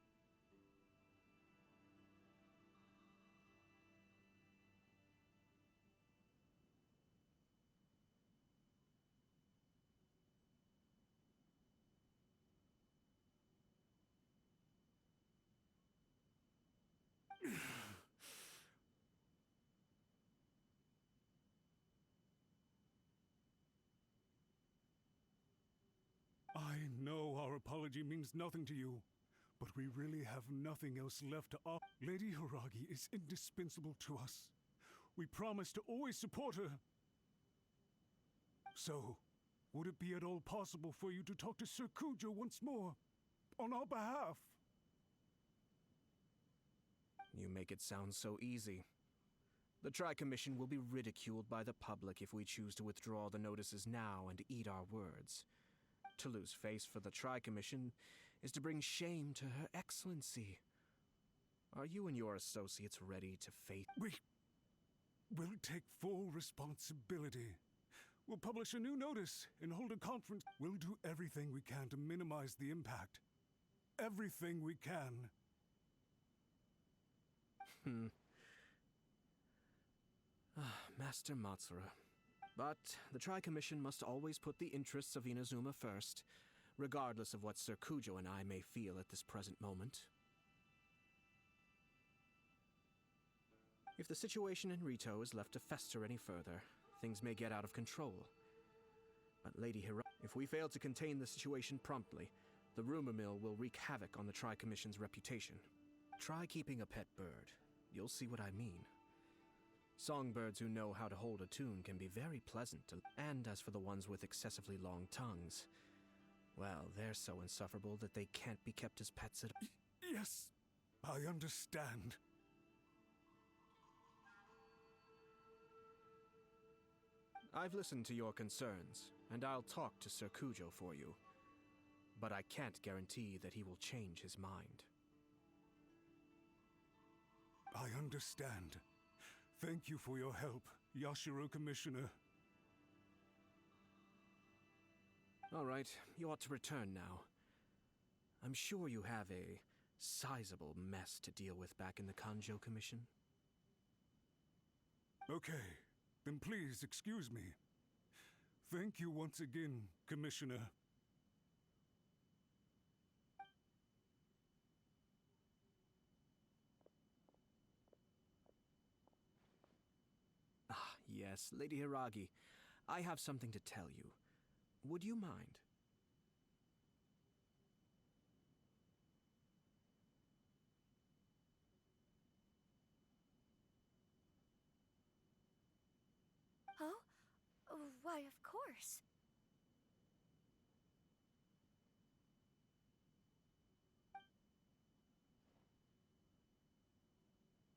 Speaker 9: I know our apology means nothing to you, but we really have nothing else left to offer. Lady Hiragi is indispensable to us. We promise to always support her. So, would it be at all possible for you to talk to Sir Kujo once more, on our behalf?
Speaker 7: You make it sound so easy. The Tri-Commission will be ridiculed by the public if we choose to withdraw the notices now and eat our words. To lose face for the Tri-Commission is to bring shame to Her Excellency. Are you and your associates ready to face?
Speaker 9: We'll take full responsibility. We'll publish a new notice and hold a conference. We'll do everything we can to minimize the impact. Everything we can.
Speaker 7: Master Matsura. But the Tri-Commission must always put the interests of Inazuma first, regardless of what Sir Kujo and I may feel at this present moment. If the situation in Rito is left to fester any further, things may get out of control. But Lady Hiragi, if we fail to contain the situation promptly, the rumor mill will wreak havoc on the Tri-Commission's reputation. Try keeping a pet bird. You'll see what I mean. Songbirds who know how to hold a tune can be very pleasant to, and as for the ones with excessively long tongues, well, they're so insufferable that they can't be kept as pets at all.
Speaker 9: Yes, I understand.
Speaker 7: I've listened to your concerns, and I'll talk to Sir Kujo for you. But I can't guarantee that he will change his mind.
Speaker 9: I understand. Thank you for your help, Yashiro Commissioner.
Speaker 7: All right, you ought to return now. I'm sure you have a sizable mess to deal with back in the Kanjo Commission.
Speaker 9: Okay, then please excuse me. Thank you once again, Commissioner.
Speaker 7: yes, Lady Hiragi. I have something to tell you. Would you mind?
Speaker 14: Oh? Why, of course.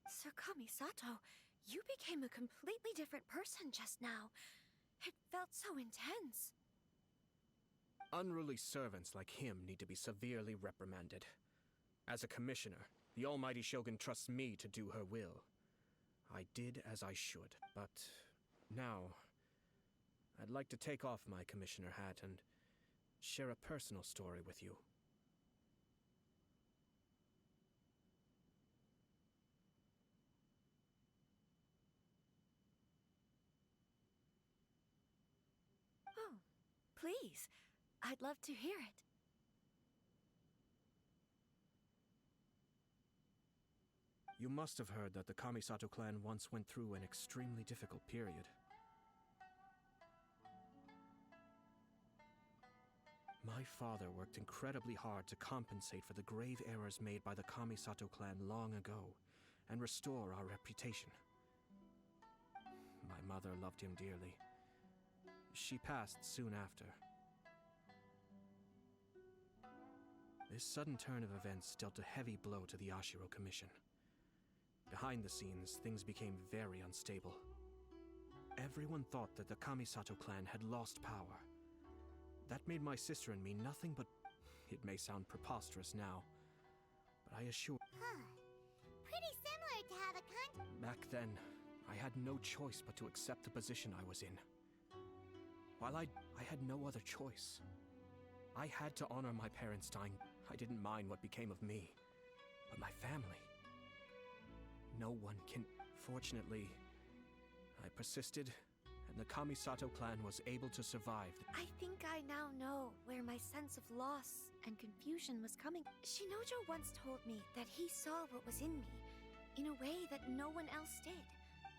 Speaker 14: Sir Kamisato, you became a completely different person just now. It felt so intense.
Speaker 7: Unruly servants like him need to be severely reprimanded. As a commissioner, the almighty Shogun trusts me to do her will. I did as I should, but now I'd like to take off my commissioner hat and share a personal story with you.
Speaker 14: Oh, please. I'd love to hear it.
Speaker 7: You must have heard that the Kamisato clan once went through an extremely difficult period. My father worked incredibly hard to compensate for the grave errors made by the Kamisato clan long ago and restore our reputation. My mother loved him dearly. She passed soon after. This sudden turn of events dealt a heavy blow to the Ashiro Commission. Behind the scenes, things became very unstable. Everyone thought that the Kamisato clan had lost power. That made my sister and me nothing but... It may sound preposterous now, but I assure...
Speaker 3: Huh. Pretty similar to how the
Speaker 7: Back then, I had no choice but to accept the position I was in. While I had no other choice. I had to honor my parents dying. I didn't mind what became of me, but my family... No one can... Fortunately, I persisted, and the Kamisato clan was able to survive.
Speaker 14: I think I now know where my sense of loss and confusion was coming. Shinojo once told me that he saw what was in me, in a way that no one else did.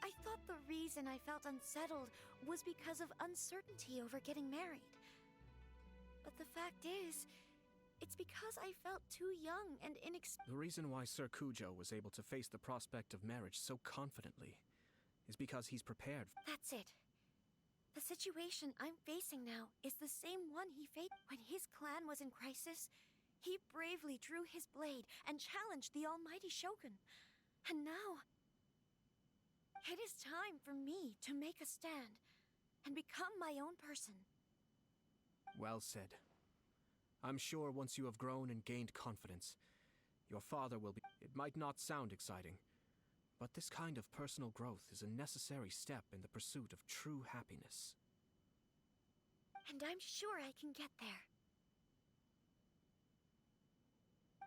Speaker 14: I thought the reason I felt unsettled was because of uncertainty over getting married. But the fact is, it's because I felt too young and inexperienced.
Speaker 7: The reason why Sir Kujo was able to face the prospect of marriage so confidently is because he's prepared.
Speaker 14: That's it. The situation I'm facing now is the same one he faced when his clan was in crisis. He bravely drew his blade and challenged the almighty Shogun. And now, it is time for me to make a stand and become my own person.
Speaker 7: Well said. I'm sure once you have grown and gained confidence, your father will be... It might not sound exciting, but this kind of personal growth is a necessary step in the pursuit of true happiness.
Speaker 14: And I'm sure I can get there.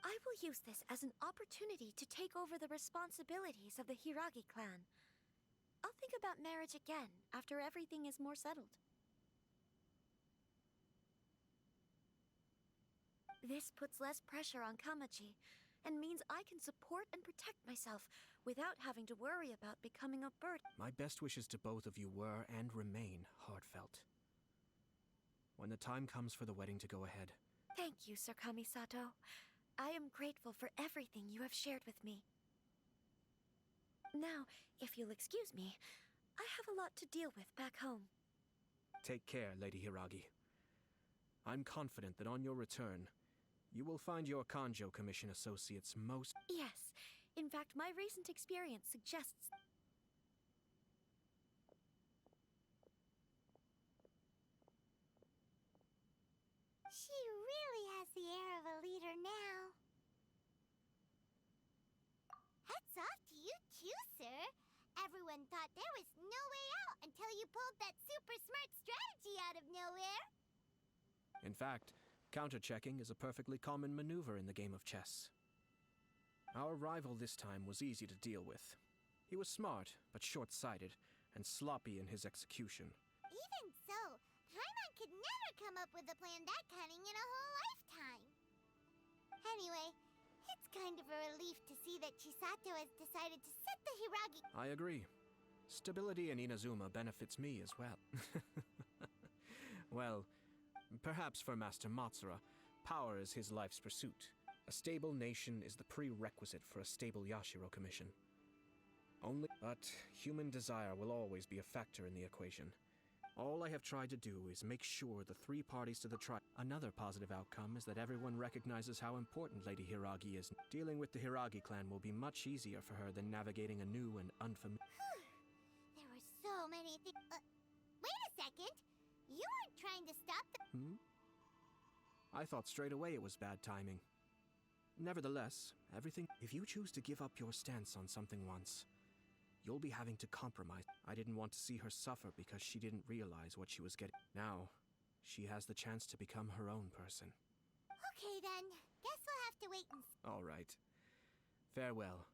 Speaker 14: I will use this as an opportunity to take over the responsibilities of the Hiragi clan. I'll think about marriage again after everything is more settled. This puts less pressure on Kamaji, and means I can support and protect myself without having to worry about becoming a burden.
Speaker 7: My best wishes to both of you were and remain heartfelt. When the time comes for the wedding to go ahead...
Speaker 14: Thank you, Sir Kamisato. I am grateful for everything you have shared with me. Now, if you'll excuse me, I have a lot to deal with back home.
Speaker 7: Take care, Lady Hiragi. I'm confident that on your return, you will find your Kanjo Commission associates most...
Speaker 14: Yes. In fact, my recent experience suggests...
Speaker 3: She really has the air of a leader now. Hats off to you too, sir. Everyone thought there was no way out until you pulled that super smart strategy out of nowhere.
Speaker 7: In fact, counter-checking is a perfectly common maneuver in the game of chess. Our rival this time was easy to deal with. He was smart, but short-sighted, and sloppy in his execution.
Speaker 3: Even so, Paimon could never come up with a plan that cunning in a whole lifetime. Anyway, it's kind of a relief to see that Chisato has decided to set the Hiragi...
Speaker 7: I agree. Stability in Inazuma benefits me as well. Well, perhaps for Master Matsura, power is his life's pursuit. A stable nation is the prerequisite for a stable Yashiro Commission. But human desire will always be a factor in the equation. All I have tried to do is make sure the three parties to the trial. Another positive outcome is that everyone recognizes how important Lady Hiragi is. Dealing with the Hiragi clan will be much easier for her than navigating a new and unfamiliar.
Speaker 3: There were so many things. Wait a second! You aren't trying to stop the.
Speaker 7: I thought straight away it was bad timing. Nevertheless, everything. If you choose to give up your stance on something once, you'll be having to compromise. I didn't want to see her suffer because she didn't realize what she was getting. Now, she has the chance to become her own person.
Speaker 3: Okay then, guess we'll have to wait and see.
Speaker 7: All right. Farewell,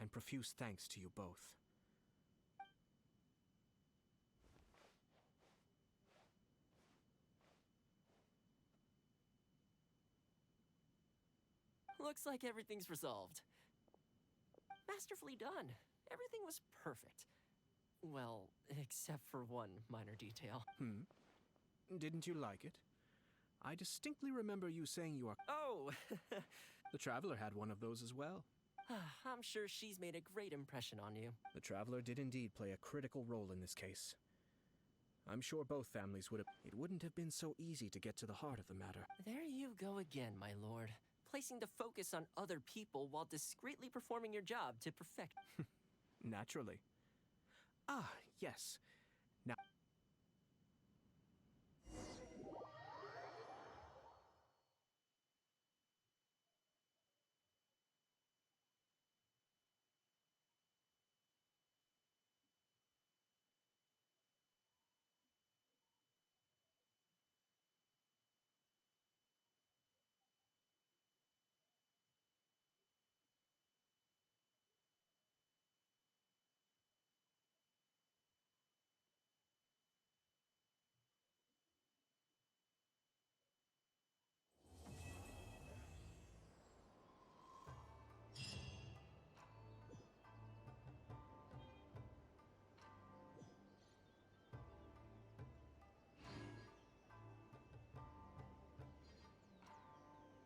Speaker 7: and profuse thanks to you both.
Speaker 4: Looks like everything's resolved. Masterfully done. Everything was perfect. Well, except for one minor detail.
Speaker 7: Didn't you like it? I distinctly remember you saying you are.
Speaker 4: Oh!
Speaker 7: The Traveler had one of those as well.
Speaker 4: I'm sure she's made a great impression on you.
Speaker 7: The Traveler did indeed play a critical role in this case. I'm sure both families would have. It wouldn't have been so easy to get to the heart of the matter.
Speaker 4: There you go again, my lord. Placing the focus on other people while discreetly performing your job to perfect.
Speaker 7: Naturally. Ah, yes. Now.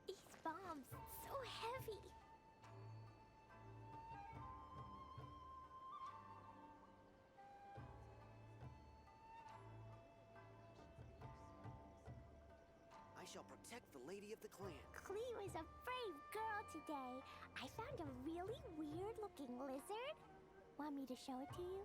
Speaker 3: These bombs, so heavy.
Speaker 15: I shall protect the lady of the clan.
Speaker 3: Klee was a brave girl today. I found a really weird-looking lizard. Want me to show it to you?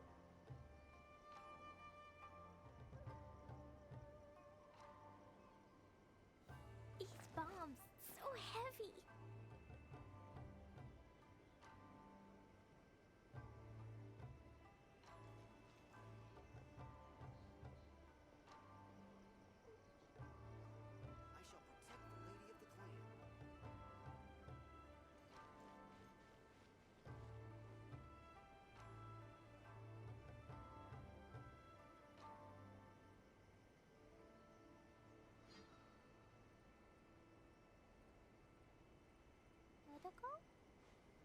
Speaker 3: These bombs, so heavy.
Speaker 15: I shall protect the lady of the clan.
Speaker 3: Dodoko?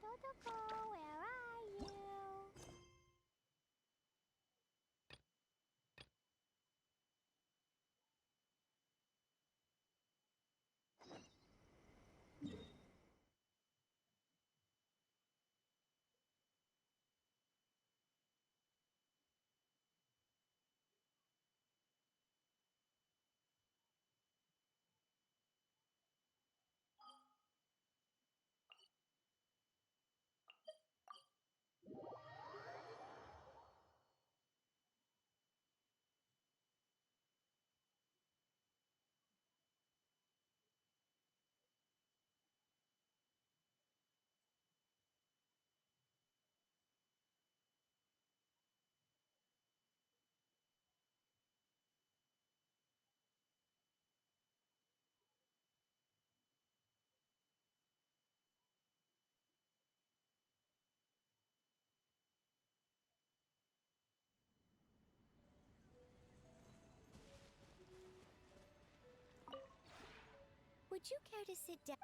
Speaker 3: Dodoko, where are you? Would you care to sit down?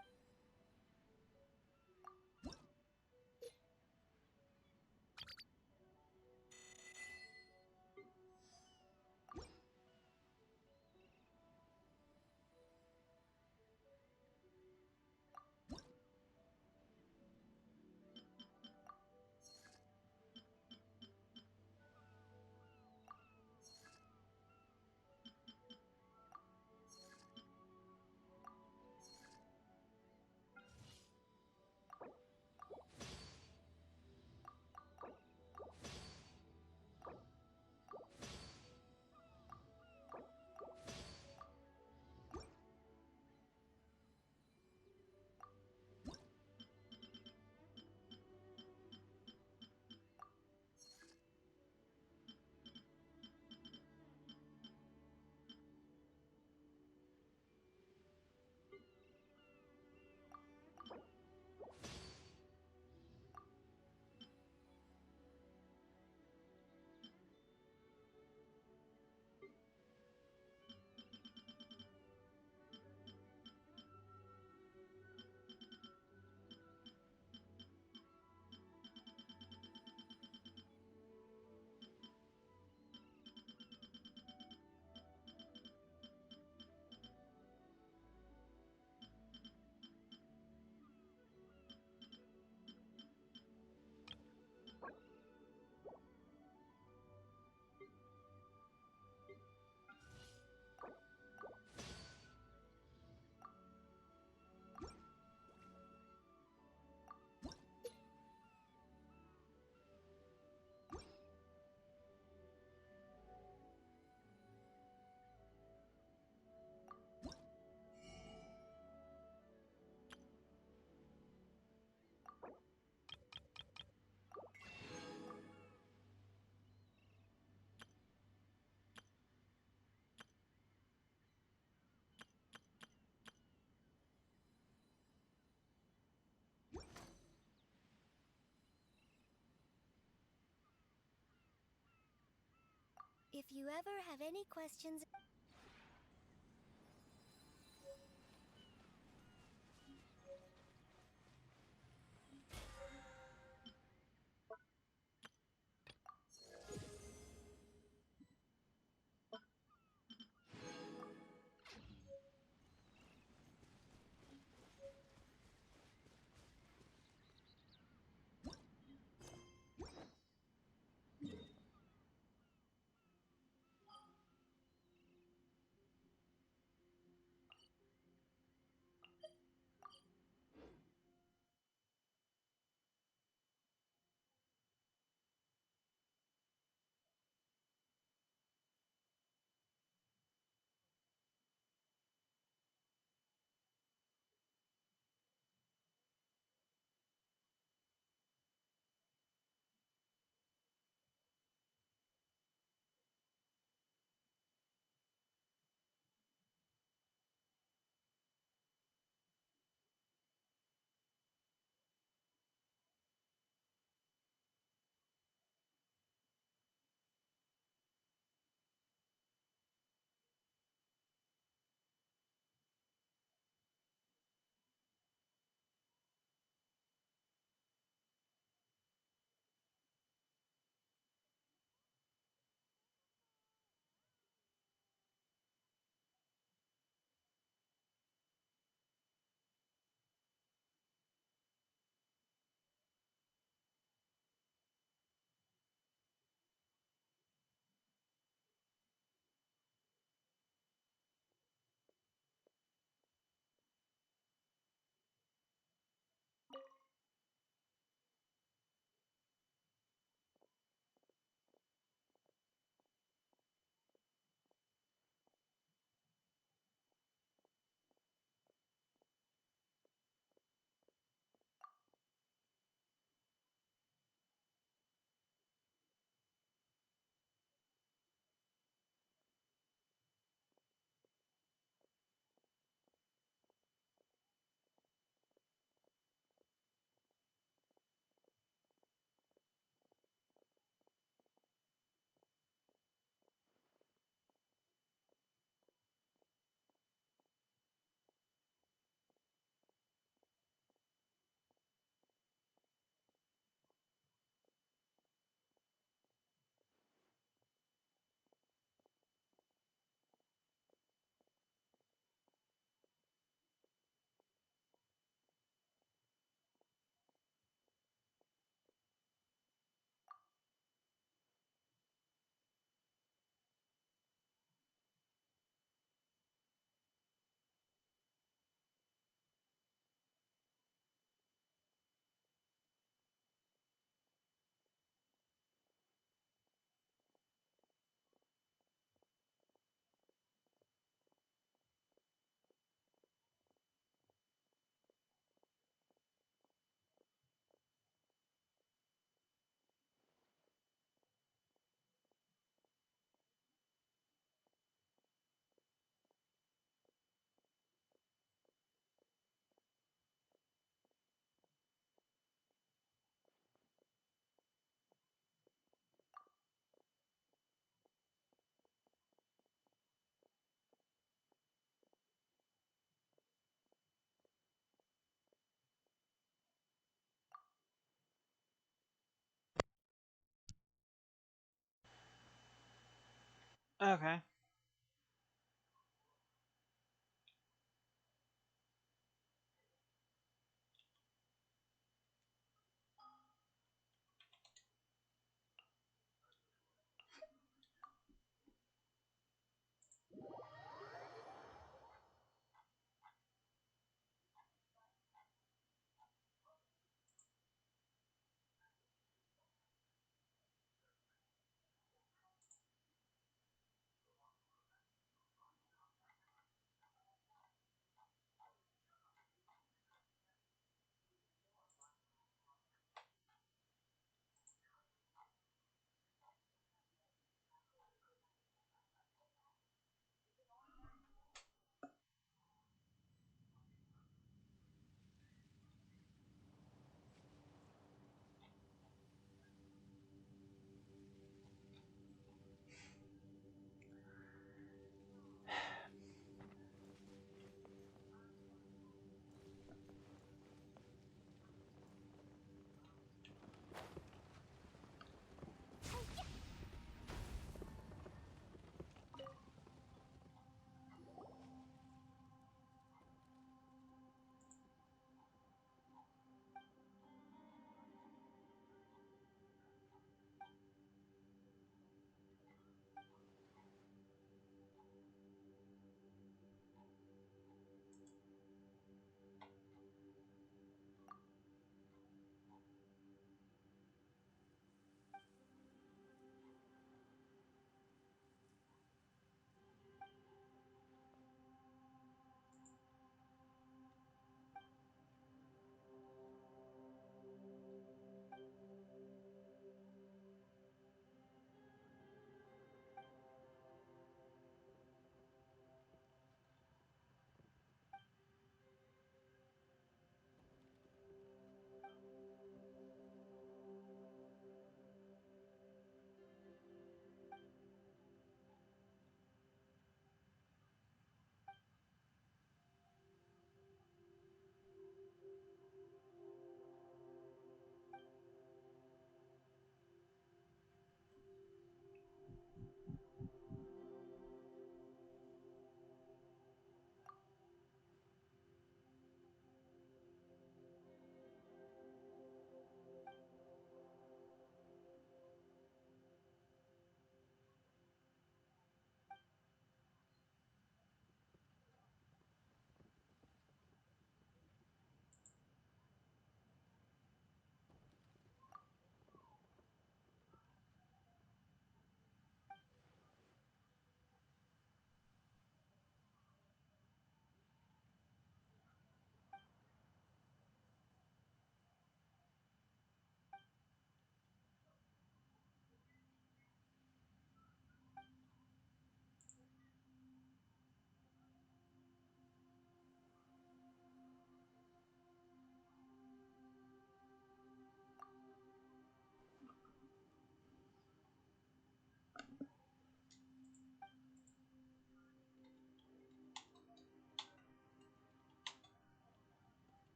Speaker 14: If you ever have any questions...
Speaker 2: Okay.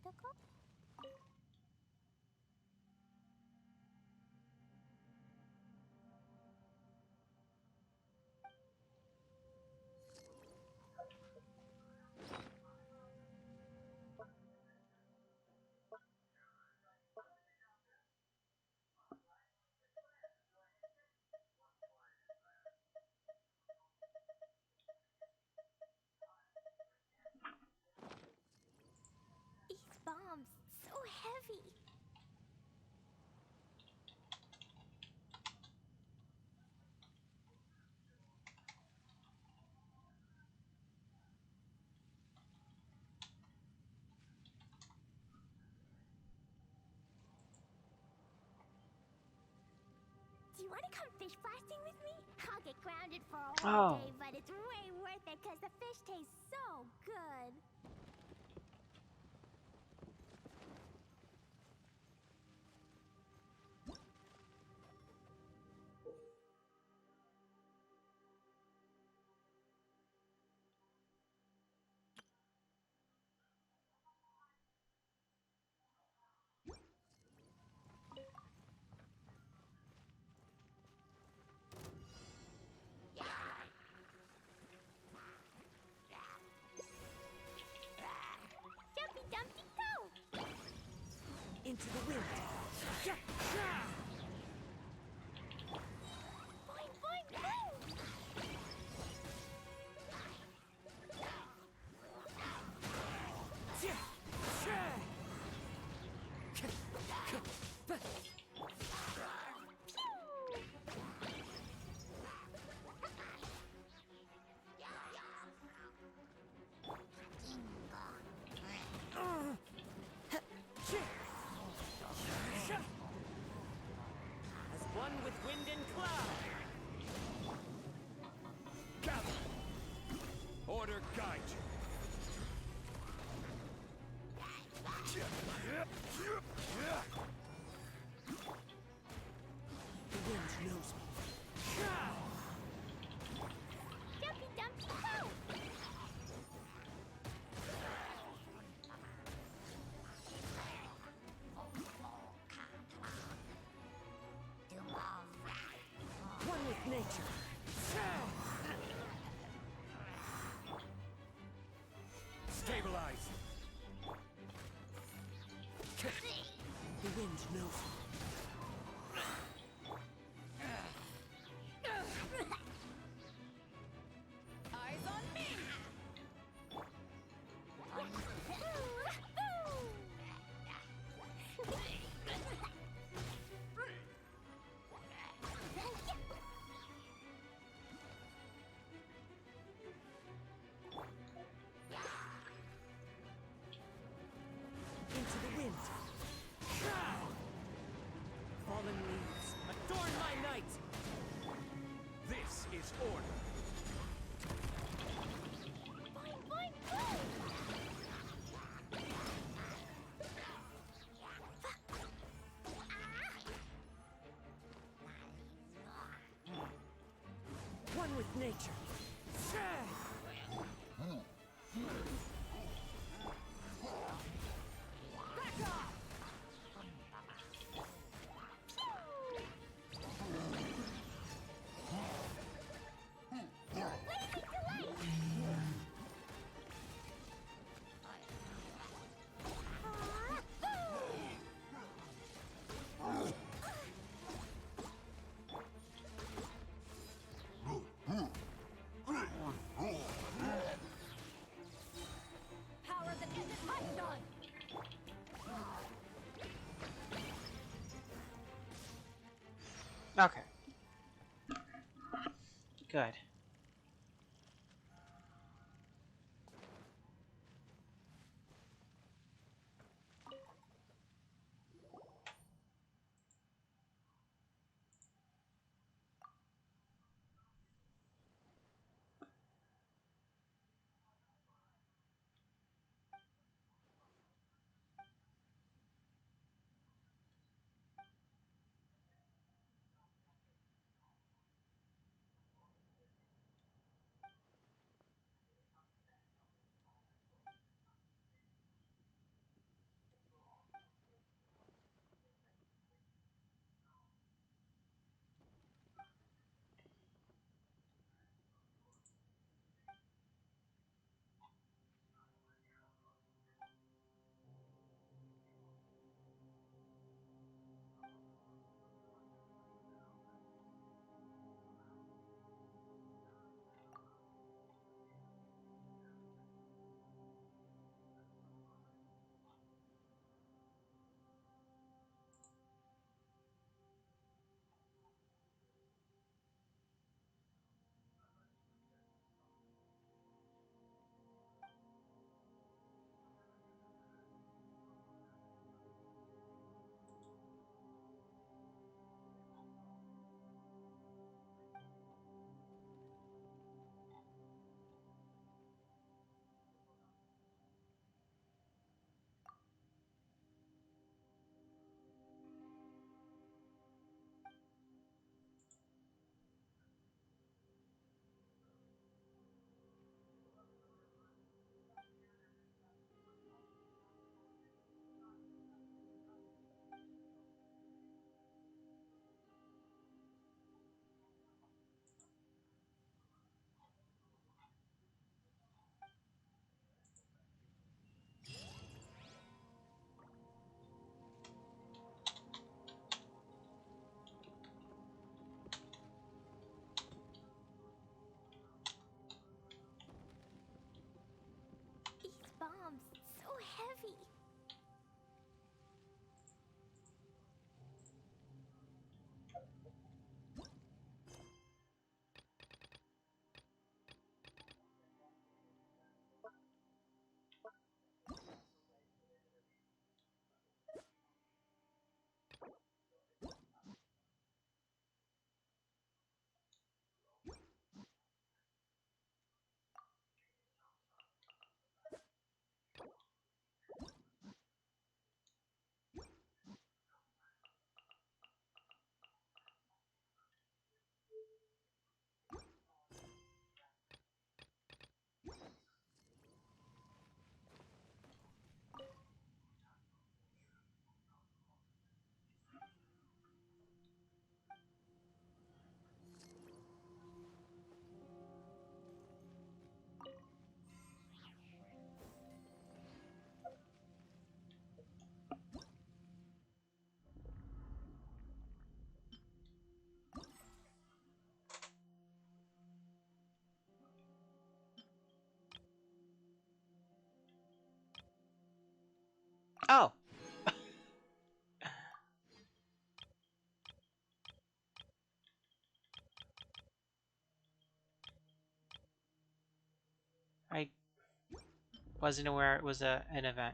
Speaker 3: difficult? These bombs, so heavy. Do you want to come fish blasting with me? I'll get grounded for a whole day, but it's way worth it because the fish taste so good. Jumpy Dumpty go!
Speaker 4: Into the wind.
Speaker 3: Boing, boing, boing!
Speaker 4: As one with wind and cloud.
Speaker 10: Gather! Order guide you.
Speaker 4: The wind knows me.
Speaker 3: Jumpy Dumpty go!
Speaker 4: One with nature.
Speaker 10: Stabilize.
Speaker 4: The wind knows me.
Speaker 5: Eyes on me!
Speaker 4: Into the wind. Fallen leaves, adorn my night.
Speaker 10: This is order.
Speaker 3: Boing, boing, boing!
Speaker 4: One with nature. Back off!
Speaker 5: Power that isn't my son!
Speaker 2: Okay. Good.
Speaker 3: heavy.
Speaker 2: Oh. I wasn't aware it was an event.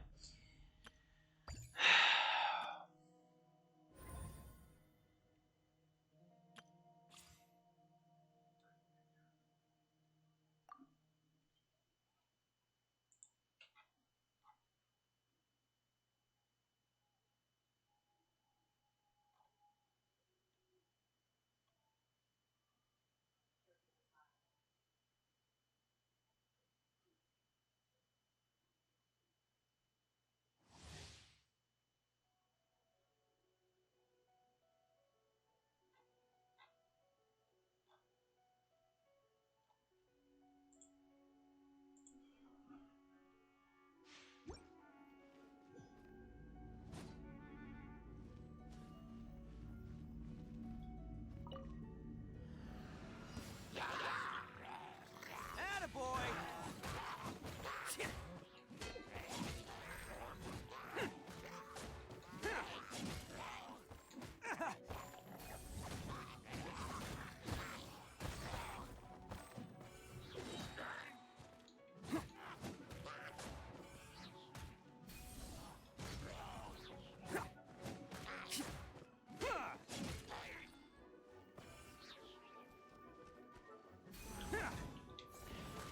Speaker 16: Attaboy!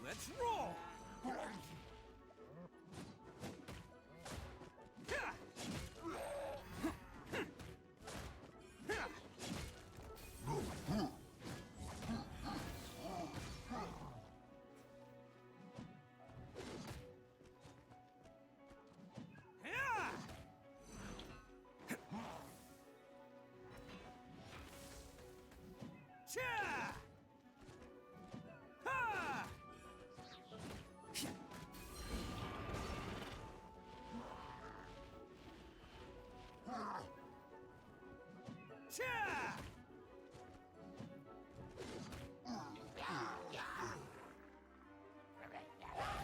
Speaker 16: Let's roll!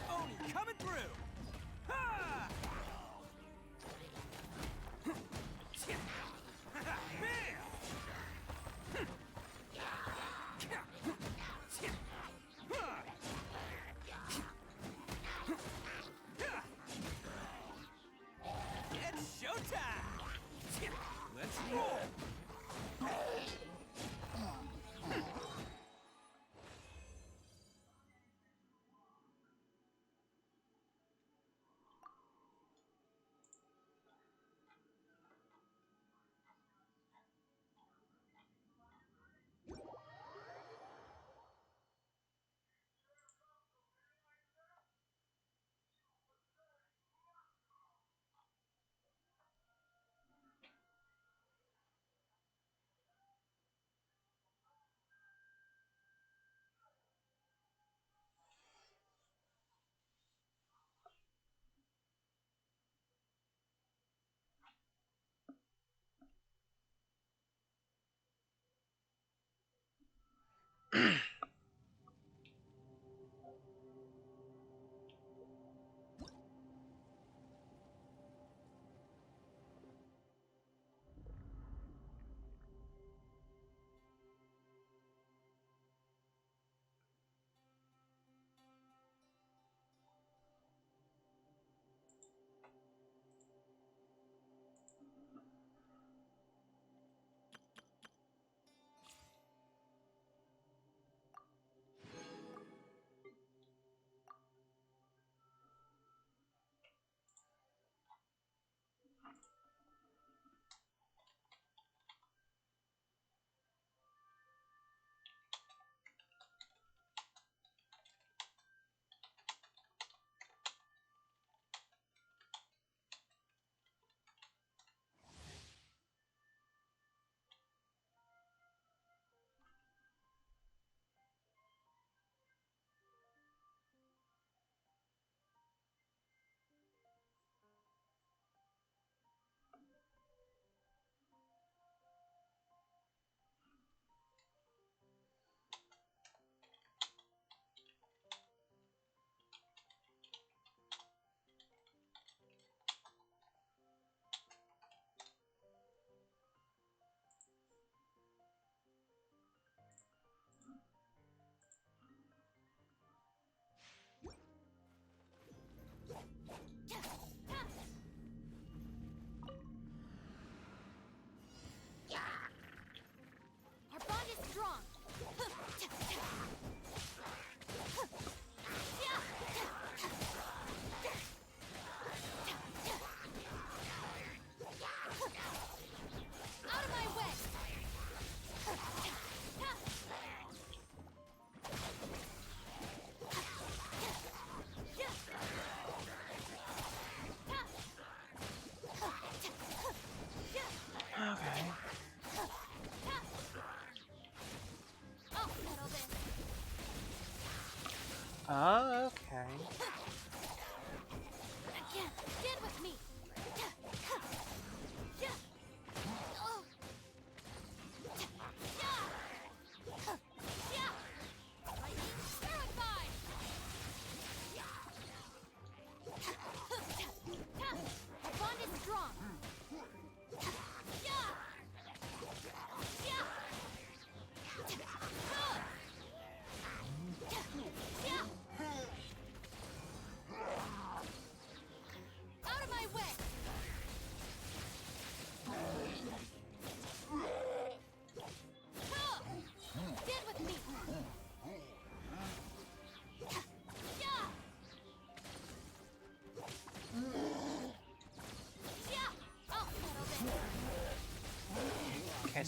Speaker 16: Oni coming through! Ha! It's showtime! Let's roll!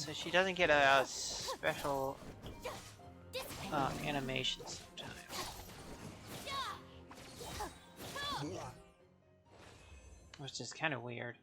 Speaker 2: so she doesn't get a special animation sometimes. Which is kind of weird.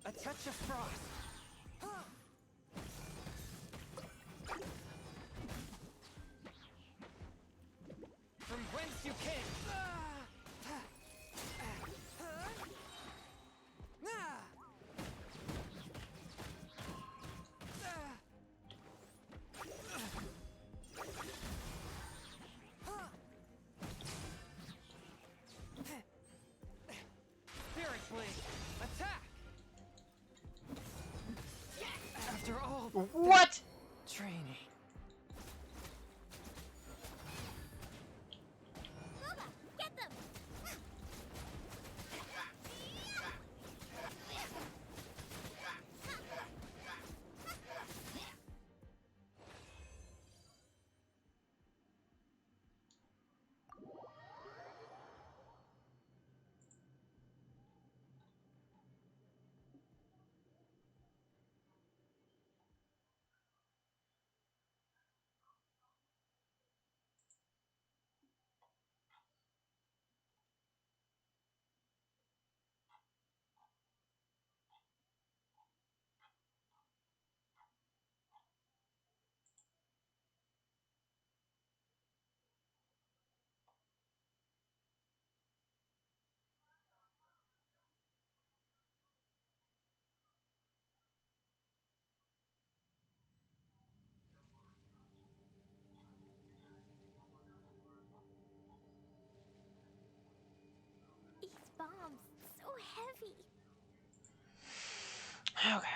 Speaker 16: A touch of frost. From whence you came. Spirit Blade, attack! After all
Speaker 2: what?
Speaker 16: Training.
Speaker 3: Get them! These bombs, so heavy.
Speaker 2: Okay.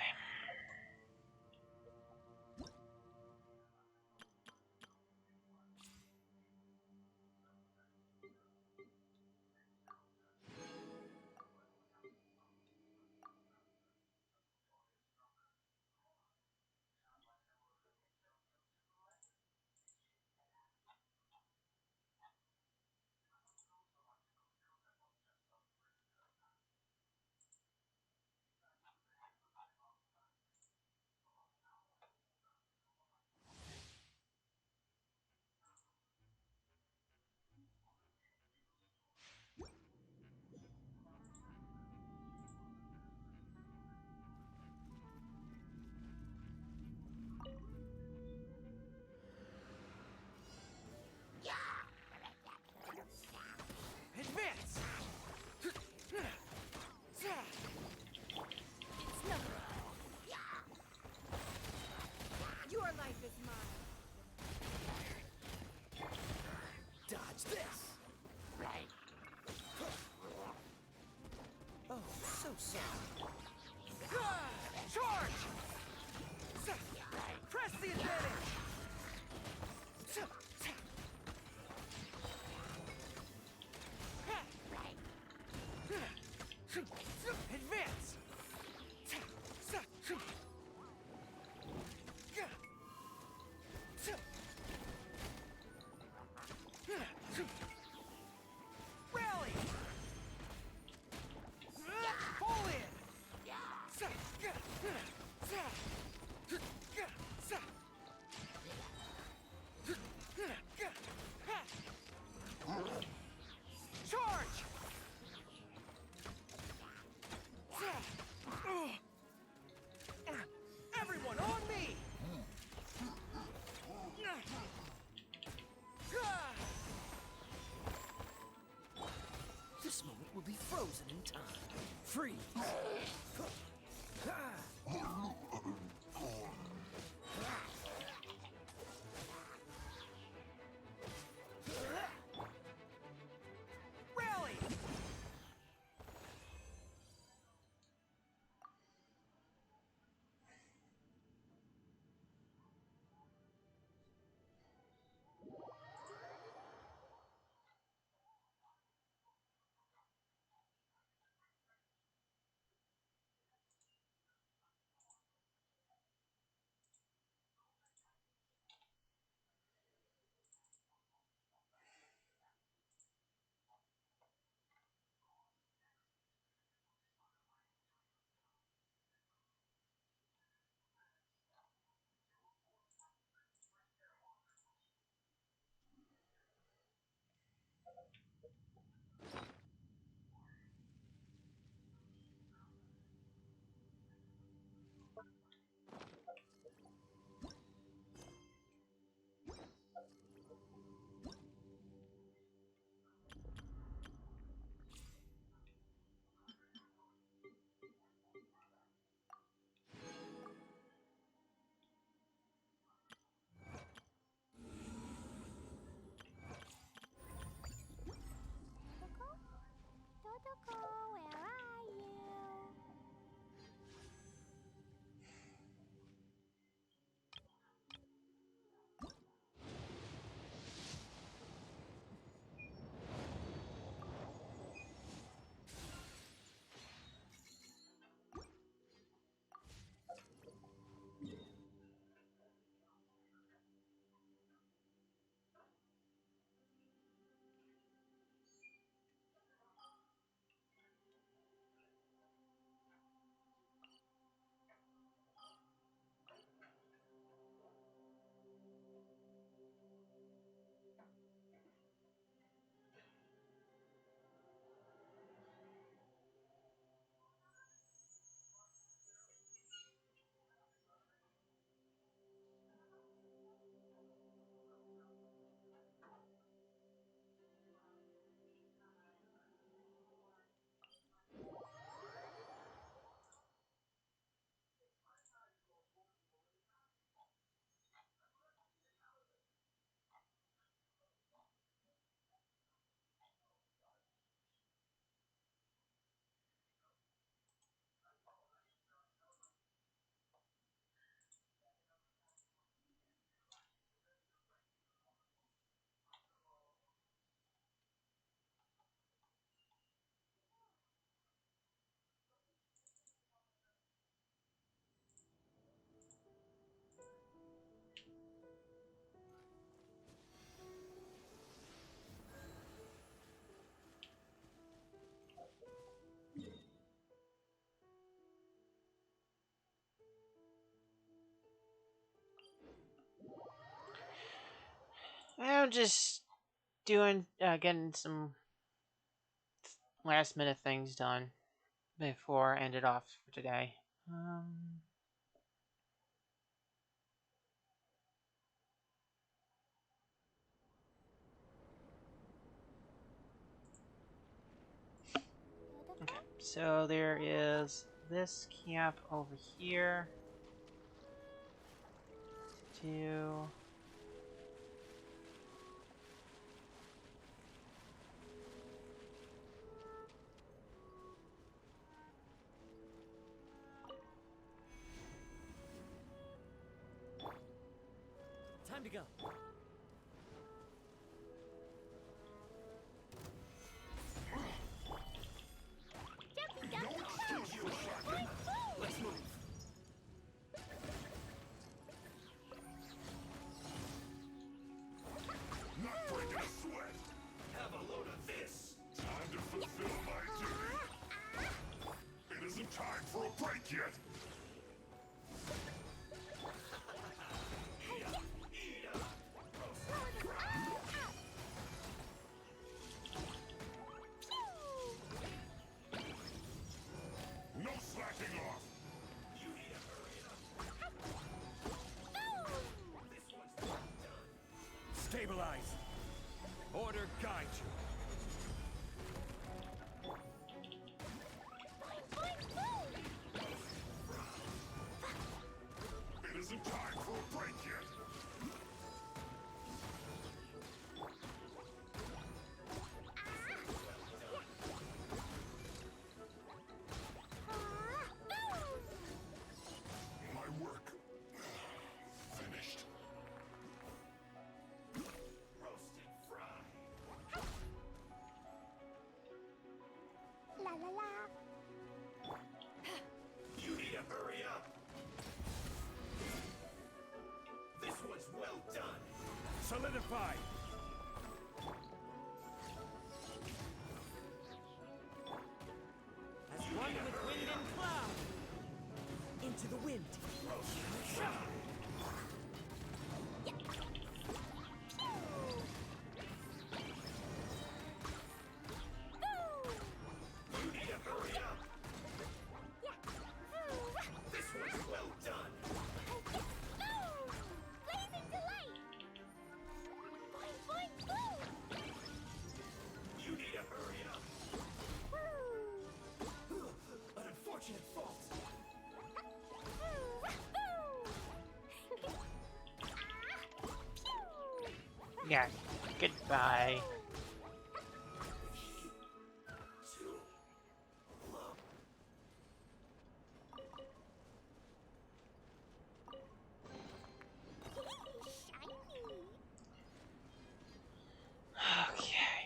Speaker 16: time. Freeze! Rally!
Speaker 3: Totoko, where are you?
Speaker 2: I'm just doing, getting some last minute things done before I end it off for today. Okay, so there is this camp over here to do.
Speaker 4: Time to go. Let's move.
Speaker 9: Not breaking a sweat. Have a load of this. Time to fulfill my duty. It isn't time for a break yet. No slacking off. You need to hurry it up. This one's not done.
Speaker 16: Stabilize. Order guide you.
Speaker 9: isn't time for a break yet. My work finished. Roasted fry.
Speaker 3: La la la.
Speaker 9: You need to hurry up. This one's well done.
Speaker 10: Solidify!
Speaker 4: As one with wind and cloud. Into the wind.
Speaker 9: You need to hurry up. This one's well done.
Speaker 3: Blazing delight. Boing, boing, boom.
Speaker 9: You need to hurry up. An unfortunate fault.
Speaker 2: Yeah. Goodbye.
Speaker 3: Shiny.
Speaker 2: Okay.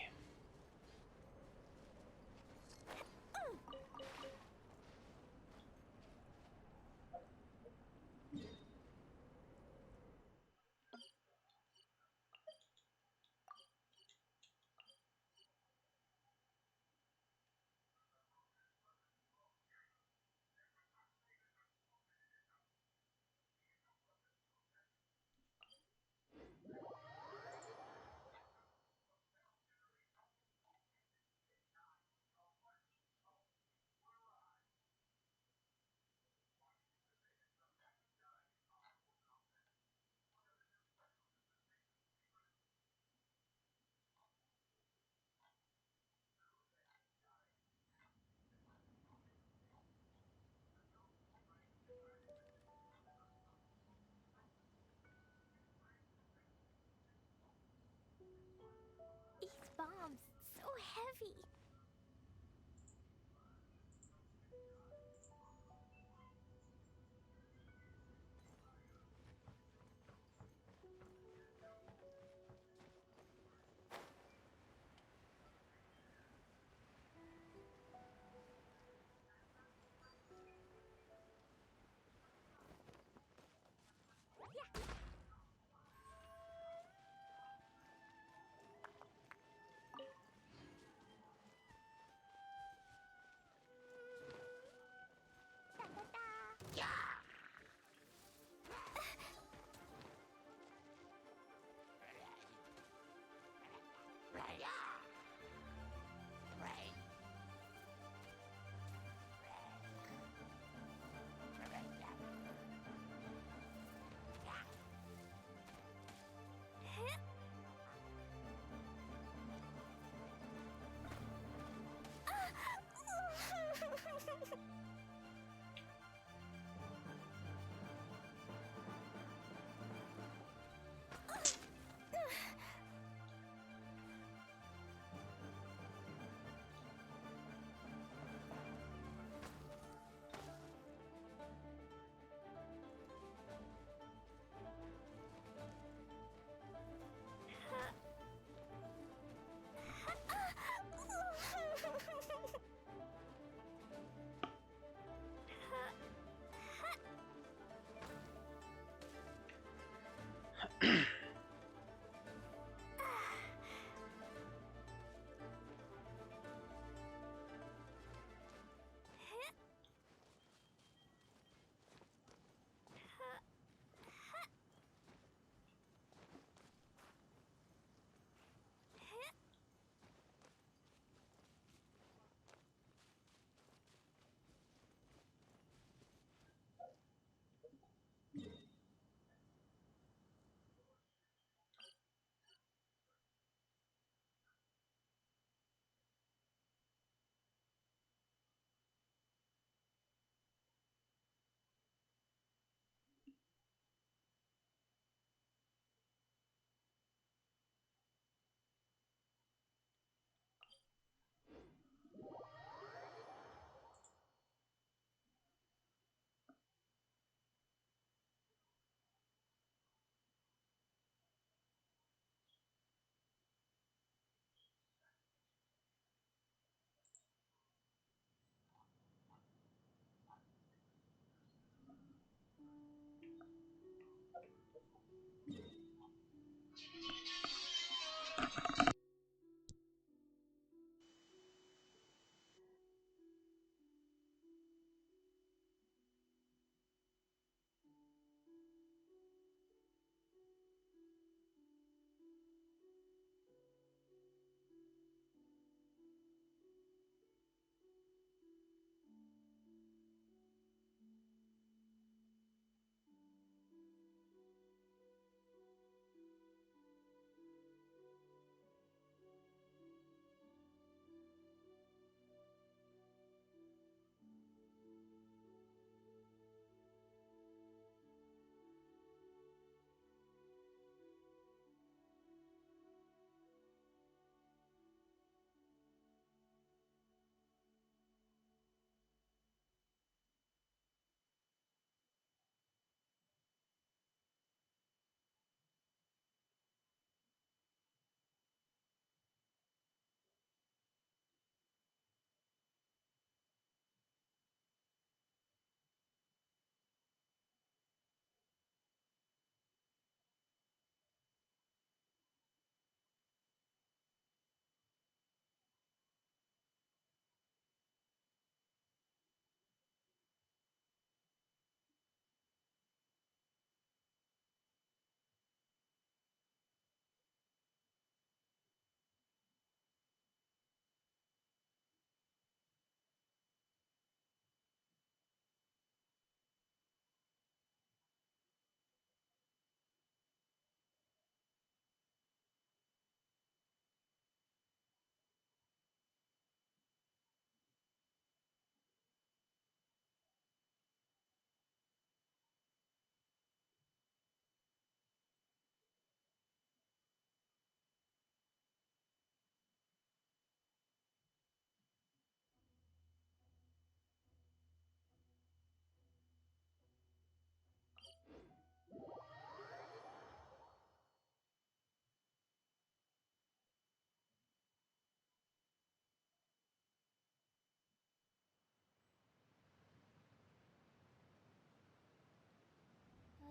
Speaker 3: These bombs, so heavy.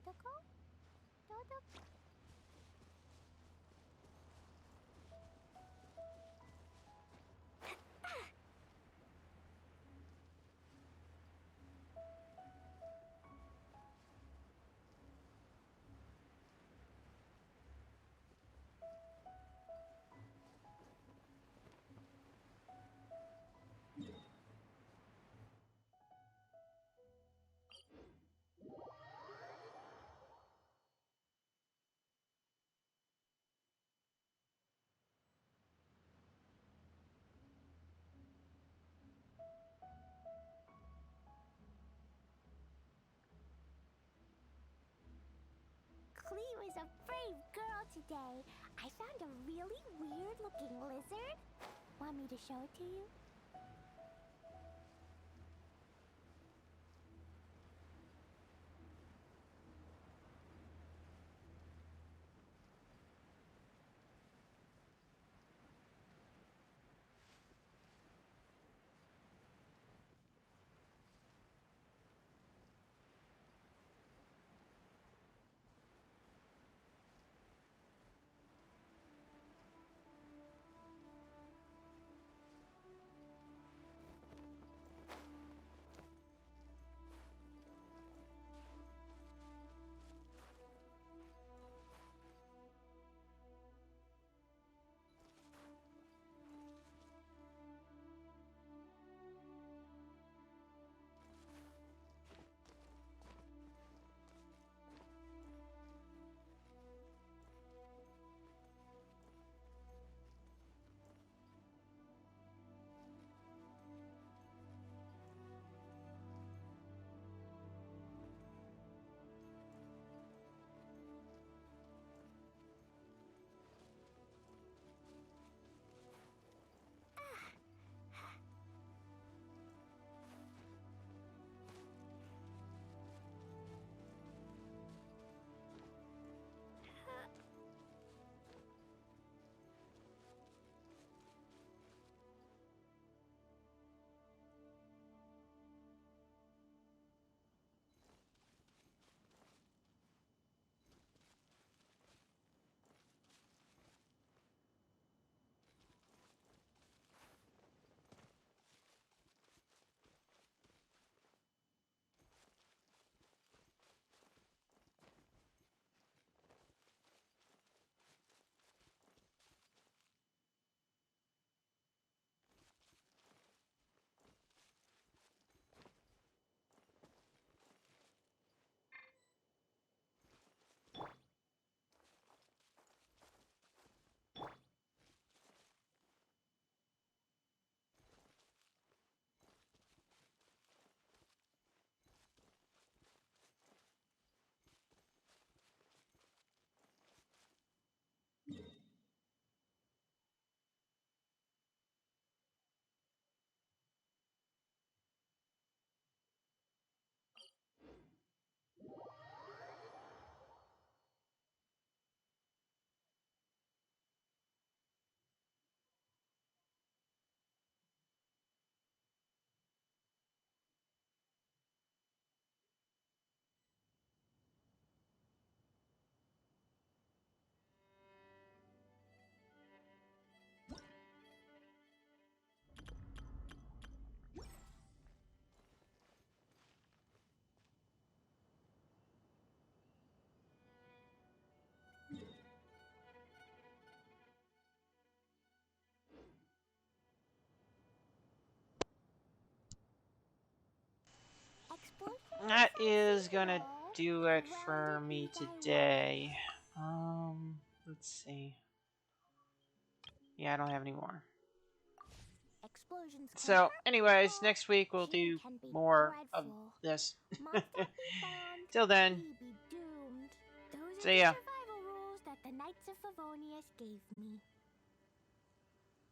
Speaker 3: Dodoko? Dodoko? Clee was a brave girl today. I found a really weird-looking lizard. Want me to show it to you?
Speaker 2: That is gonna do it for me today. Let's see. Yeah, I don't have any more. So, anyways, next week we'll do more of this. Till then, see ya.
Speaker 3: Survival rules that the Knights of Favonius gave me.